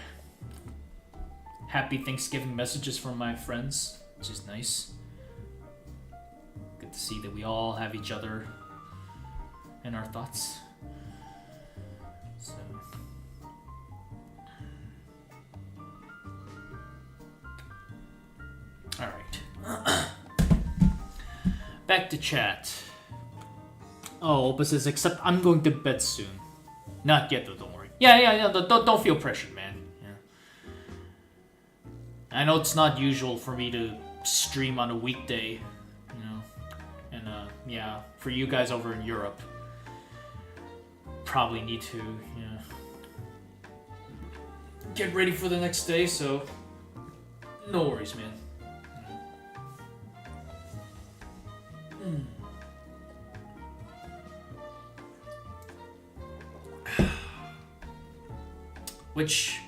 happy Thanksgiving messages from my friends, which is nice. Good to see that we all have each other in our thoughts. So, all right. Back to chat. Oh, Opus says, except I'm going to bed soon. Not yet, though. Don't worry. Yeah. Don't feel pressured, man. Yeah. I know it's not usual for me to stream on a weekday, you know, and yeah, for you guys over in Europe, probably need to, get ready for the next day. So, no worries, man. Which,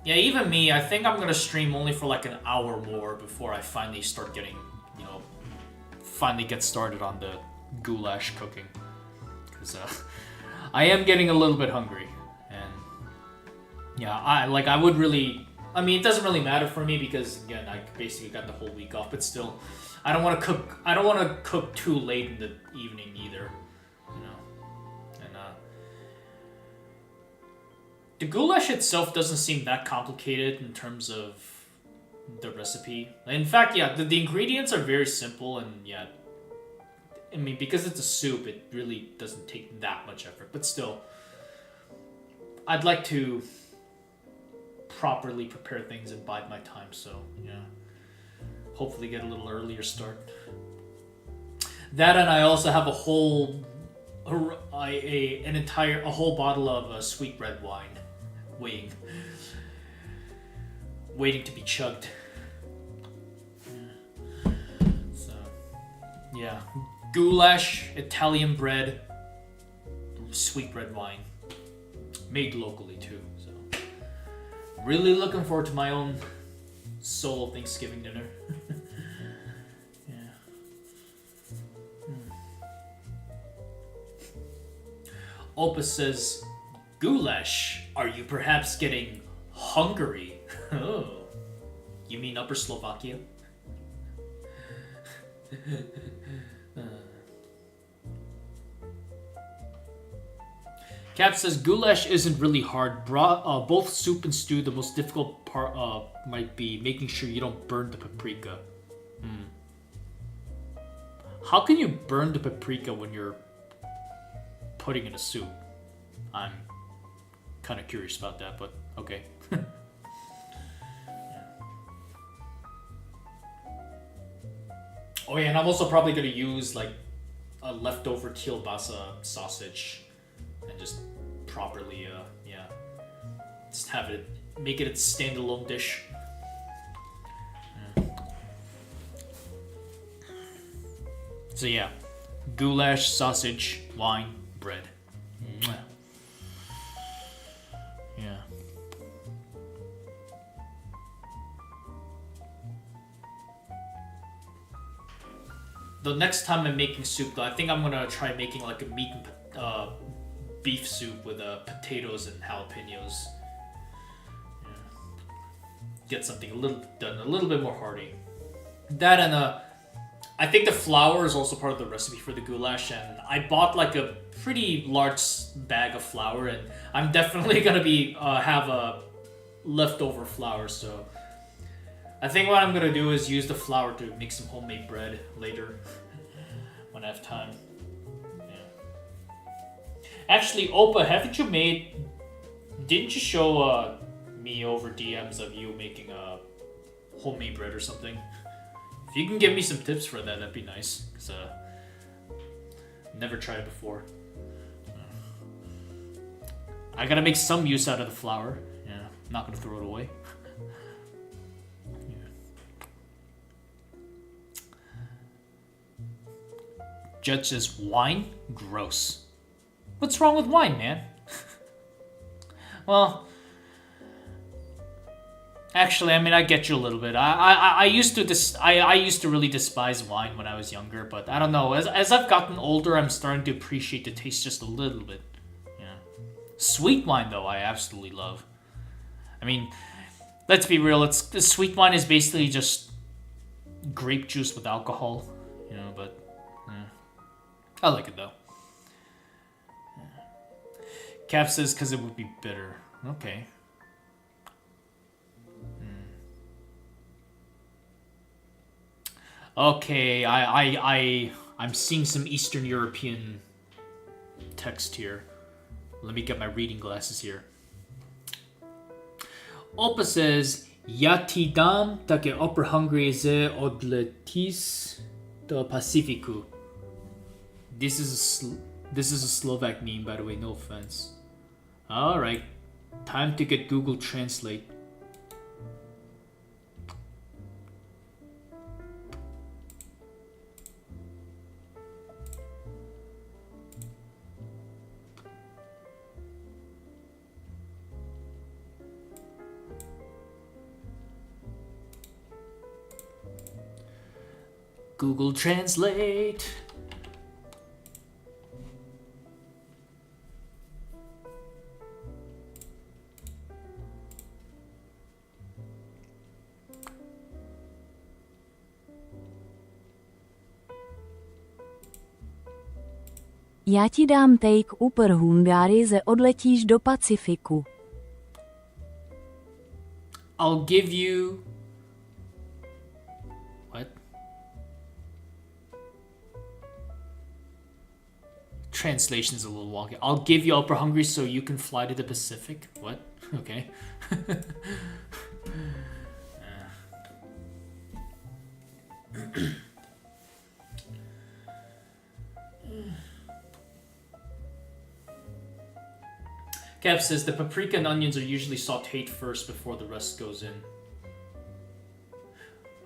yeah, even me, I think I'm gonna stream only for like an hour more before I finally start getting, finally get started on the goulash cooking. Because I am getting a little bit hungry. And yeah, I would really, I mean, it doesn't really matter for me because, again, I basically got the whole week off, but still, I don't want to cook too late in the evening either. The goulash itself doesn't seem that complicated in terms of the recipe. In fact, yeah, the ingredients are very simple, and yeah, I mean, because it's a soup, it really doesn't take that much effort. But still, I'd like to properly prepare things and bide my time, so yeah, hopefully get a little earlier start. That, and I also have a whole bottle of sweet red wine waiting to be chugged. So yeah, goulash, Italian bread, sweet red wine, made locally too. So really looking forward to my own solo Thanksgiving dinner. Opus says, goulash, are you perhaps getting Hungary? Oh, you mean Upper Slovakia? Cap says, goulash isn't really hard. Both soup and stew, the most difficult part might be making sure you don't burn the paprika. How can you burn the paprika when you're putting in a soup? I'm kind of curious about that, but okay. Oh yeah, and I'm also probably gonna use like a leftover kielbasa sausage and just properly, just have it, make it a standalone dish. So yeah, goulash, sausage, wine, bread. Yeah. The next time I'm making soup, though, I think I'm gonna try making like a meat and beef soup with potatoes and jalapenos. Yeah. get something a little bit more hearty. That and I think the flour is also part of the recipe for the goulash, and I bought like a pretty large bag of flour, and I'm definitely gonna be have a leftover flour. So I think what I'm gonna do is use the flour to make some homemade bread later when I have time. Yeah. Actually, Opa, haven't you made? Didn't you show me over DMs of you making a homemade bread or something? If you can give me some tips for that, that'd be nice. Cause never tried it before. I gotta make some use out of the flour. Yeah, I'm not gonna throw it away. Yeah. Judge says wine, gross. What's wrong with wine, man? Well, actually, I mean, I get you a little bit. I used to really despise wine when I was younger, but I don't know. As I've gotten older, I'm starting to appreciate the taste just a little bit. Yeah. Sweet wine, though, I absolutely love. I mean, let's be real. Sweet wine is basically just grape juice with alcohol, you know. But I like it though. Cap says because it would be bitter. Okay. Okay, I'm seeing some Eastern European text here. Let me get my reading glasses here. Opa says, "Ja ti dam takie opera hungry ze odletis do Pacifiku." This is a Slovak meme, by the way. No offense. All right, time to get Google Translate. Google Translate. Já ti dám take upper Hungary ze odletíš do Pacifiku. I'll give you... What? Translation's a little wonky. I'll give you Upper Hungary so you can fly to the Pacific. What? Okay. Gav says the paprika and onions are usually sauteed first before the rest goes in.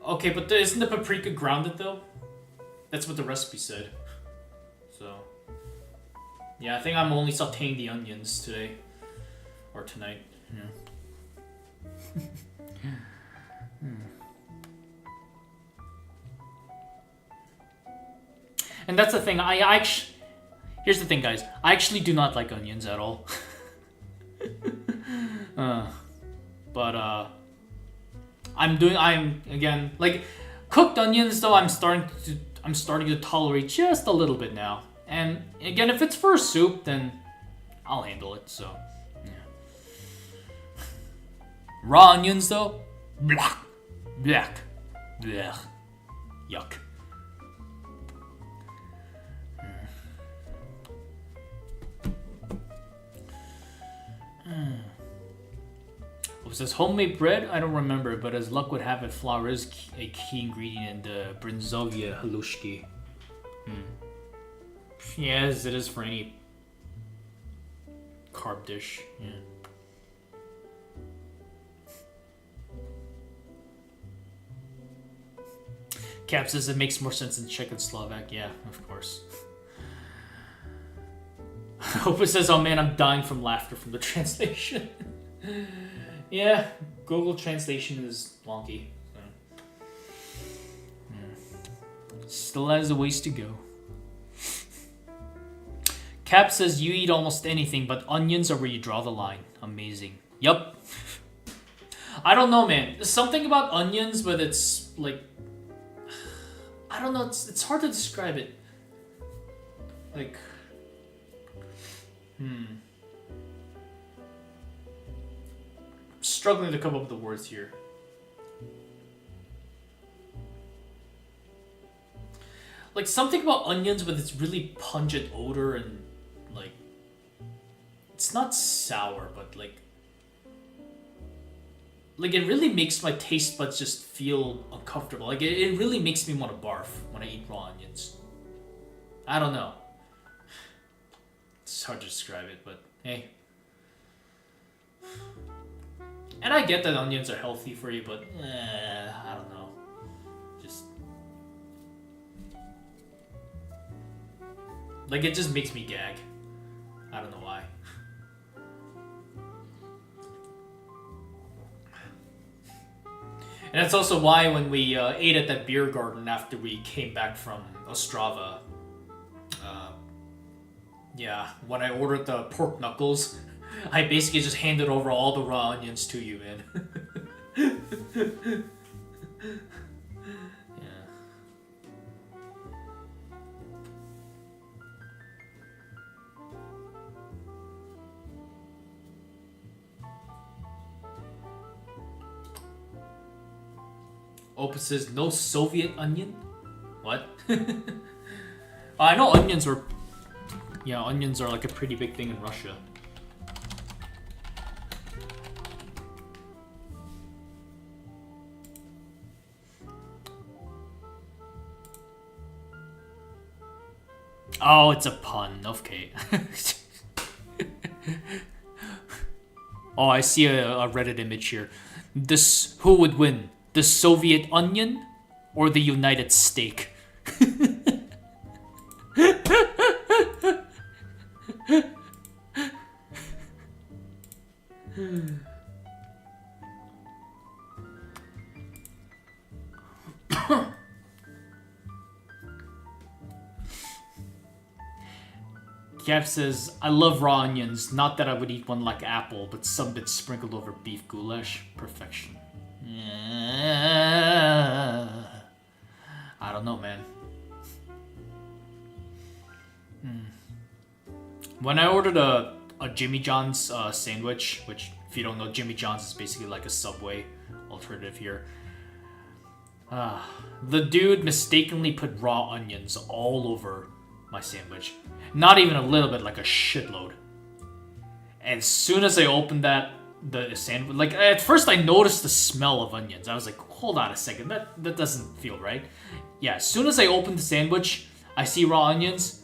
Okay, but isn't the paprika grounded though? That's what the recipe said. So, yeah, I think I'm only sauteing the onions today. Or tonight, yeah. And that's the thing, here's the thing, guys. I actually do not like onions at all. I'm again, like, cooked onions though, I'm starting to tolerate just a little bit now. And again, if it's for a soup, then I'll handle it, so yeah. Raw onions though, black, yuck. It says homemade bread. I don't remember, but as luck would have it, flour is a key ingredient in the brinzovia halushki. Yes, it is for any carb dish. Yeah. Cap says it makes more sense in Czech and Slovak. Yeah, of course. Hope it says, "Oh man, I'm dying from laughter from the translation." Yeah, Google Translation is wonky. So. Yeah. Still has a ways to go. Cap says you eat almost anything, but onions are where you draw the line. Amazing. Yup. I don't know, man. There's something about onions, but it's like, I don't know. It's hard to describe it. Like, struggling to come up with the words here. Like something about onions with its really pungent odor and like, it's not sour, but like it really makes my taste buds just feel uncomfortable. Like it really makes me want to barf when I eat raw onions. I don't know. It's hard to describe it, but hey. And I get that onions are healthy for you, but I don't know. Just like it just makes me gag. I don't know why. And that's also why when we ate at that beer garden after we came back from Ostrava, yeah, when I ordered the pork knuckles, I basically just handed over all the raw onions to you, man. Yeah. Opus says, no Soviet onion? What? I know onions were... Yeah, onions are like a pretty big thing in Russia. Oh, it's a pun. Okay. Oh, I see a Reddit image here. This, who would win? The Soviet onion or the United steak? Gav says, I love raw onions. Not that I would eat one like apple, but some bits sprinkled over beef goulash. Perfection. I don't know, man. When I ordered a Jimmy John's sandwich, which, if you don't know, Jimmy John's is basically like a Subway alternative here. The dude mistakenly put raw onions all over my sandwich. Not even a little bit, like a shitload. And as soon as I opened the sandwich, like at first I noticed the smell of onions. I was like, hold on a second, that doesn't feel right. Yeah, as soon as I opened the sandwich, I see raw onions,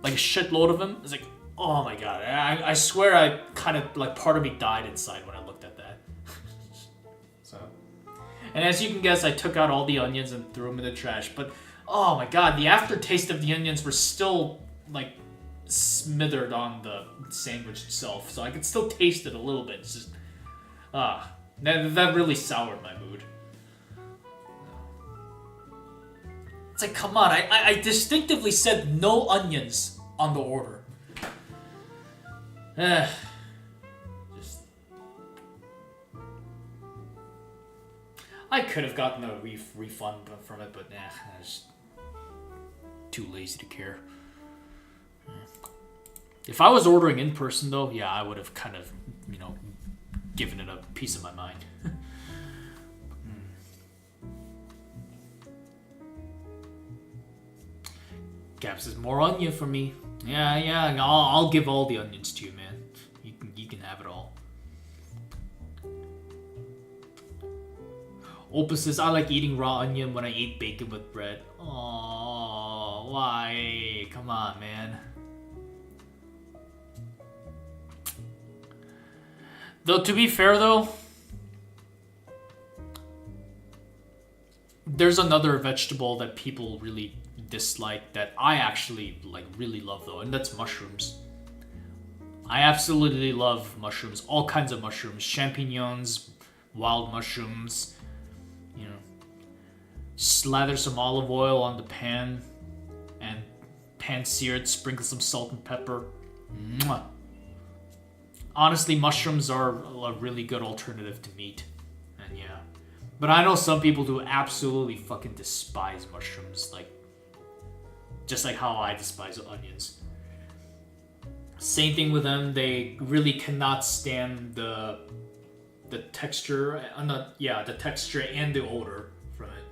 like a shitload of them. It's like, oh my god, I swear I kind of, like part of me died inside when I looked at that. So, and as you can guess, I took out all the onions and threw them in the trash, but oh my god, the aftertaste of the onions were still like smothered on the sandwich itself, so I could still taste it a little bit. It's just, that really soured my mood. It's like, come on, I distinctively said no onions on the order. Just, I could have gotten a refund from it, but I was too lazy to care. If I was ordering in person, though, yeah, I would have kind of, given it a piece of my mind. Gab says, more onion for me. Yeah, I'll give all the onions to you, man. You can have it all. Opus says, I like eating raw onion when I eat bacon with bread. Oh, why? Come on, man. Though, to be fair, though, there's another vegetable that people really dislike that I actually, really love, though, and that's mushrooms. I absolutely love mushrooms. All kinds of mushrooms. Champignons, wild mushrooms, Slather some olive oil on the pan, and pan-sear it, sprinkle some salt and pepper. Mwah. Honestly, mushrooms are a really good alternative to meat. yeah. But I know some people who absolutely fucking despise mushrooms, like, just like how I despise onions. Same thing with them, they really cannot stand the texture, the texture and the odor from it.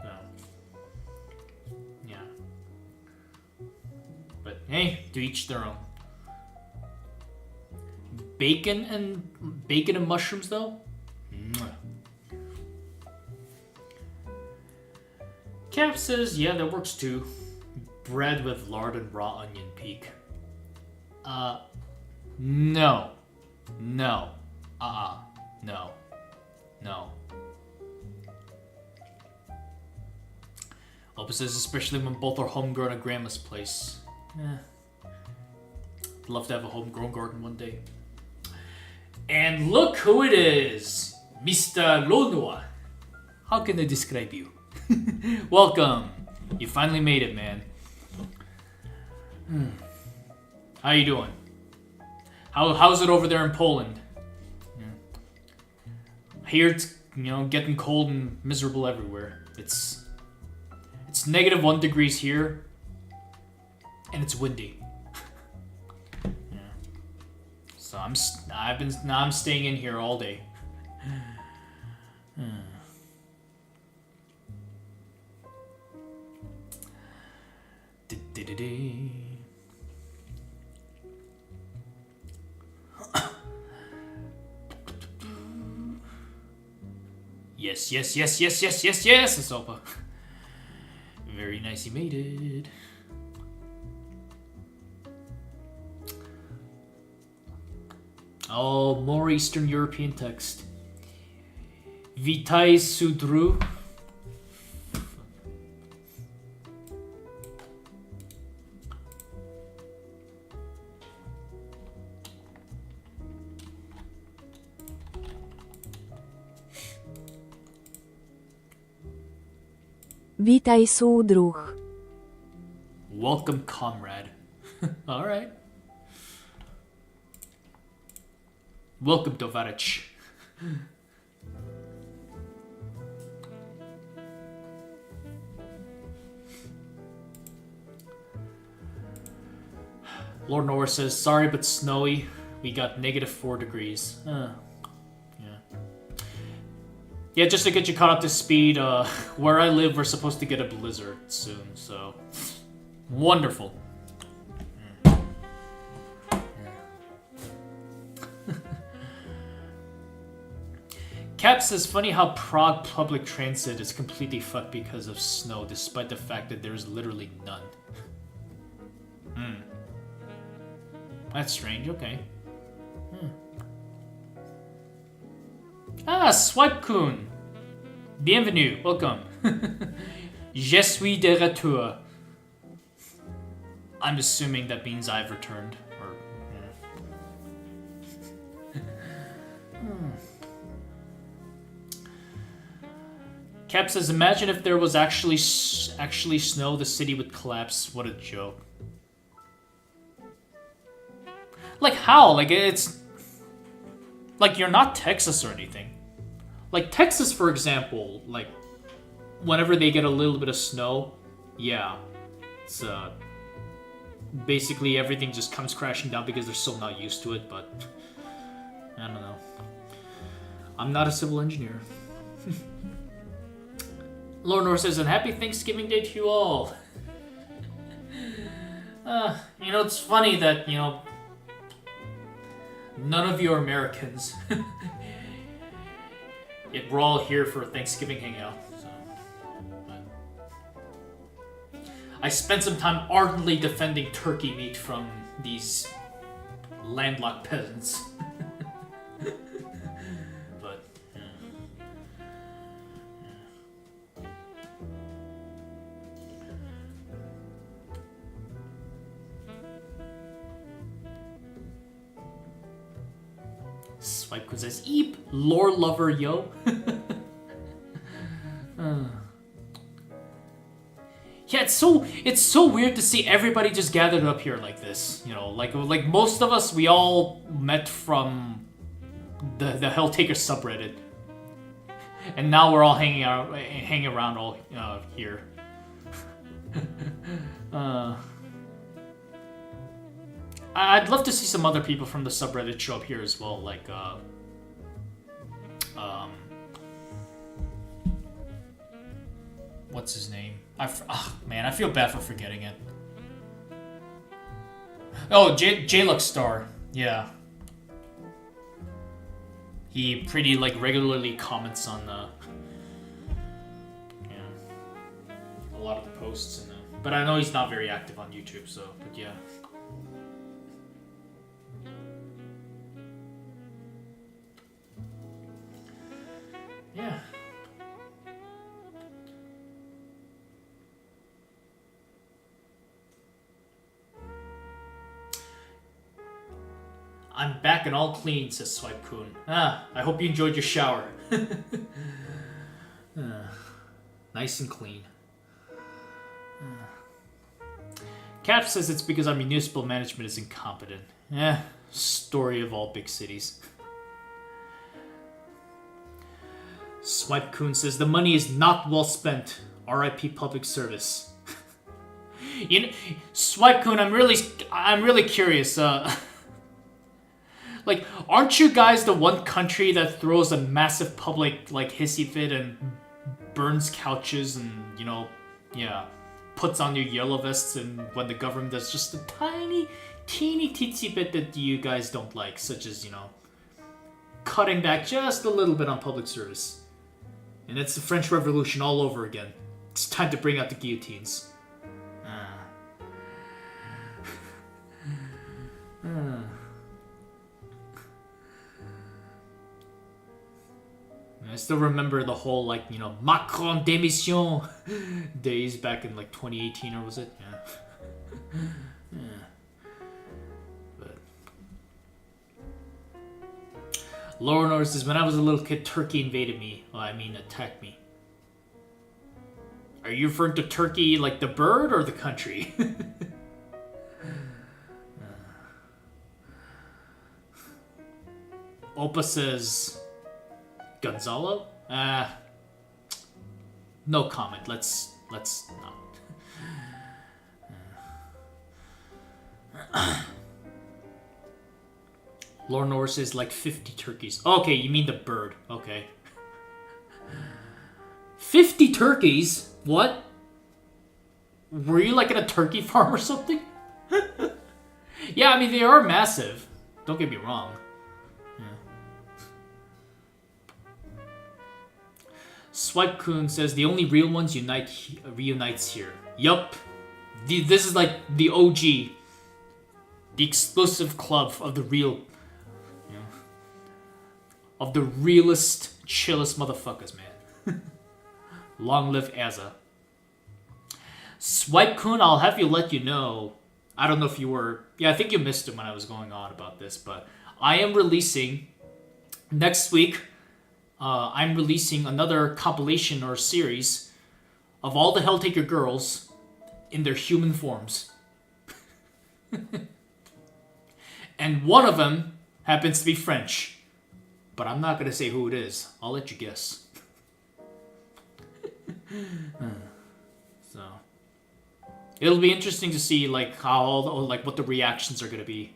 No. Yeah. But hey, to each their own. Bacon and mushrooms though? Mwah. Cap says, yeah, that works too. Bread with lard and raw onion peak. No. No. No. No. Opus says, especially when both are homegrown at grandma's place. I'd love to have a homegrown garden one day. And look who it is! Mr. Lonua. How can I describe you? Welcome. You finally made it, man. How you doing? How's it over there in Poland? Here it's, getting cold and miserable everywhere. It's -1 degrees here, and it's windy. Yeah. So I'm staying in here all day. Yes, Asopa. Very nice, you made it. Oh, more Eastern European text. Vitai Sudru. Vítaj soudruh. Welcome, comrade. All right. Welcome, Tovarich. Lord Norris says, sorry but snowy. We got -4 degrees. Yeah, just to get you caught up to speed, where I live, we're supposed to get a blizzard soon, so... Wonderful. Cap says, funny how Prague public transit is completely fucked because of snow, despite the fact that there's literally none. That's strange, okay. Ah, Swipe-kun! Bienvenue, welcome. Je suis de retour. I'm assuming that means I've returned. Or, Cap says, imagine if there was actually snow, the city would collapse. What a joke. Like how? Like it's... Like you're not Texas or anything. Like Texas, for example, like whenever they get a little bit of snow, yeah, it's basically everything just comes crashing down because they're so not used to it, but I don't know. I'm not a civil engineer. Lord North says, and happy Thanksgiving Day to you all. It's funny that, none of you are Americans. Yet we're all here for a Thanksgiving hangout. So. I spent some time ardently defending turkey meat from these landlocked peasants. But, Swipe says, "Eep, lore lover, yo." Yeah, it's so weird to see everybody just gathered up here like this. Like most of us, we all met from the Helltaker subreddit, And now we're all hanging around all here. I'd love to see some other people from the subreddit show up here as well, like what's his name? Man, I feel bad for forgetting it. Oh, J-Luxstar. Yeah. He pretty like regularly comments on a lot of the posts, but I know he's not very active on YouTube. So, but yeah. Yeah. I'm back and all clean, says Swipe-kun. I hope you enjoyed your shower. Nice and clean. Cap says it's because our municipal management is incompetent. Story of all big cities. Swipe-kun says the money is not well spent. RIP public service. You know, Swipe-kun, I'm really curious. Like, aren't you guys the one country that throws a massive public, like, hissy fit and burns couches and, you know, puts on your yellow vests and when the government does just a tiny, teeny, teensy bit that you guys don't like, such as, you know, cutting back just a little bit on public service. And it's the French Revolution all over again. It's time to bring out the guillotines. I still remember the whole, like, you know, Macron démission days back in, like, 2018, or was it? Yeah. But Laura Norris says, when I was a little kid, Turkey invaded me. Well, I mean, attacked me. Are you referring to Turkey, like the bird, or the country? Opa says... Gonzalo? No comment. Let's not. Lore Norris is like 50 turkeys. Okay, you mean the bird. Okay. 50 turkeys? What? Were you like at a turkey farm or something? Yeah, I mean, they are massive. Don't get me wrong. Swipe-kun says the only real ones reunites here. Yup. This is like the OG. The exclusive club of the real... of the realest, chillest motherfuckers, man. Long live Azza. Swipe-kun, I'll have you let you know. I don't know if you were... Yeah, I think you missed it when I was going on about this, but I am releasing next week... I'm releasing another compilation or series of all the Helltaker girls in their human forms. And one of them happens to be French. But I'm not going to say who it is. I'll let you guess. So it'll be interesting to see like how like what the reactions are going to be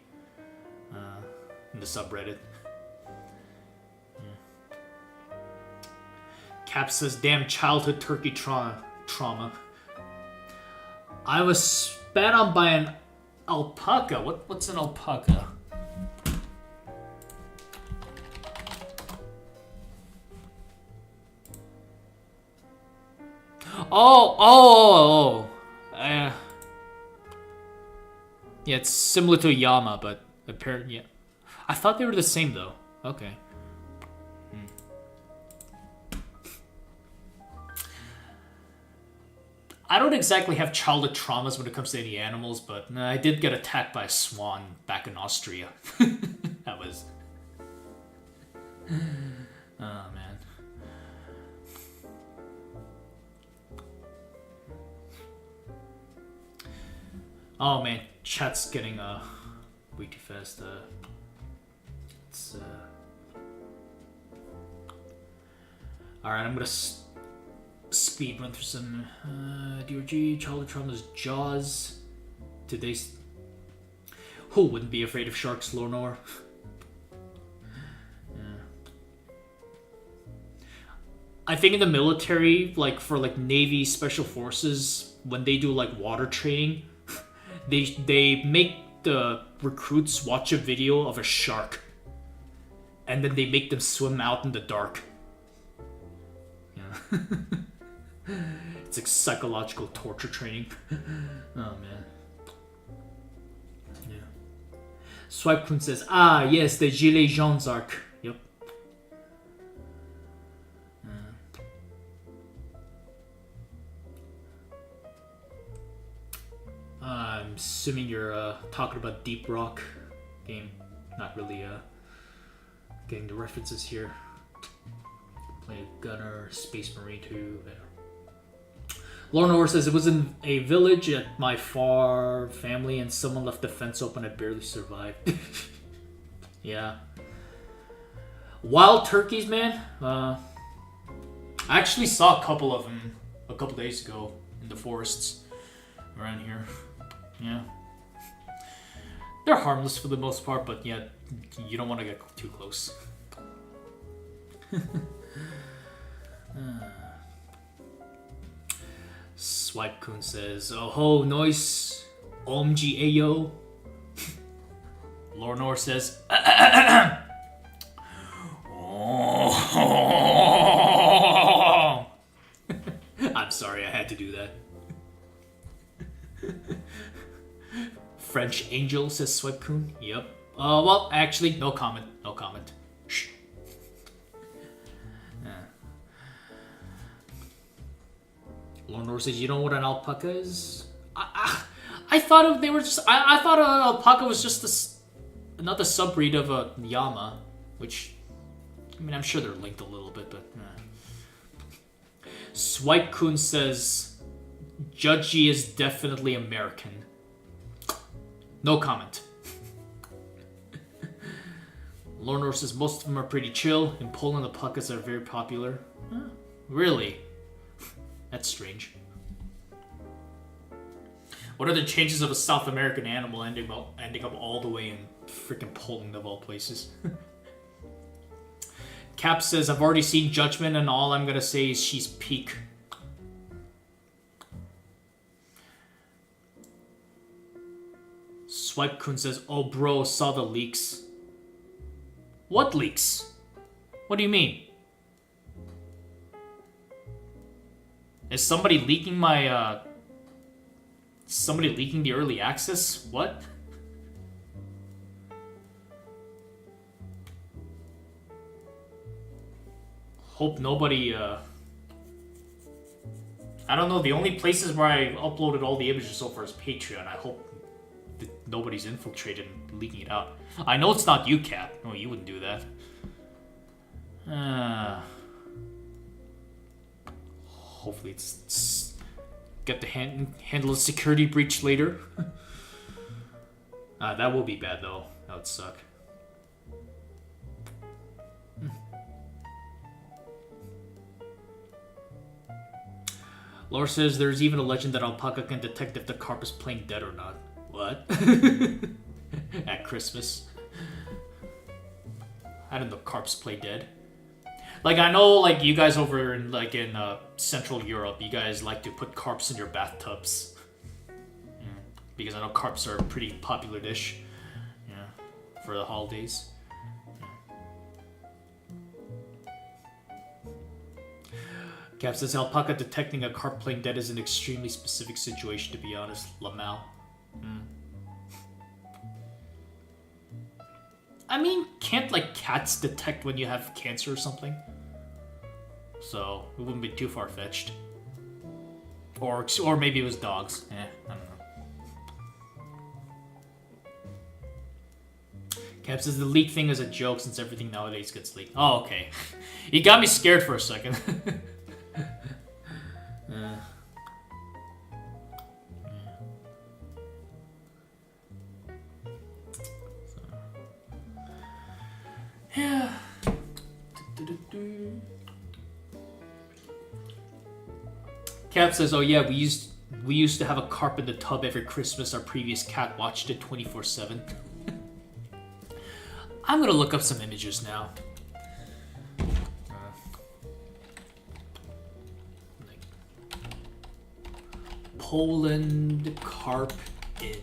in the subreddit. Cap says, damn childhood turkey trauma. I was spat on by an alpaca. What's an alpaca? Oh. Yeah, it's similar to a llama, but apparently, yeah. I thought they were the same though. Okay. I don't exactly have childhood traumas when it comes to any animals, but I did get attacked by a swan back in Austria. That was... Oh, man. Oh, man. Chat's getting way too fast. Alright, I'm gonna speed run through some DRG, Childhood Trauma's Jaws. Today's... Who wouldn't be afraid of sharks, Lornor? I think in the military, like for like Navy Special Forces, when they do like water training, they make the recruits watch a video of a shark, and then they make them swim out in the dark. Yeah. It's like psychological torture training. Oh man. Yeah. Swipe-kun says, ah yes, the Gilets Jaunes arc. Yep. I'm assuming you're talking about Deep Rock game. Not really getting the references here. Play Gunner, Space Marine 2. Lornor says, it was in a village at my far family and someone left the fence open. I barely survived. Yeah. Wild turkeys, man. I actually saw a couple of them a couple days ago in the forests around here. Yeah. They're harmless for the most part, but yeah, you don't want to get too close. Swipe-kun says, oh ho, noise, omg ayo. Lornor says, oh. I'm sorry, I had to do that. French angel, says Swipe-kun. Yep. Well, actually, no comment. No comment. Shh. Lornor says, you know what an alpaca is? I thought they were just... I thought an alpaca was just another subbreed of a llama, which... I mean, I'm sure they're linked a little bit, but... Swipe-kun says, Judgy is definitely American. No comment. Lornor says most of them are pretty chill. In Poland, alpacas are very popular. Huh? Really? That's strange. What are the chances of a South American animal ending up all the way in freaking Poland of all places? Cap says, I've already seen Judgment and all I'm gonna say is she's peak. Swipe-kun says, oh bro, saw the leaks. What leaks? What do you mean? Is somebody leaking my, somebody leaking the early access? What? Hope nobody, I don't know, the only places where I uploaded all the images so far is Patreon. I hope that nobody's infiltrated and leaking it out. I know it's not you, Cap. No, you wouldn't do that. Hopefully it's get the handle a security breach later. That will be bad though. That would suck. Laura says there's even a legend that alpaca can detect if the carp is playing dead or not. What? At Christmas. I didn't know carps play dead. Like, I know, like, you guys over in, like, in Central Europe, you guys like to put carps in your bathtubs. Yeah. Because I know carps are a pretty popular dish. Yeah. For the holidays. Cap says alpaca detecting a carp playing dead is an extremely specific situation, to be honest. Lamau. I mean, can't like cats detect when you have cancer or something? So it wouldn't be too far-fetched. Or maybe it was dogs. I don't know. Cap says the leak thing is a joke since everything nowadays gets leaked. Oh, okay. You got me scared for a second. Yeah. Cap says, "Oh yeah, we used to have a carp in the tub every Christmas. Our previous cat watched it 24/7." I'm gonna look up some images now. Poland carp in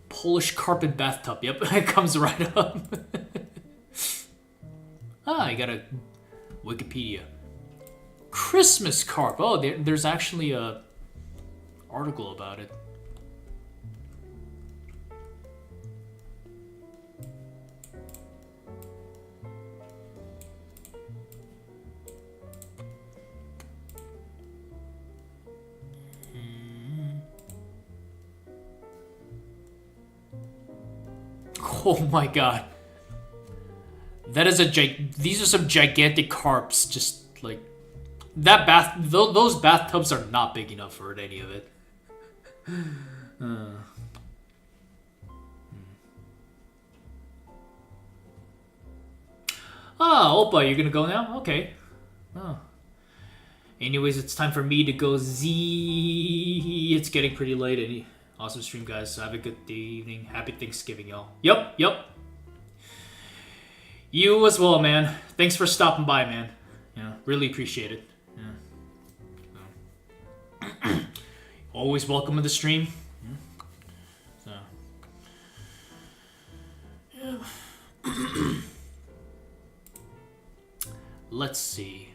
Polish carp in bathtub. Yep, it comes right up. I got a Wikipedia. Christmas carp. Oh, there's actually a article about it. Oh my god. That is these are some gigantic carps, just like that those bathtubs are not big enough for any of it. Oppa, you're gonna go now? Okay. Oh. Anyways, it's time for me to go Z. It's getting pretty late. Awesome stream, guys. Have a good evening. Happy Thanksgiving, y'all. Yep. You as well, man. Thanks for stopping by, man. Yeah, really appreciate it. Yeah. Always welcome to the stream. So. Yeah. Let's see.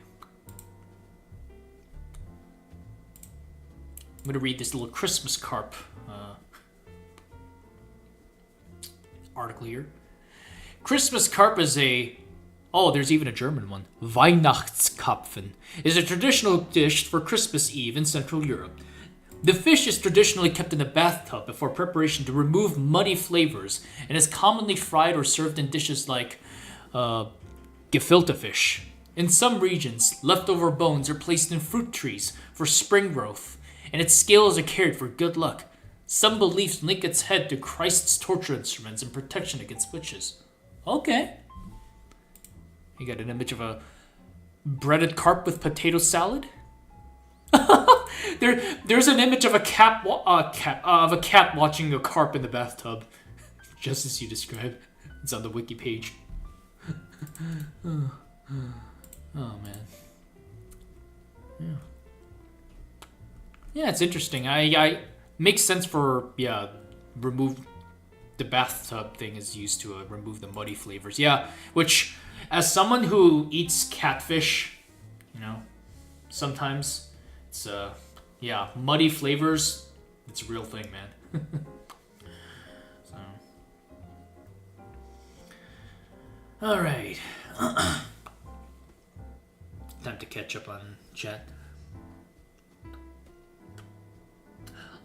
I'm gonna read this little Christmas carp article here. Christmas carp is there's even a German one. Weihnachtskarpfen is a traditional dish for Christmas Eve in Central Europe. The fish is traditionally kept in a bathtub before preparation to remove muddy flavors and is commonly fried or served in dishes like gefilte fish. In some regions, leftover bones are placed in fruit trees for spring growth, and its scales are carried for good luck. Some beliefs link its head to Christ's torture instruments and protection against witches. Okay. You got an image of a breaded carp with potato salad? There's an image of a cat watching a carp in the bathtub, just as you described. It's on the wiki page. Oh man. Yeah, it's interesting. I makes sense for remove the bathtub thing is used to remove the muddy flavors. Yeah, which as someone who eats catfish, sometimes it's muddy flavors. It's a real thing, man. So, all right. Time to catch up on chat.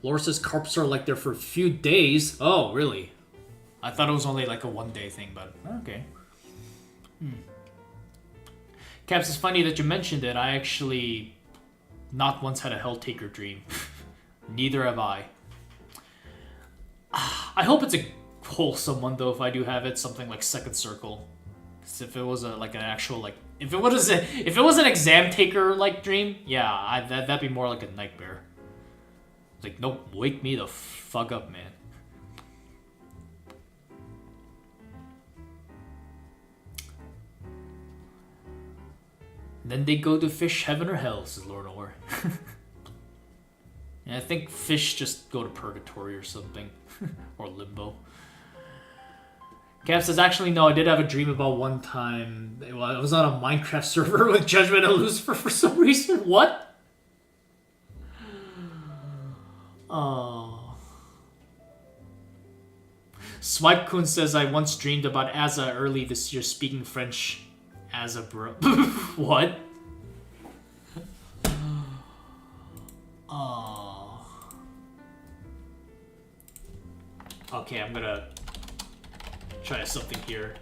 Laura says carps are like there for a few days. Oh, really? I thought it was only like a one-day thing, but okay. Caps, it's funny that you mentioned it. I actually not once had a Helltaker dream. Neither have I. I hope it's a wholesome one, though, if I do have it. Something like Second Circle. Because if it was if it was an exam taker like dream, yeah, that'd be more like a nightmare. Like, nope, wake me the fuck up, man. Then they go to fish heaven or hell, says Lord Orr. Yeah, I think fish just go to purgatory or something. Or limbo. Cap says, actually, no, I did have a dream about one time. Well, I was on a Minecraft server with Judgment and Lucifer for some reason. What? Oh. Swipekun says, I once dreamed about Asa early this year speaking French. Asa, bro. What? Oh. Okay, I'm gonna try something here.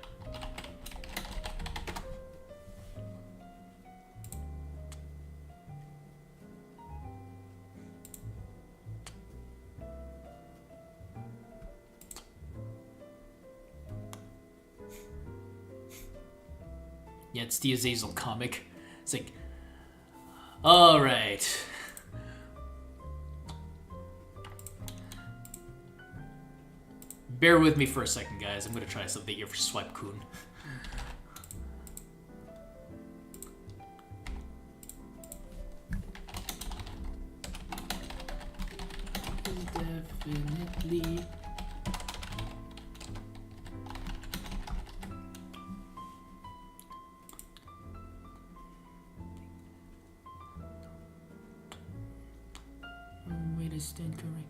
Yeah, it's the Azazel comic. It's like, Alright. Bear with me for a second, guys. I'm gonna try something here for Swipe Kun. Definitely. Way to stand correct.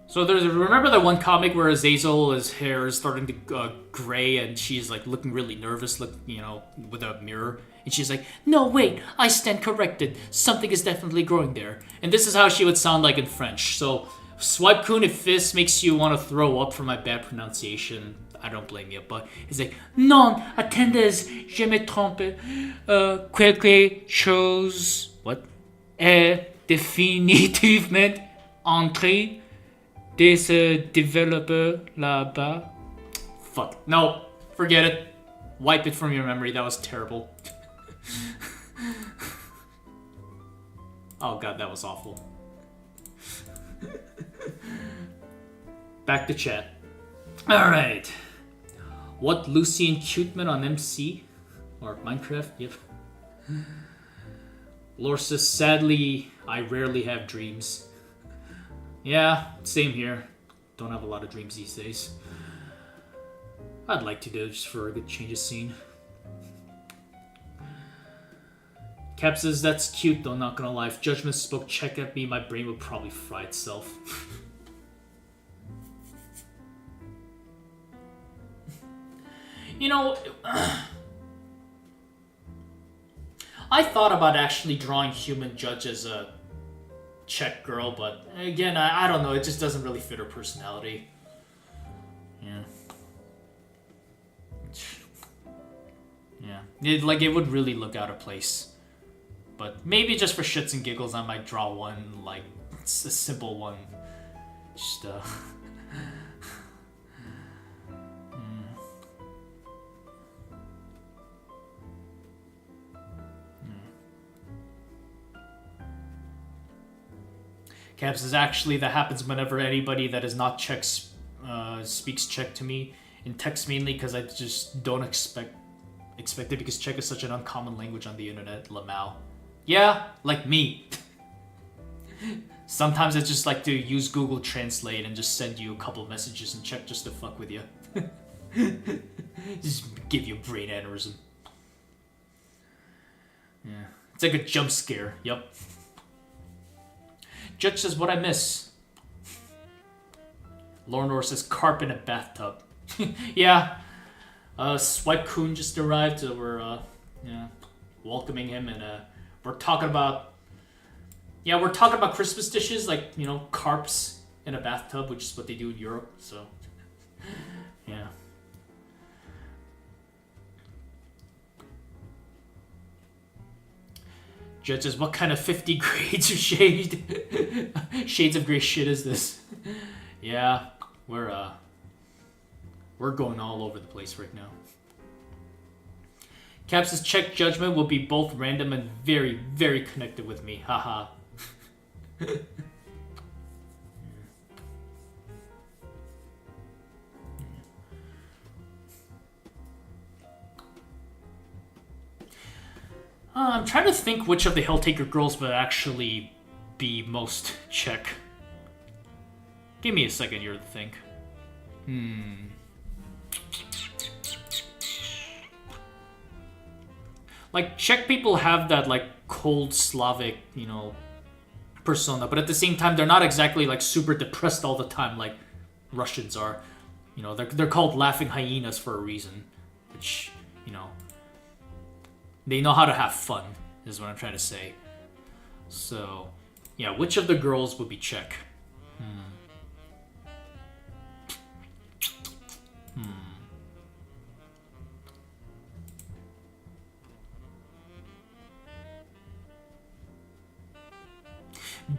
So remember that one comic where Azazel, his hair is starting to gray, and she's like looking really nervous, with a mirror, and she's like, "No, wait, I stand corrected. Something is definitely growing there." And this is how she would sound like in French. So, Swipe Kun, if this makes you want to throw up for my bad pronunciation, I don't blame you. But he's like, "Non, attendez, je me trompe. Quelque chose what est définitivement entré de ce développeur là-bas." Fuck. No, forget it. Wipe it from your memory. That was terrible. Oh god, that was awful. Back to chat. Alright. What Lucian Cuteman on MC? Or Minecraft? Yep. Lore says, sadly, I rarely have dreams. Yeah, same here. Don't have a lot of dreams these days. I'd like to do just for a good change of scene. Cap says, that's cute though, not gonna lie. If Judgment spoke Czech at me, my brain would probably fry itself. You know, I thought about actually drawing Human Judge as a Czech girl, but again, I don't know, it just doesn't really fit her personality. Yeah. Yeah. It would really look out of place. But maybe just for shits and giggles, I might draw one, like, a simple one. Just, Cap says, actually, that happens whenever anybody that is not Czech speaks Czech to me, in text mainly, because I just don't expect it because Czech is such an uncommon language on the internet, Lamau. Yeah, like me. Sometimes I just like to use Google Translate and just send you a couple messages in Czech just to fuck with you. Just give you a brain aneurysm. Yeah, it's like a jump scare, yep. Judge says, what I miss? Lornor says, carp in a bathtub. Yeah. Swipe Kun just arrived, so we're welcoming him, and we're talking about Christmas dishes, like, carps in a bathtub, which is what they do in Europe, so yeah. Judge says, what kind of 50 grades of shades of gray shit is this? Yeah, we're going all over the place right now. Cap says, Czech Judgment will be both random and very, very connected with me. Haha. I'm trying to think which of the Helltaker girls would actually be most Czech. Give me a second here to think. Like, Czech people have that, like, cold Slavic, persona, but at the same time, they're not exactly, like, super depressed all the time like Russians are. They're called laughing hyenas for a reason, which, they know how to have fun, is what I'm trying to say. So, yeah, which of the girls would be Czech?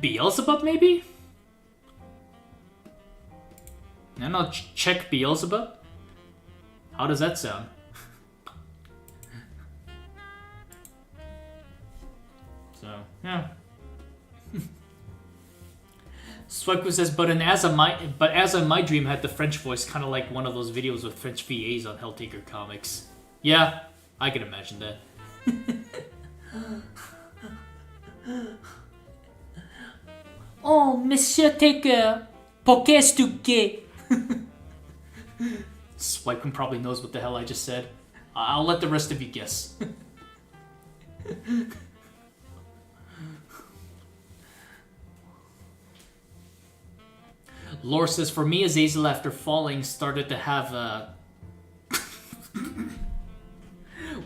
Beelzebub, maybe? I don't know, check Beelzebub? How does that sound? So, yeah. Sweku says, but as in my dream had the French voice, kind of like one of those videos with French VAs on Helltaker Comics. Yeah, I can imagine that. Oh, Monsieur Taker, qu'est-ce que tu gay? Swipeman probably knows what the hell I just said. I'll let the rest of you guess. Lore says, for me, Azazel after falling started to have a...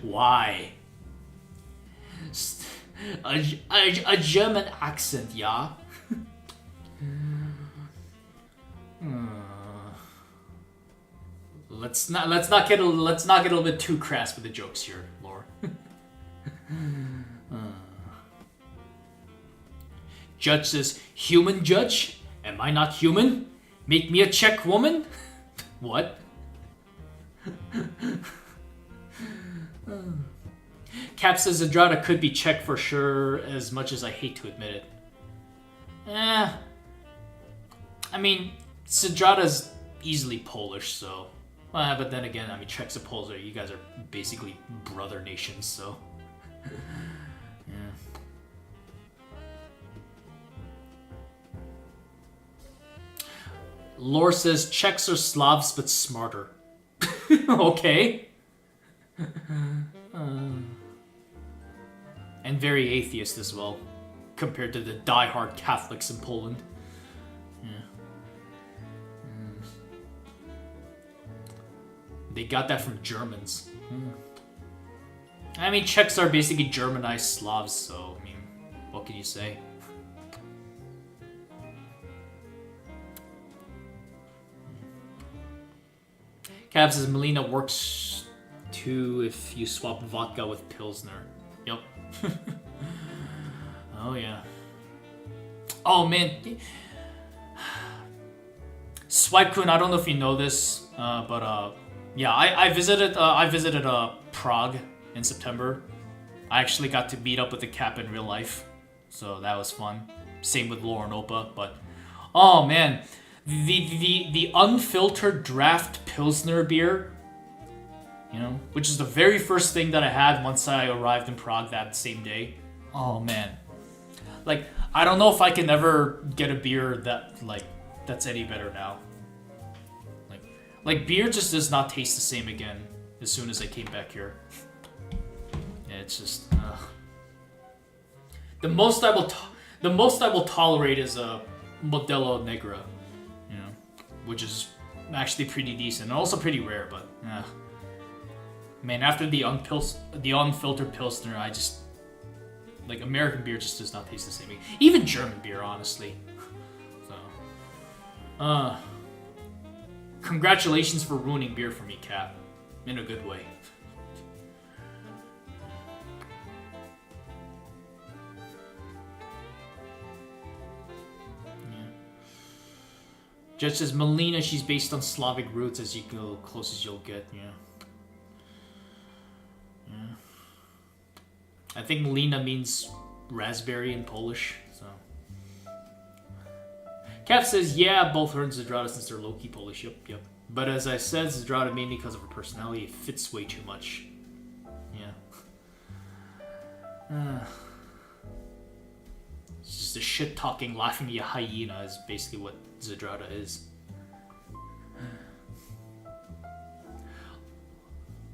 Why? A German accent, yeah? Let's not get a little bit too crass with the jokes here, Lore. Judge says, human judge? Am I not human? Make me a Czech woman? What? Cap says Zadrada could be Czech for sure, as much as I hate to admit it. I mean, Zadrada's easily Polish, so... but then again, I mean, Czechs and Poles you guys are basically brother nations, so... yeah. Lore says Czechs are Slavs, but smarter. Okay. And very atheist as well, compared to the die-hard Catholics in Poland. Yeah. They got that from Germans. I mean, Czechs are basically Germanized Slavs, so, I mean, what can you say? Cab says Melina works too if you swap vodka with Pilsner. Yep. Oh, yeah. Oh, man. Swipe-kun, I don't know if you know this, but, yeah, I visited Prague in September. I actually got to meet up with the Cap in real life, so that was fun. Same with Lauren Opa, but oh man, the unfiltered draft Pilsner beer, you know, which is the very first thing that I had once I arrived in Prague that same day. Oh man, like I don't know if I can ever get a beer that's any better now. Like, beer just does not taste the same again as soon as I came back here. Yeah, it's just... The most I will tolerate is a Modelo Negra, you know, which is actually pretty decent and also pretty rare, but man, after the unfiltered Pilsner, I just... Like, American beer just does not taste the same. Even German beer, honestly. So... Congratulations for ruining beer for me, Cap. In a good way. Yeah. Judge says, Melina, she's based on Slavic roots as you go close as you'll get, yeah. Yeah. I think Melina means raspberry in Polish, so... Cap says, yeah, both her and Zadrada since they're low-key Polish, yep. But as I said, Zadrada mainly because of her personality, it fits way too much. Yeah. It's just a shit-talking, laughing at hyena is basically what Zadrada is.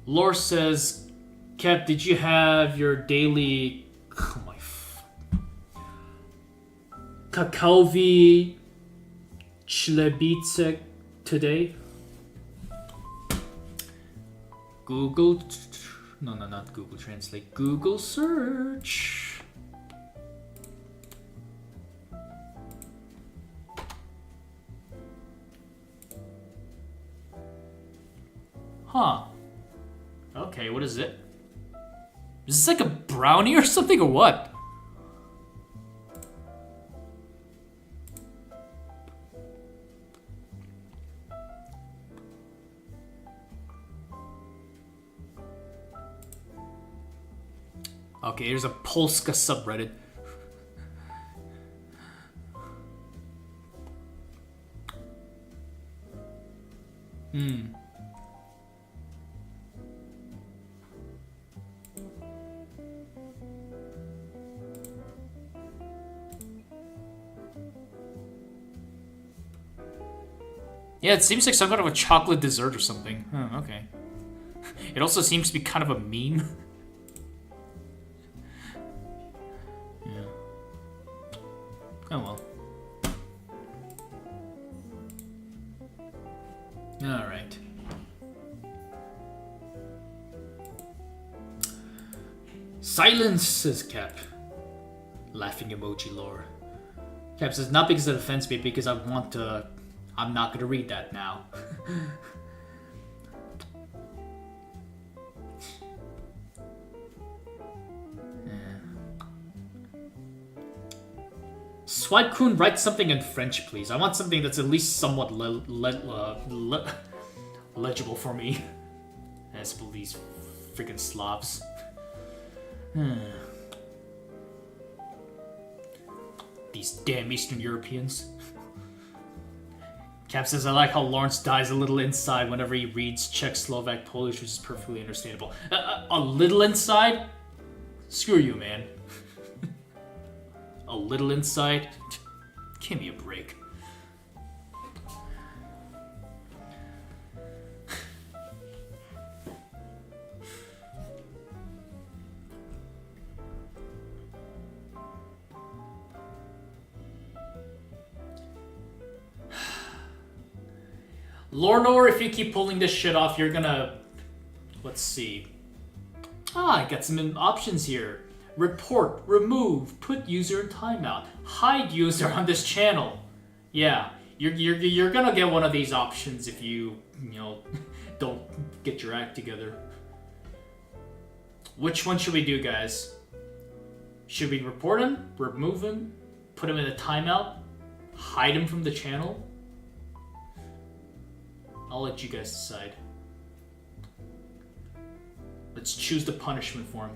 Lore says, Cap, did you have your daily... Oh my... Kakaovi... Chlebicek today? Google... No, not Google Translate. Google search. Huh. Okay, what is it? Is this like a brownie or something or what? Okay, here's a Polska subreddit. Yeah, it seems like some kind of a chocolate dessert or something. Oh, okay. It also seems to be kind of a meme. Yeah. Oh well. Alright. Silence, says Cap. Laughing emoji lore. Cap says, not because it offends me, because I want to... I'm not gonna read that now. Swipe-kun, write something in French, please. I want something that's at least somewhat legible for me. As for these freaking Slavs. These damn Eastern Europeans. Cap says, I like how Lawrence dies a little inside whenever he reads Czech, Slovak, Polish, which is perfectly understandable. A little inside? Screw you, man. A little inside? Give me a break. Lornor, if you keep pulling this shit off, you're gonna... Let's see. Ah, I got some options here. Report, remove, put user in timeout, hide user on this channel. Yeah, you're gonna get one of these options if you don't get your act together. Which one should we do, guys? Should we report him, remove him, put him in a timeout, hide him from the channel? I'll let you guys decide. Let's choose the punishment for him.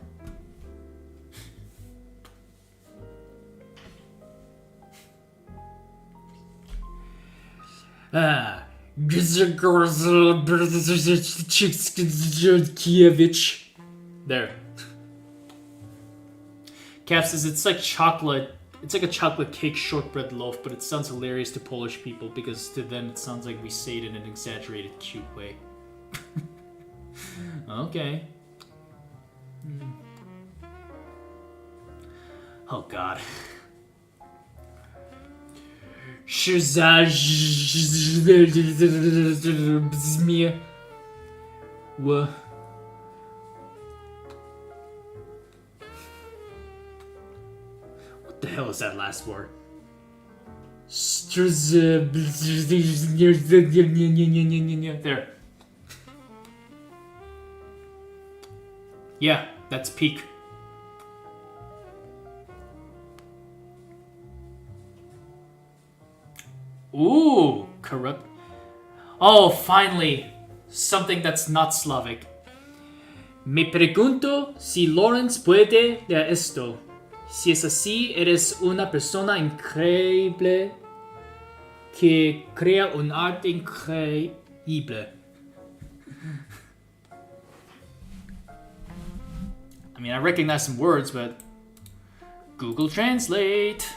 There. Cap says it's like chocolate. It's like a chocolate cake shortbread loaf, but it sounds hilarious to Polish people because to them it sounds like we say it in an exaggerated, cute way. Okay. Oh God. What? What the hell is that last word? There. Yeah, that's peak. Ooh, corrupt. Oh, finally, something that's not Slavic. Me pregunto si Lawrence puede de esto. Si es así, eres una persona increíble que crea un arte increíble. I mean, I recognize some words, but Google Translate.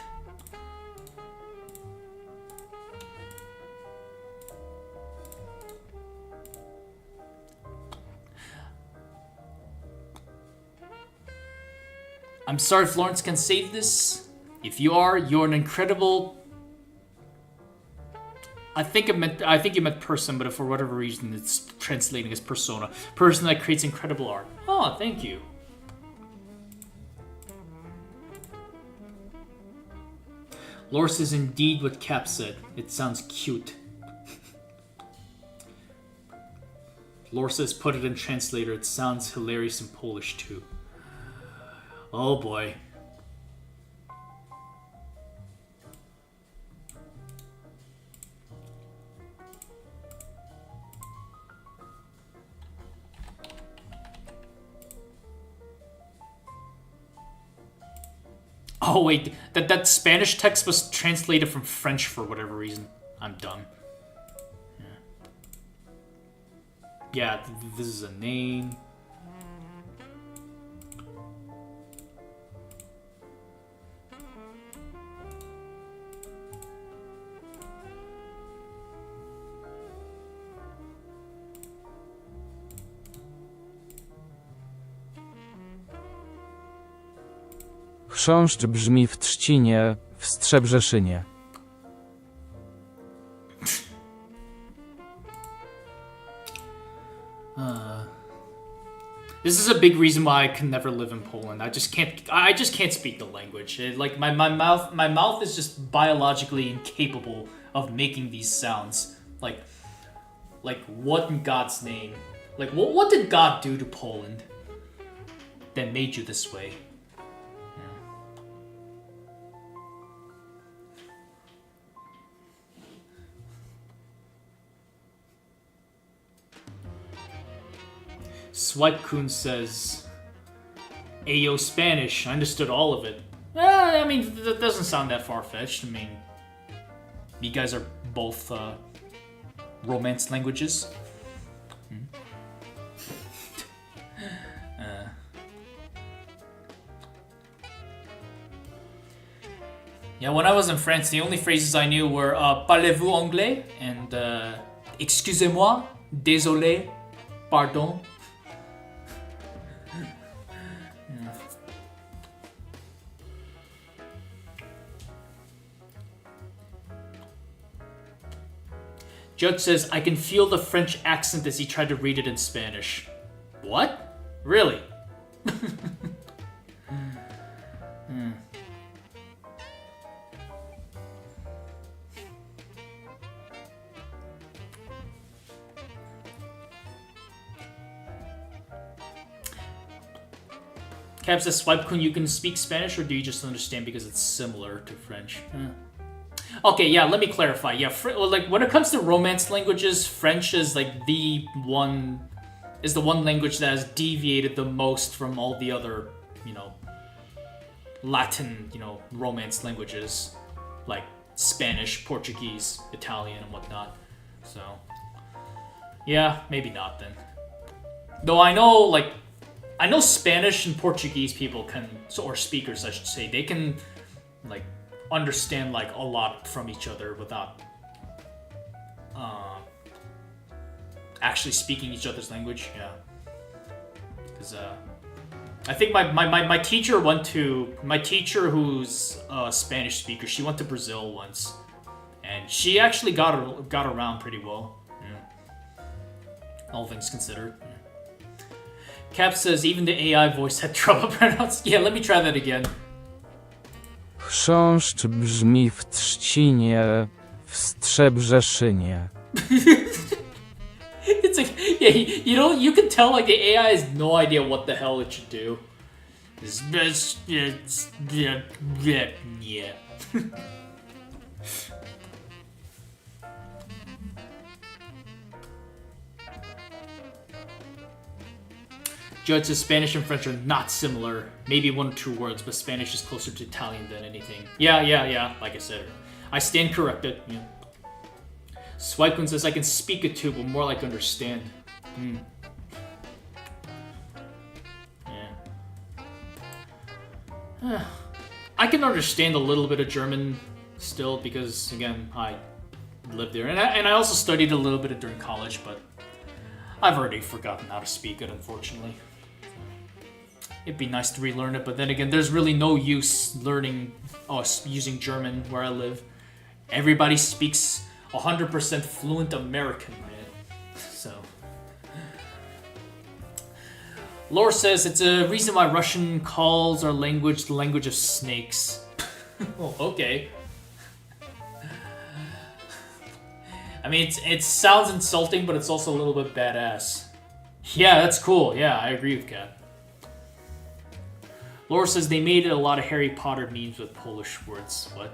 I'm sorry if Lawrence can save this. If you are, you're an incredible... I think you meant person, but if for whatever reason it's translating as persona. Person that creates incredible art. Oh, thank you. Lawrence is indeed what Cap said. It sounds cute. Lawrence says put it in translator. It sounds hilarious in Polish too. Oh boy. Oh wait, that Spanish text was translated from French for whatever reason. I'm dumb. Yeah, this is a name. Chrząszcz brzmi w trzcinie, w Strzebrzeszynie. This is a big reason why I can never live in Poland. I just can't speak the language. Like my mouth is just biologically incapable of making these sounds. Like what in God's name? Like what did God do to Poland that made you this way? Swipe-kun says, Ayo Spanish, I understood all of it. I mean, that doesn't sound that far-fetched. I mean, you guys are both Romance languages. Yeah, when I was in France, the only phrases I knew were Parlez-vous anglais? And Excusez-moi, désolé, pardon. Judge says, I can feel the French accent as he tried to read it in Spanish. What? Really? Cap says, Swipe-kun, you can speak Spanish, or do you just understand because it's similar to French? Okay, yeah, let me clarify. Yeah, like when it comes to Romance languages, French is like the one language that has deviated the most from all the other, Latin, Romance languages, like Spanish, Portuguese, Italian, and whatnot. So, yeah, maybe not then. Though I know Spanish and Portuguese people can, or speakers I should say, they can like understand like a lot from each other without actually speaking each other's language. Yeah, because I think my teacher who's a Spanish speaker, she went to Brazil once, and she actually got around pretty well. Yeah. All things considered. Yeah. Cap says even the AI voice had trouble pronouncing. Yeah, let me try that again. Chrząszcz brzmi w trzcinie, w Strzebrzeszynie. It's like, yeah, you can tell like the AI has no idea what the hell it should do. Yeah. Judge says Spanish and French are not similar. Maybe one or two words, but Spanish is closer to Italian than anything. Yeah. Like I said, I stand corrected. Yeah. Swipe-kun says I can speak it too, but more like understand. Yeah. I can understand a little bit of German still because, again, I lived there. And I also studied a little bit during college, but I've already forgotten how to speak it, unfortunately. It'd be nice to relearn it, but then again, there's really no use using German where I live. Everybody speaks 100% fluent American, man. So. Lore says it's a reason why Russian calls our language the language of snakes. Oh, okay. I mean, it sounds insulting, but it's also a little bit badass. Yeah, that's cool. Yeah, I agree with Kat. Laura says they made a lot of Harry Potter memes with Polish words. What?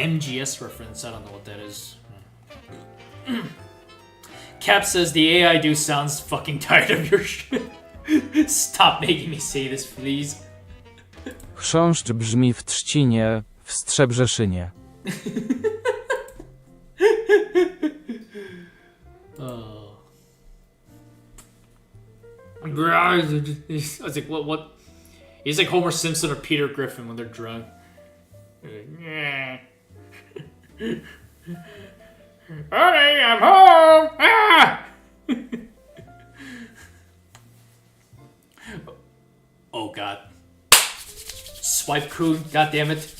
MGS reference. I don't know what that is. Cap says the AI dude sounds fucking tired of your shit. Stop making me say this, please. Chrząszcz brzmi w trzcinie, w Strzebrzeszynie. Oh. I was like, what? He's like Homer Simpson or Peter Griffin when they're drunk. Honey, I'm home! Ah! Oh god. Swipe coon, god damn it.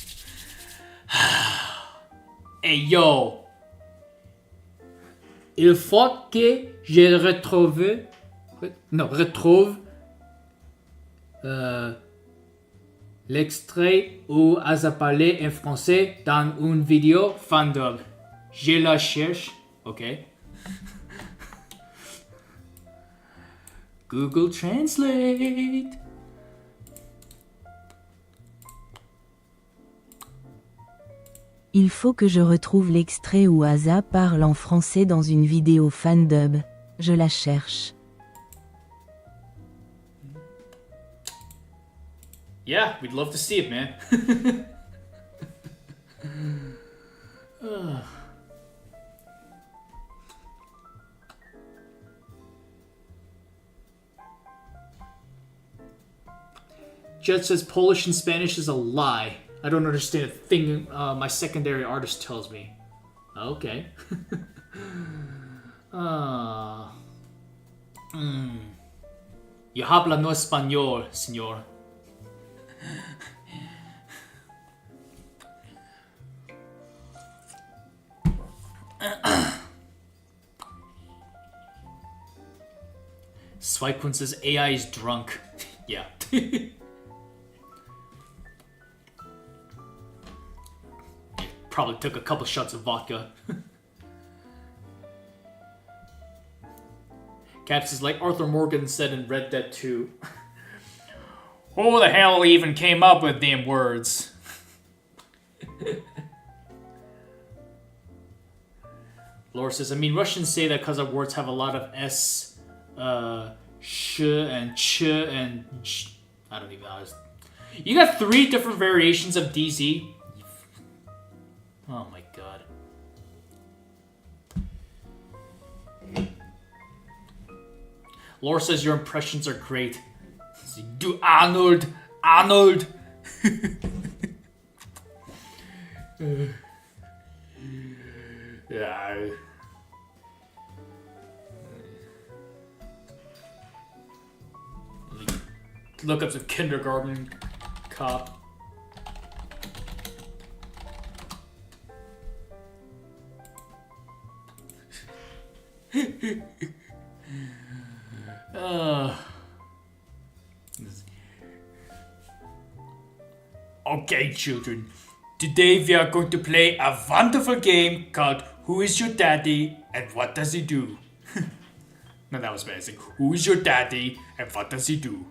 Hey yo! Il faut que je retrouve l'extrait où Asa parlait en français dans une vidéo fandom. Je la cherche. Ok. Google Translate. Il faut que je retrouve l'extrait où Asa parle en français dans une vidéo fandub. Je la cherche. Yeah, we'd love to see it, man. Jet says Polish and Spanish is a lie. I don't understand a thing my secondary artist tells me. Okay. Yo habla no español, señor. Swikun says AI is drunk. Yeah. Probably took a couple shots of vodka. Caps is like Arthur Morgan said in Red Dead 2. Who the hell even came up with damn words? Laura says, I mean, Russians say that because our words have a lot of S, sh, and ch, and ch. I don't even know. You got 3 different variations of DZ. Oh my god. Laura says your impressions are great. Do Arnold! Arnold! Yeah. Look up some kindergarten cop. Okay, children. Today we are going to play a wonderful game called Who is Your Daddy and What Does He Do? No, that was basic. Who is your daddy and what does he do?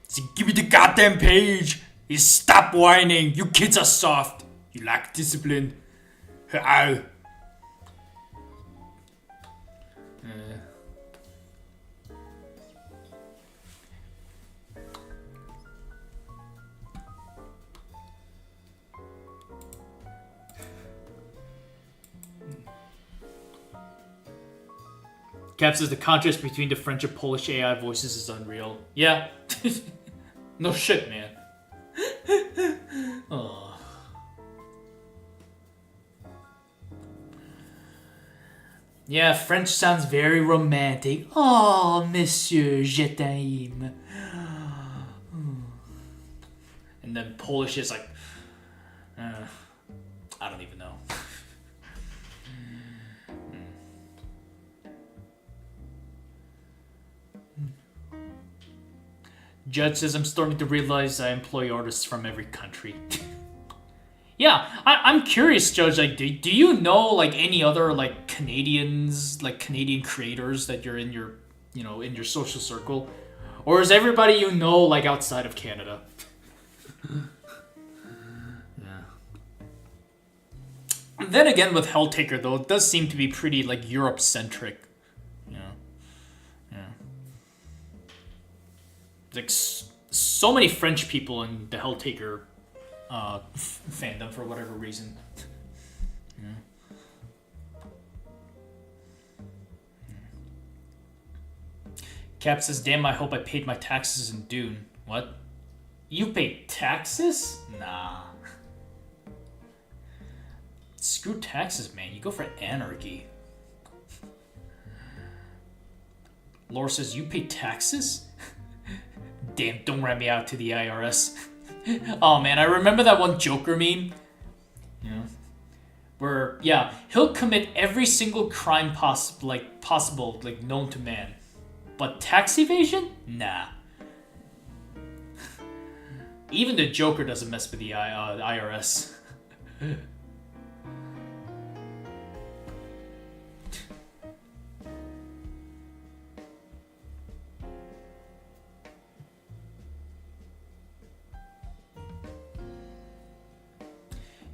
So give me the goddamn page. You stop whining. You kids are soft. You lack discipline. Ow. Cap says the contrast between the French and Polish AI voices is unreal. Yeah. No shit, man. Oh. Yeah, French sounds very romantic. Oh, monsieur, je t'aime. And then Polish is like, I don't even know. Judge says, I'm starting to realize I employ artists from every country. Yeah, I'm curious, Judge, like, do you know, like, any other, like, Canadians, like, Canadian creators that you're in your, you know, in your social circle? Or is everybody you know, like, outside of Canada? Then again, with Helltaker though, it does seem to be pretty like Europe centric. You know, yeah. Like so many French people in the Helltaker fandom for whatever reason. Yeah. Cap says, "Damn, I hope I paid my taxes in Dune." What? You paid taxes? Nah. Screw taxes, man. You go for anarchy. Laura says, "You pay taxes?" Damn, don't rat me out to the IRS. Oh man, I remember that one Joker meme. Yeah. Where, yeah, he'll commit every single crime possible, known to man. But tax evasion? Nah. Even the Joker doesn't mess with the IRS.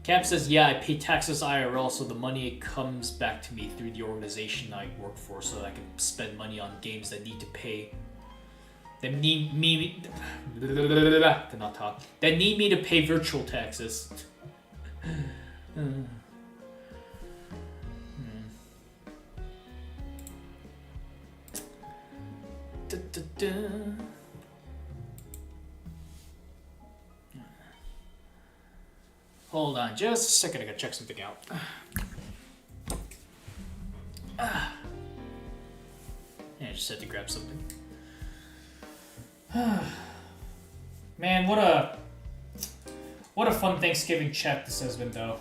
Cap says, "Yeah, I pay taxes IRL, so the money comes back to me through the organization I work for, so that I can spend money on games that need to pay. That need me cannot talk. That need me to pay virtual taxes." Hold on just a second, I gotta check something out. Yeah, I just had to grab something. Man, what a fun Thanksgiving chat this has been, though.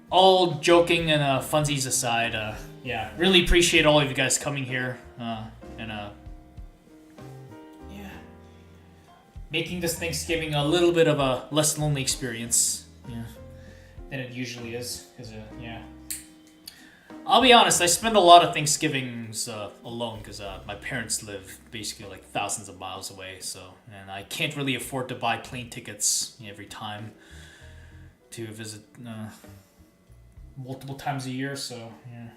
All joking and funsies aside, yeah, really appreciate all of you guys coming here and making this Thanksgiving a little bit of a less lonely experience, than it usually is. Cause yeah, I'll be honest, I spend a lot of Thanksgivings alone because my parents live basically like thousands of miles away. So, and I can't really afford to buy plane tickets every time to visit multiple times a year. So yeah,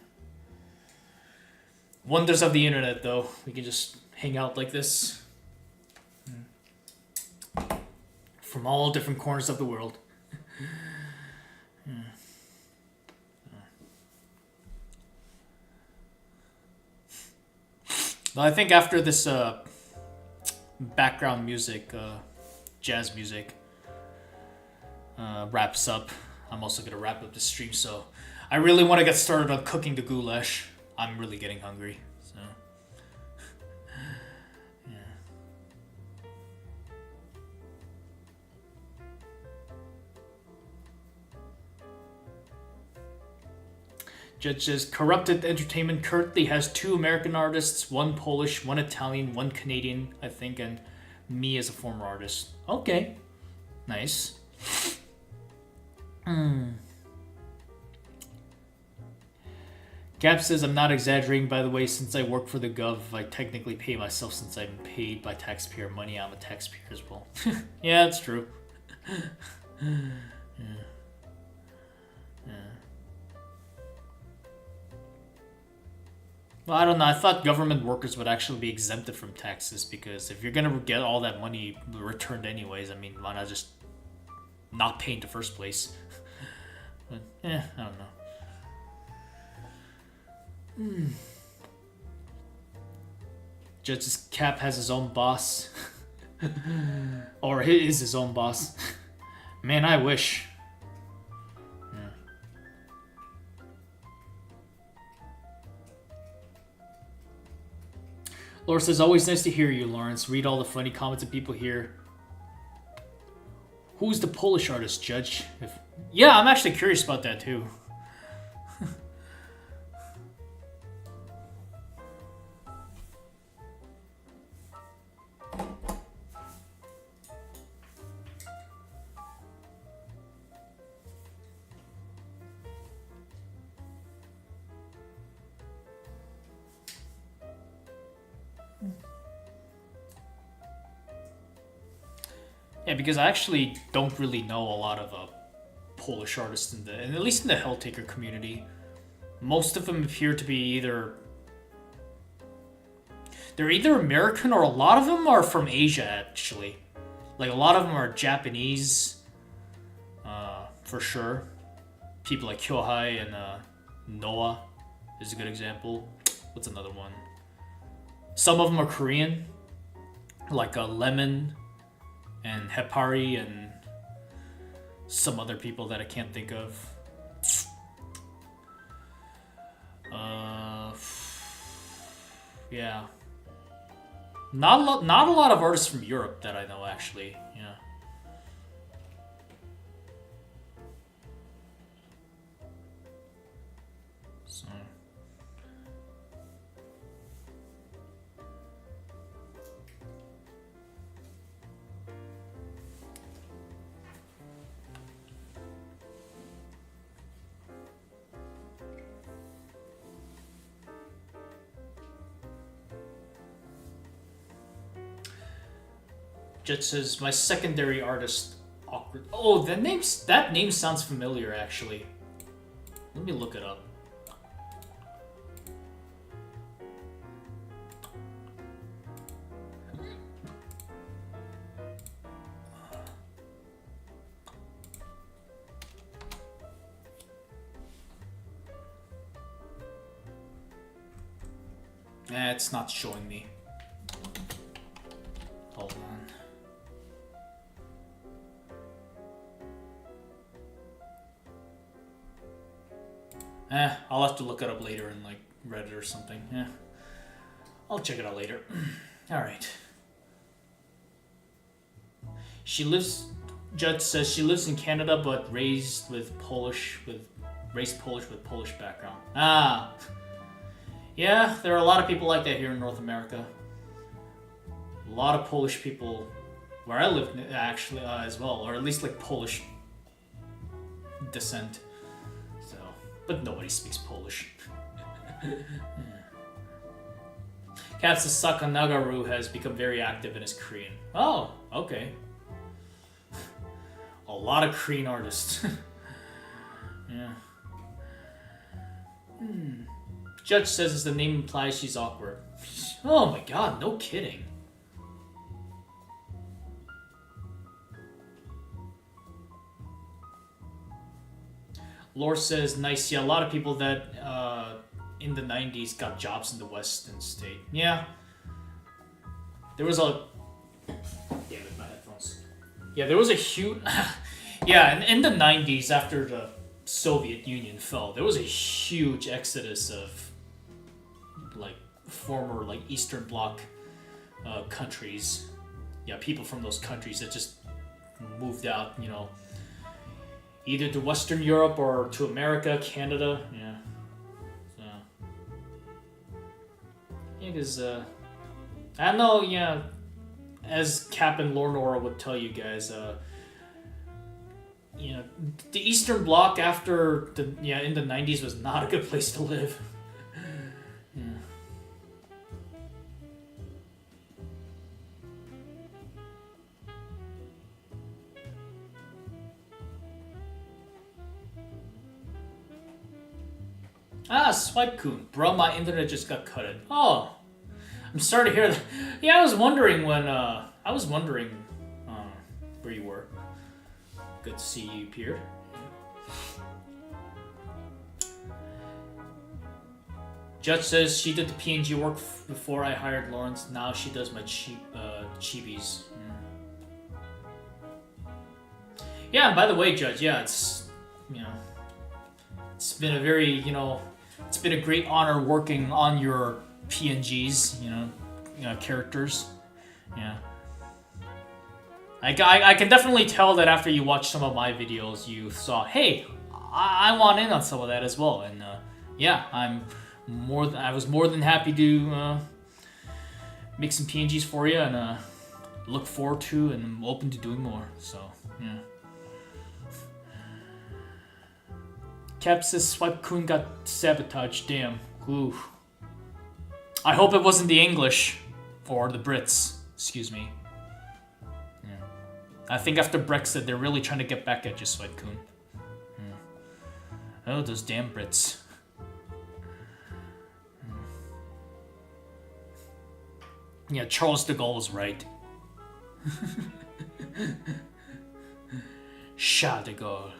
wonders of the internet though. We can just hang out like this. From all different corners of the world. Well, I think after this background music, jazz music, wraps up, I'm also going to wrap up the stream. So I really want to get started on cooking the goulash. I'm really getting hungry. So. Judge says, Corrupted Entertainment currently has 2 American artists, 1 Polish, 1 Italian, 1 Canadian, I think, and me as a former artist. Okay. Nice. Gap says, I'm not exaggerating, by the way, since I work for the gov, I technically pay myself since I'm paid by taxpayer money. I'm a taxpayer as well. Yeah, that's true. Well, I don't know. I thought government workers would actually be exempted from taxes because if you're gonna get all that money returned anyways, I mean, why not just not pay in the first place? But, I don't know. Judge's Cap has his own boss. Or he is his own boss. Man, I wish. Laura says, always nice to hear you, Lawrence. Read all the funny comments of people here. Who's the Polish artist, Judge? Yeah, I'm actually curious about that too. Yeah, because I actually don't really know a lot of Polish artists and at least in the Helltaker community. Most of them appear to be they're either American or a lot of them are from Asia, actually. Like, a lot of them are Japanese, for sure. People like Kyohei and Noah is a good example. What's another one? Some of them are Korean, like Lemon and Hepari and some other people that I can't think of. Yeah. Not a lot of artists from Europe that I know, actually. Yeah. So. Jet says, my secondary artist, awkward. Oh, that name sounds familiar, actually. Let me look it up. It's not showing me. Hold on. I'll have to look it up later in like Reddit or something. Yeah, I'll check it out later. All right. She lives. Judd says she lives in Canada, but raised Polish with Polish background. Ah, yeah. There are a lot of people like that here in North America. A lot of Polish people where I live, actually, as well, or at least like Polish descent. But nobody speaks Polish. Katsu Sakanagaru has become very active in his Korean. Oh, okay. A lot of Korean artists. Yeah. Judge says as the name implies she's awkward. Oh my god, no kidding. Lore says, nice. Yeah, a lot of people that in the 90s got jobs in the Western state. Yeah. There was a... Damn it, my headphones. Yeah, there was a huge... yeah, in the 90s, after the Soviet Union fell, there was a huge exodus of, like, former, like, Eastern Bloc countries. Yeah, people from those countries that just moved out, you know, either to Western Europe or to America, Canada, yeah. So, yeah, because, I know, yeah, as Cap and Lornora would tell you guys, you know, the Eastern Bloc after in the 90s was not a good place to live. Yeah. Ah, Swipe-kun. Bro, my internet just got cut in. Oh, I'm sorry to hear that. Yeah, I was wondering where you were. Good to see you appeared. Judge says she did the PNG work before I hired Lawrence. Now she does my chibis. Yeah, and by the way, Judge, yeah, it's, you know, it's been a very, you know, it's been a great honor working on your PNGs, you know, characters. Yeah. I can definitely tell that after you watched some of my videos, you thought, hey, I want in on some of that as well. And yeah, I was more than happy to make some PNGs for you, and look forward to and I'm open to doing more. So yeah. Cap says Swipe-kun got sabotaged. Damn. Ooh. I hope it wasn't the English or the Brits. Excuse me. Yeah. I think after Brexit, they're really trying to get back at you, Sweat-kun. Oh, those damn Brits. Yeah, Charles de Gaulle was right. Charles de Gaulle.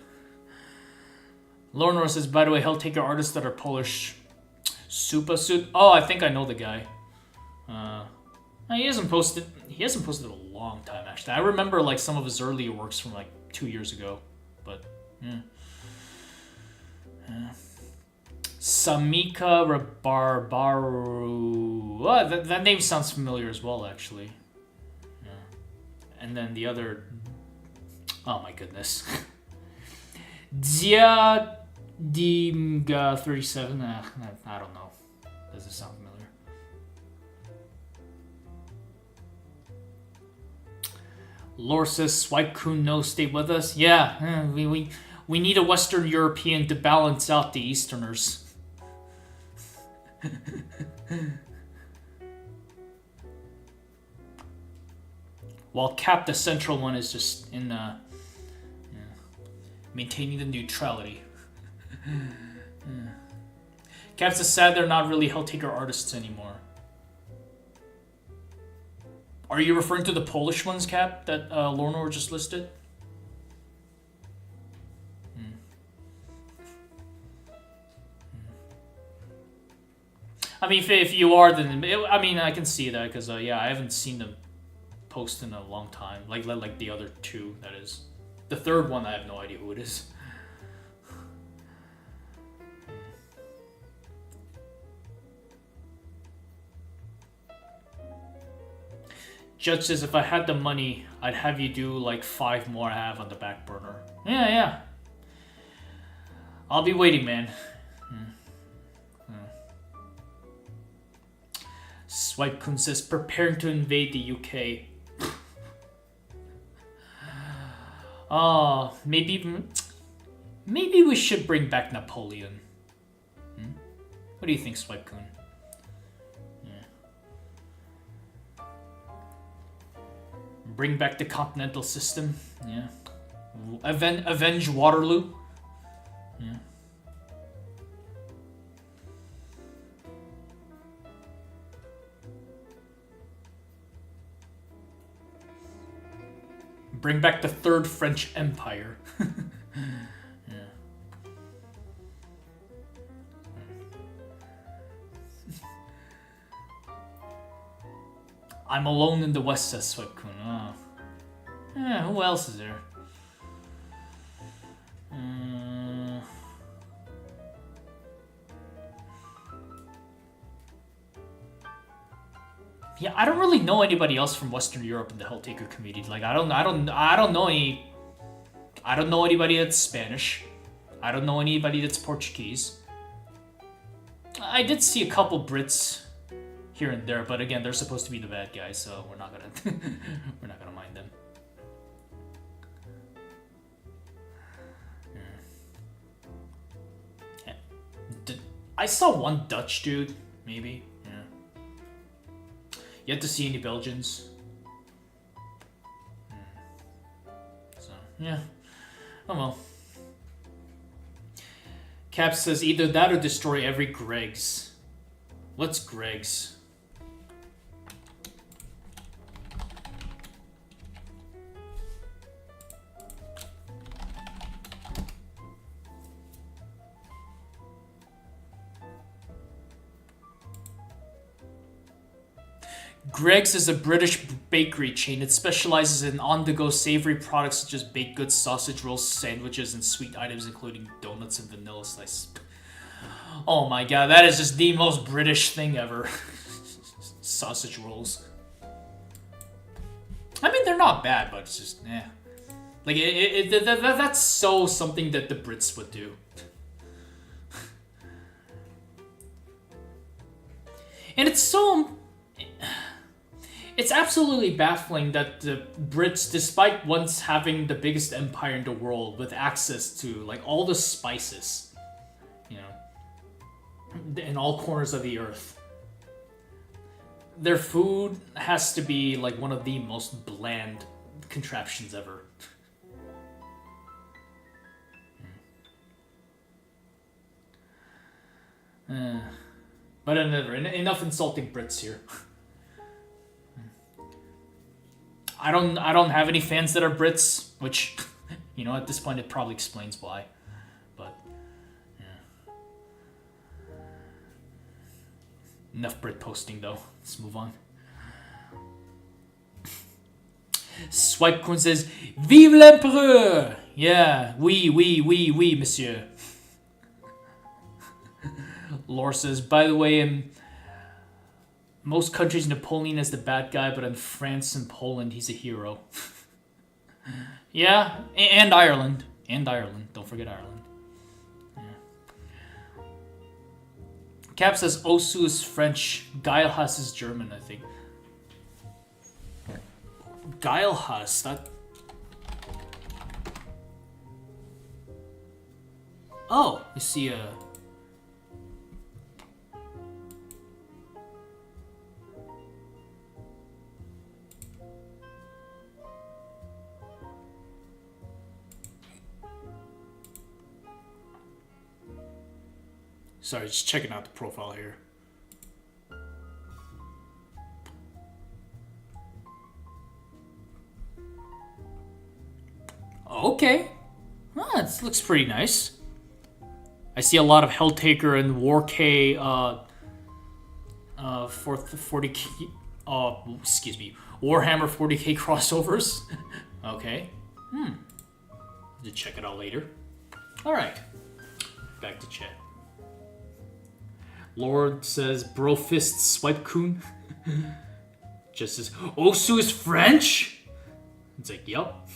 L4urence says, by the way, Helltaker artists that are Polish. Supa Suit. Oh, I think I know the guy. He hasn't posted in a long time, actually. I remember like some of his earlier works from like 2 years ago. But yeah. Samika Rabarbaru. Oh, that name sounds familiar as well, actually. Yeah. And then the other. Oh my goodness. Dzia Dimga 37. I don't know. Does it sound familiar? Lore says Swipe-kun no stay with us. Yeah, we need a Western European to balance out the Easterners. While Cap, the central one, is just in maintaining the neutrality. Cap's is sad they're not really Helltaker artists anymore. Are you referring to the Polish ones, Cap, that L4urence just listed? I mean, if you are, then I mean, I can see that because yeah, I haven't seen them post in a long time. Like the other two, that is. The third one, I have no idea who it is. Judge says, if I had the money, I'd have you do like 5 more I have on the back burner. Yeah. I'll be waiting, man. Swipe-kun says, preparing to invade the UK. Oh, maybe we should bring back Napoleon. What do you think, Swipe-kun? Bring back the continental system. Yeah. Avenge Waterloo. Yeah. Bring back the Third French Empire. Yeah. I'm alone in the West, says Swipe-kun. Oh. Yeah, who else is there? Yeah, I don't really know anybody else from Western Europe in the Helltaker community. Like, I don't know any. I don't know anybody that's Spanish. I don't know anybody that's Portuguese. I did see a couple Brits here and there, but again, they're supposed to be the bad guys, so we're not gonna mind them. I saw one Dutch dude, maybe. Yeah. Yet to see any Belgians. So yeah. Oh well. Cap says either that or destroy every Greg's. What's Greg's? Greg's is a British bakery chain. It specializes in on-the-go savory products such as baked goods, sausage rolls, sandwiches, and sweet items including donuts and vanilla slice. Oh my god, that is just the most British thing ever. Sausage rolls. I mean, they're not bad, but it's just, eh. Like, that's so something that the Brits would do. And it's so... It's absolutely baffling that the Brits, despite once having the biggest empire in the world with access to like all the spices, you know, in all corners of the earth, their food has to be like one of the most bland contraptions ever. But enough insulting Brits here. I don't have any fans that are Brits, which, you know, at this point it probably explains why. But yeah. Enough Brit posting though. Let's move on. Swipekun says, "Vive l'Empereur!" Yeah, oui, monsieur. Lore says, "By the way, in most countries, Napoleon is the bad guy, but in France and Poland, he's a hero." Yeah, and Ireland. And Ireland. Don't forget Ireland. Yeah. Cap says, "Osu is French. Geilhass is German, I think." Geilhass, that... Oh, I see a... Sorry, just checking out the profile here. Okay. Well, that looks pretty nice. I see a lot of Helltaker and Wark 40k, excuse me, Warhammer 40k crossovers. Okay. To check it out later. Alright. Back to chat. Lord says, "Bro fist swipe coon." Just says, "Osu is French?" It's like, yup.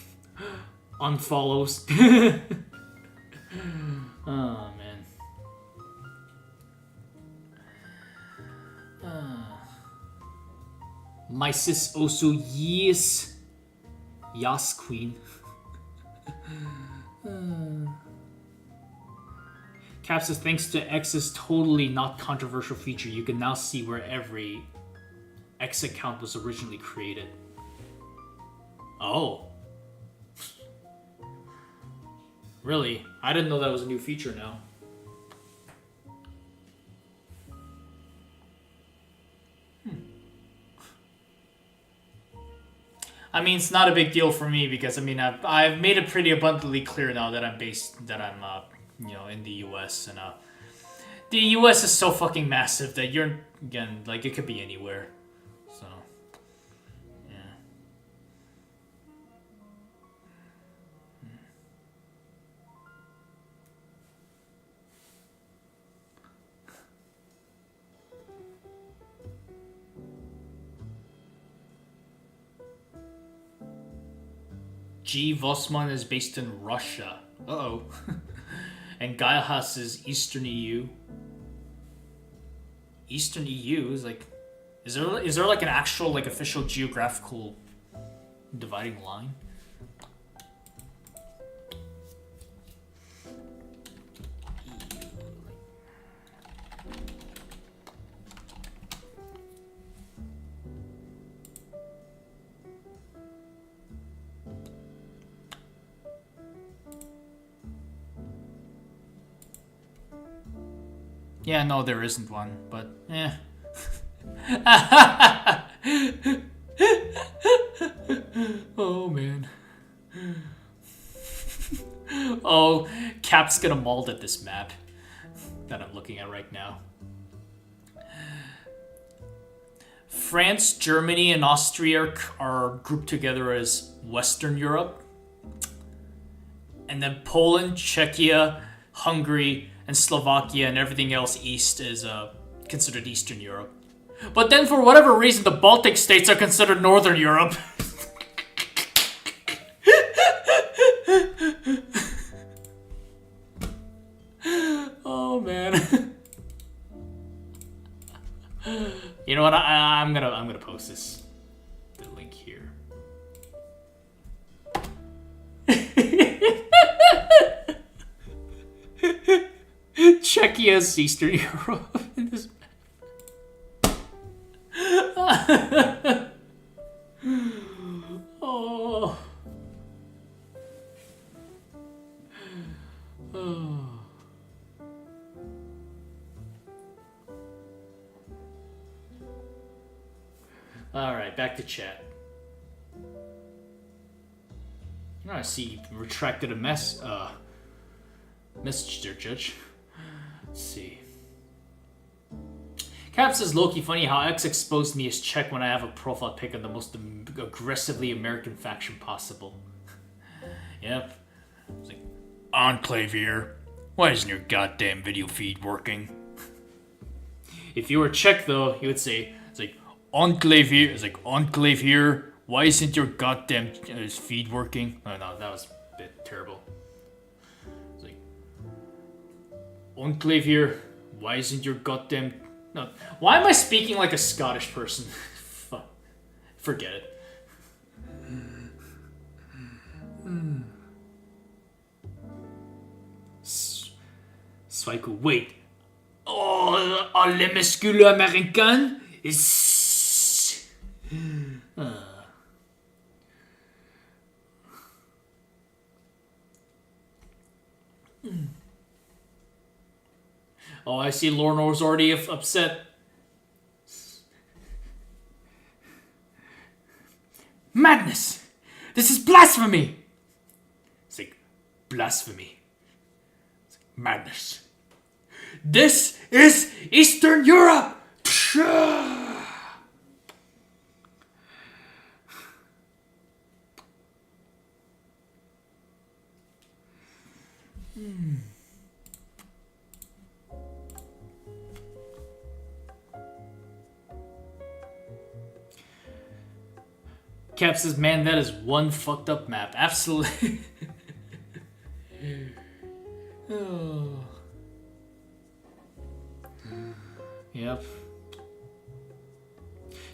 Unfollows. Oh, man. My sis Osu, yes. Yas queen. Cap says, "Thanks to X's totally not controversial feature, you can now see where every X account was originally created." Oh. Really? I didn't know that was a new feature now. I mean, it's not a big deal for me because, I mean, I've made it pretty abundantly clear now that I'm you know, in the US, and the US is so fucking massive that you're, again, like, it could be anywhere. So, yeah. G. Vossman is based in Russia. Uh-oh. And Geilhass is Eastern EU. Eastern EU is like... Is there like an actual, like, official geographical dividing line? Yeah, no, there isn't one, but eh. Oh, man. Oh, Cap's gonna mold at this map that I'm looking at right now. France, Germany, and Austria are grouped together as Western Europe. And then Poland, Czechia, Hungary, and Slovakia and everything else east is considered Eastern Europe. But then for whatever reason, the Baltic states are considered Northern Europe. Oh, man. You know what? I'm gonna post this. The link here. Czechia's Eastern Europe. Oh. Oh. Alright, back to chat. Oh, I see you retracted a message there, Judge. Let's see. Cap says, Loki, funny how X exposed me as Czech when I have a profile pic of the most aggressively American faction possible. Yep. It's like, Enclave here. Why isn't your goddamn video feed working? If you were Czech, though, he would say, it's like, Enclave here. It's like, Enclave here. Why isn't your goddamn feed working? Oh no, that was a bit terrible. It's like, Enclave here. Why isn't your goddamn... No. Why am I speaking like a Scottish person? Fuck. Forget it. Swiku, wait. Oh, le musculo américain is... Oh, I see Lornor's already upset. Madness! This is blasphemy! It's like, blasphemy. It's like, madness. This is Eastern Europe! Cap says, man, that is one fucked up map. Absolutely. Oh. Yep.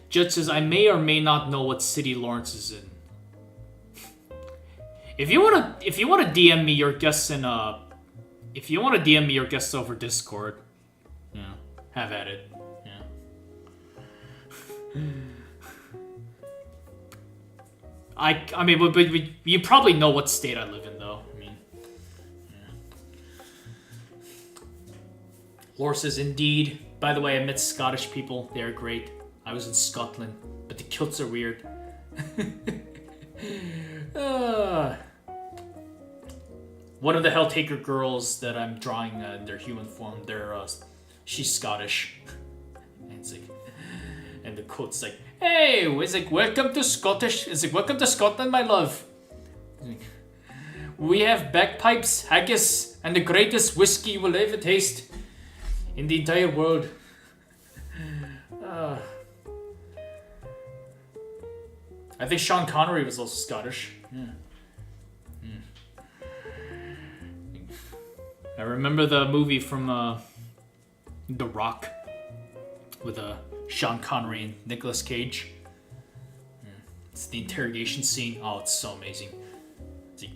Judge says, I may or may not know what city Lawrence is in. If you wanna DM me your guests in if you wanna DM me your guests over Discord, yeah, have at it. Yeah. I mean, but you probably know what state I live in, though. I mean, yeah. Lore says, indeed. By the way, I met Scottish people. They are great. I was in Scotland, but the kilts are weird. One of the Helltaker girls that I'm drawing in their human form, she's Scottish. And it's like, and the quote's like, hey, it's like, welcome to Scottish. It's like, welcome to Scotland, my love. We have bagpipes, haggis, and the greatest whiskey you will ever taste in the entire world. I think Sean Connery was also Scottish. Yeah. I remember the movie from The Rock with Sean Connery and Nicolas Cage. It's the interrogation scene. Oh, it's so amazing. It's like,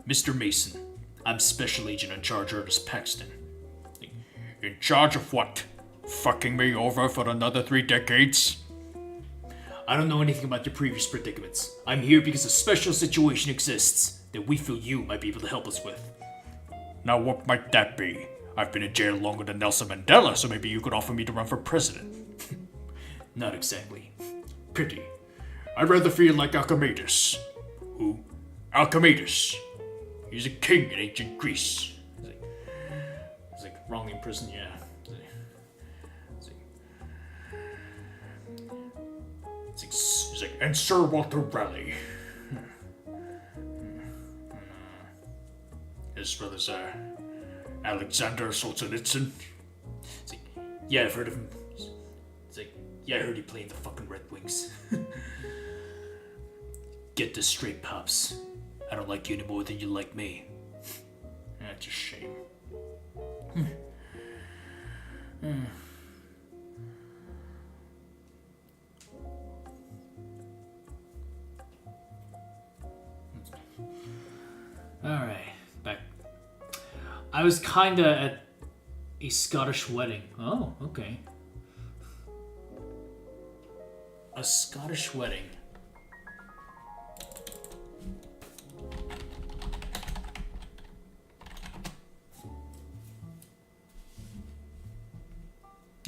Mr. Mason, I'm Special Agent in charge of Ernest Paxton. Like, in charge of what? Fucking me over for another 3 decades? I don't know anything about your previous predicaments. I'm here because a special situation exists that we feel you might be able to help us with. Now what might that be? I've been in jail longer than Nelson Mandela, so maybe you could offer me to run for president. Not exactly. Pity. I'd rather feel like Alchemedus. Who? Alchemedus. He's a king in ancient Greece. It's like wrong in prison, yeah. It's like, and Sir Walter Raleigh. His brother's Alexander Solzhenitsyn. It's like, yeah, I've heard of him. It's like, yeah, I heard he played in the fucking Red Wings. Get this straight, Pops. I don't like you any more than you like me. That's a shame. Alright, back. I was kinda at a Scottish wedding. Oh, okay. A Scottish wedding.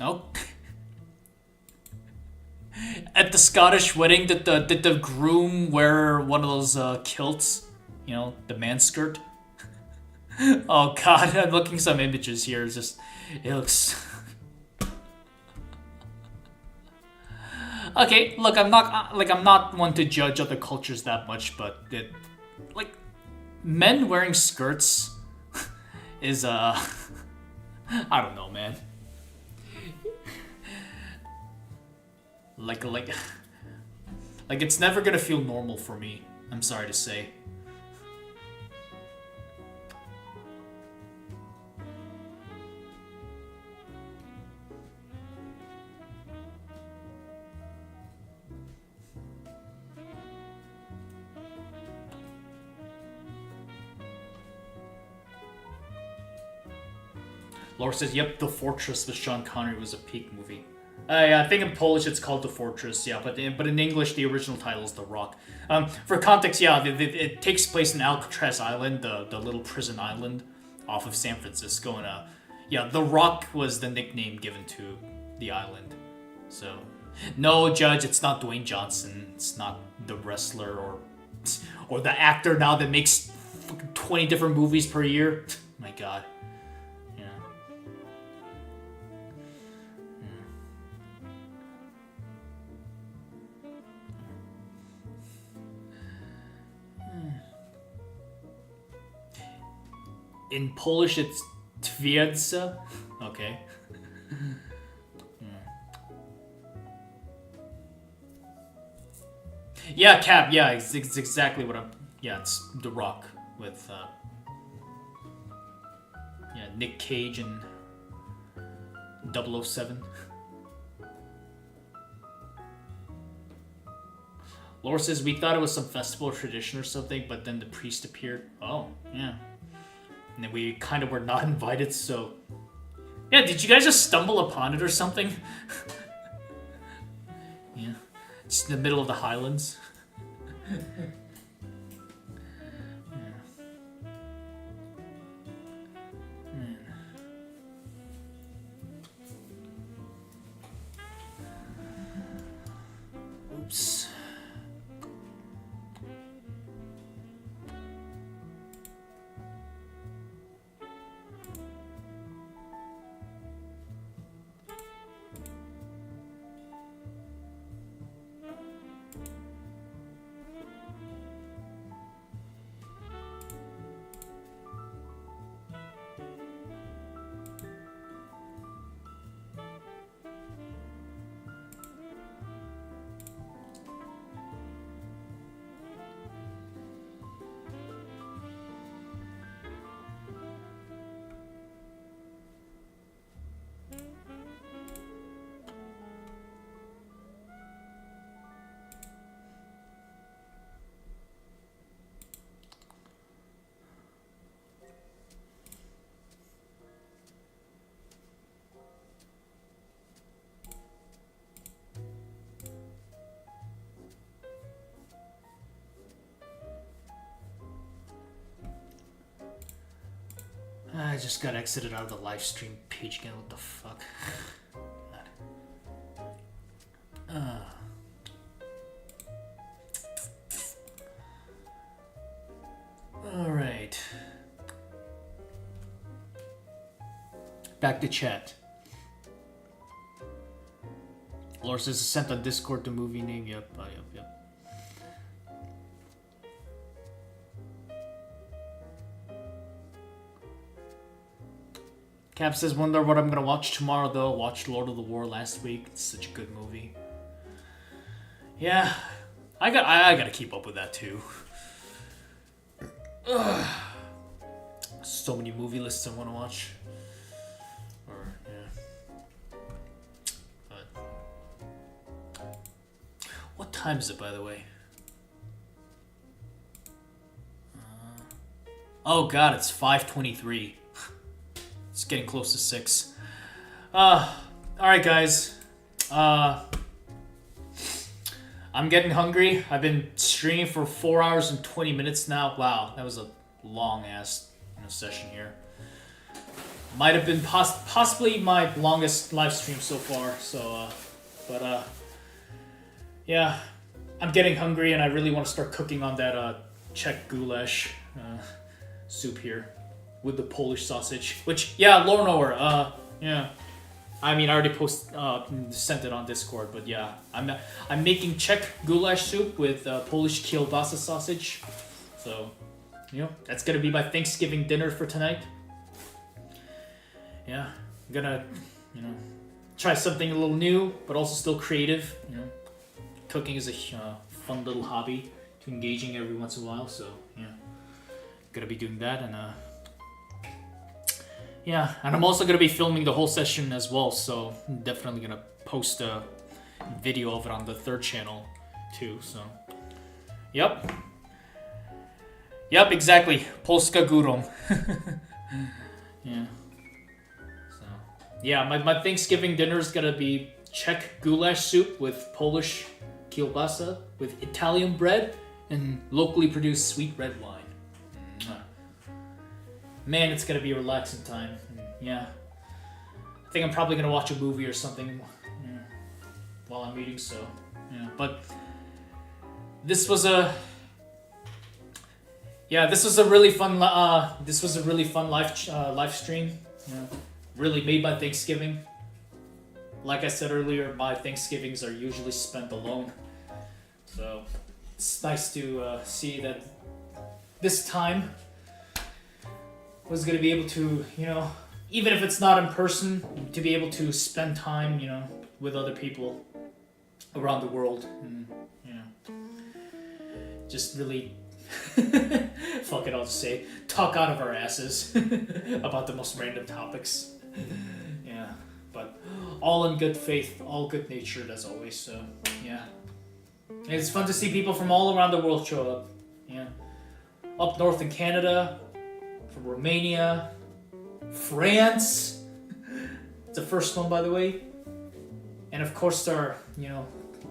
Oh. At the Scottish wedding, did the groom wear one of those kilts? You know, the man skirt? Oh god, I'm looking some images here. It's just, it looks... Okay, look, I'm not one to judge other cultures that much, but like, men wearing skirts is, I don't know, man. Like, it's never gonna feel normal for me. I'm sorry to say. Laura says, yep, The Fortress with Sean Connery was a peak movie. Yeah, I think in Polish it's called The Fortress, yeah, but in English the original title is The Rock. For context, yeah, it takes place in Alcatraz Island, the little prison island off of San Francisco, and yeah, The Rock was the nickname given to the island. So, no, Judge, it's not Dwayne Johnson, it's not the wrestler or the actor now that makes 20 different movies per year. My god. In Polish, it's twierdza. Okay. Yeah, Cap. Yeah, it's exactly what I'm. Yeah, it's The Rock with. Yeah, Nick Cage and 007. Laura says we thought it was some festival or tradition or something, but then the priest appeared. Oh, yeah. And then we kind of were not invited, so... Yeah, did you guys just stumble upon it or something? Yeah. Just in the middle of the Highlands. Oops. I just got exited out of the live stream page again. What the fuck? Alright. Back to chat. Laura says sent on Discord the movie name. Yep, yep. Cap says, wonder what I'm gonna watch tomorrow though. Watched Lord of the War last week. It's such a good movie. Yeah, I gotta keep up with that too. Ugh. So many movie lists I want to watch. Yeah. But what time is it, by the way? Oh god, it's 5:23. It's getting close to 6. Alright guys. I'm getting hungry. I've been streaming for 4 hours and 20 minutes now. Wow, that was a long ass session here. Might have been possibly my longest live stream so far. So, yeah, I'm getting hungry and I really want to start cooking on that Czech goulash soup here with the Polish sausage. Which, yeah, lore knower. Yeah. I mean, I already sent it on Discord, but yeah, I'm making Czech goulash soup with Polish kielbasa sausage. So, you know, that's gonna be my Thanksgiving dinner for tonight. Yeah, I'm gonna, you know, try something a little new, but also still creative. You know, cooking is a fun little hobby to engaging every once in a while. So yeah, gonna be doing that, and yeah, and I'm also gonna be filming the whole session as well. So I'm definitely gonna post a video of it on the 3rd channel too. So, yep, exactly, Polska górą. Yeah. Yeah, my Thanksgiving dinner is gonna be Czech goulash soup with Polish kielbasa, with Italian bread, and locally produced sweet red wine. Man, it's gonna be a relaxing time. Yeah, I think I'm probably gonna watch a movie or something while I'm eating. So, yeah, but this was a really fun live stream. Yeah. Really made my Thanksgiving. Like I said earlier, my Thanksgivings are usually spent alone. So it's nice to see that this time was going to be able to, you know, even if it's not in person, to be able to spend time, you know, with other people around the world. And, you know, just really, fuck it, I'll just say, talk out of our asses about the most random topics. Yeah, but all in good faith, all good natured as always. So yeah, and it's fun to see people from all around the world show up. Yeah, up north in Canada, from Romania, France. It's the first one, by the way, and of course our, you know,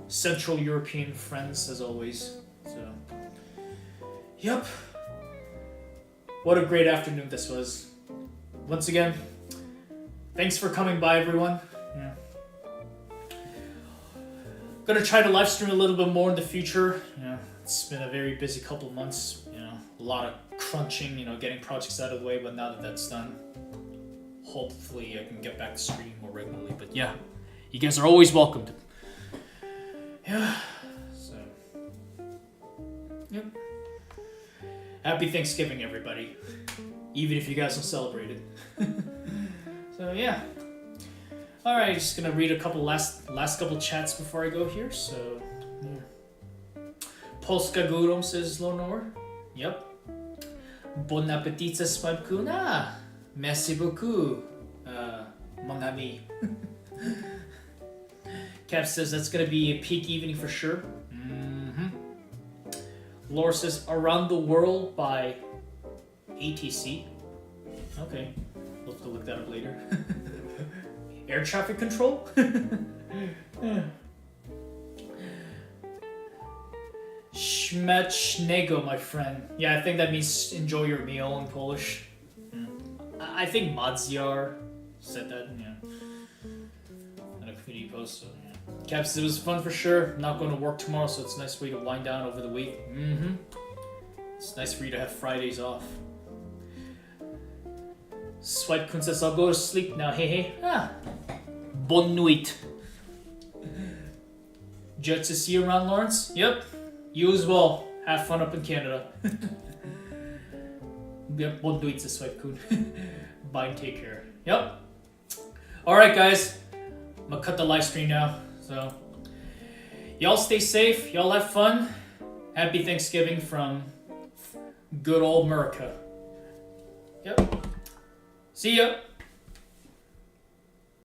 Central European friends as always. So yep, what a great afternoon this was. Once again, thanks for coming by, everyone. Yeah. Gonna try to live stream a little bit more in the future. You know, it's been a very busy couple of months. You know, a lot of crunching. You know, getting projects out of the way. But now that that's done, hopefully I can get back to streaming more regularly. But yeah, you guys are always welcomed. Yeah. So, yep. Happy Thanksgiving, everybody. Even if you guys don't celebrate it. So yeah. All right, just gonna read a couple last couple chats before I go here. So, yeah. Polska górą says Lonor. Yep. Bon appétit, Swabkuna. Merci beaucoup, mon ami. Cap says that's gonna be a peak evening for sure. Laura says around the world by ATC. Okay. We'll have to look that up later. Air traffic control? Śmecznego, my friend. Yeah, I think that means enjoy your meal in Polish. I think Madziar said that, yeah. On a community post, so yeah. Caps, it was fun for sure. Not going to work tomorrow, so it's nice for you to wind down over the week. It's nice for you to have Fridays off. Swipe Kun says, I'll go to sleep now, hey. Bonne nuit. Jet to see you around, Lawrence? Yep. You as well. Have fun up in Canada. Yep, bonne nuit to Swipe Kun. Bye and take care. Yep. Alright, guys. I'm gonna cut the live stream now. So, y'all stay safe. Y'all have fun. Happy Thanksgiving from good old America. Yep. See ya!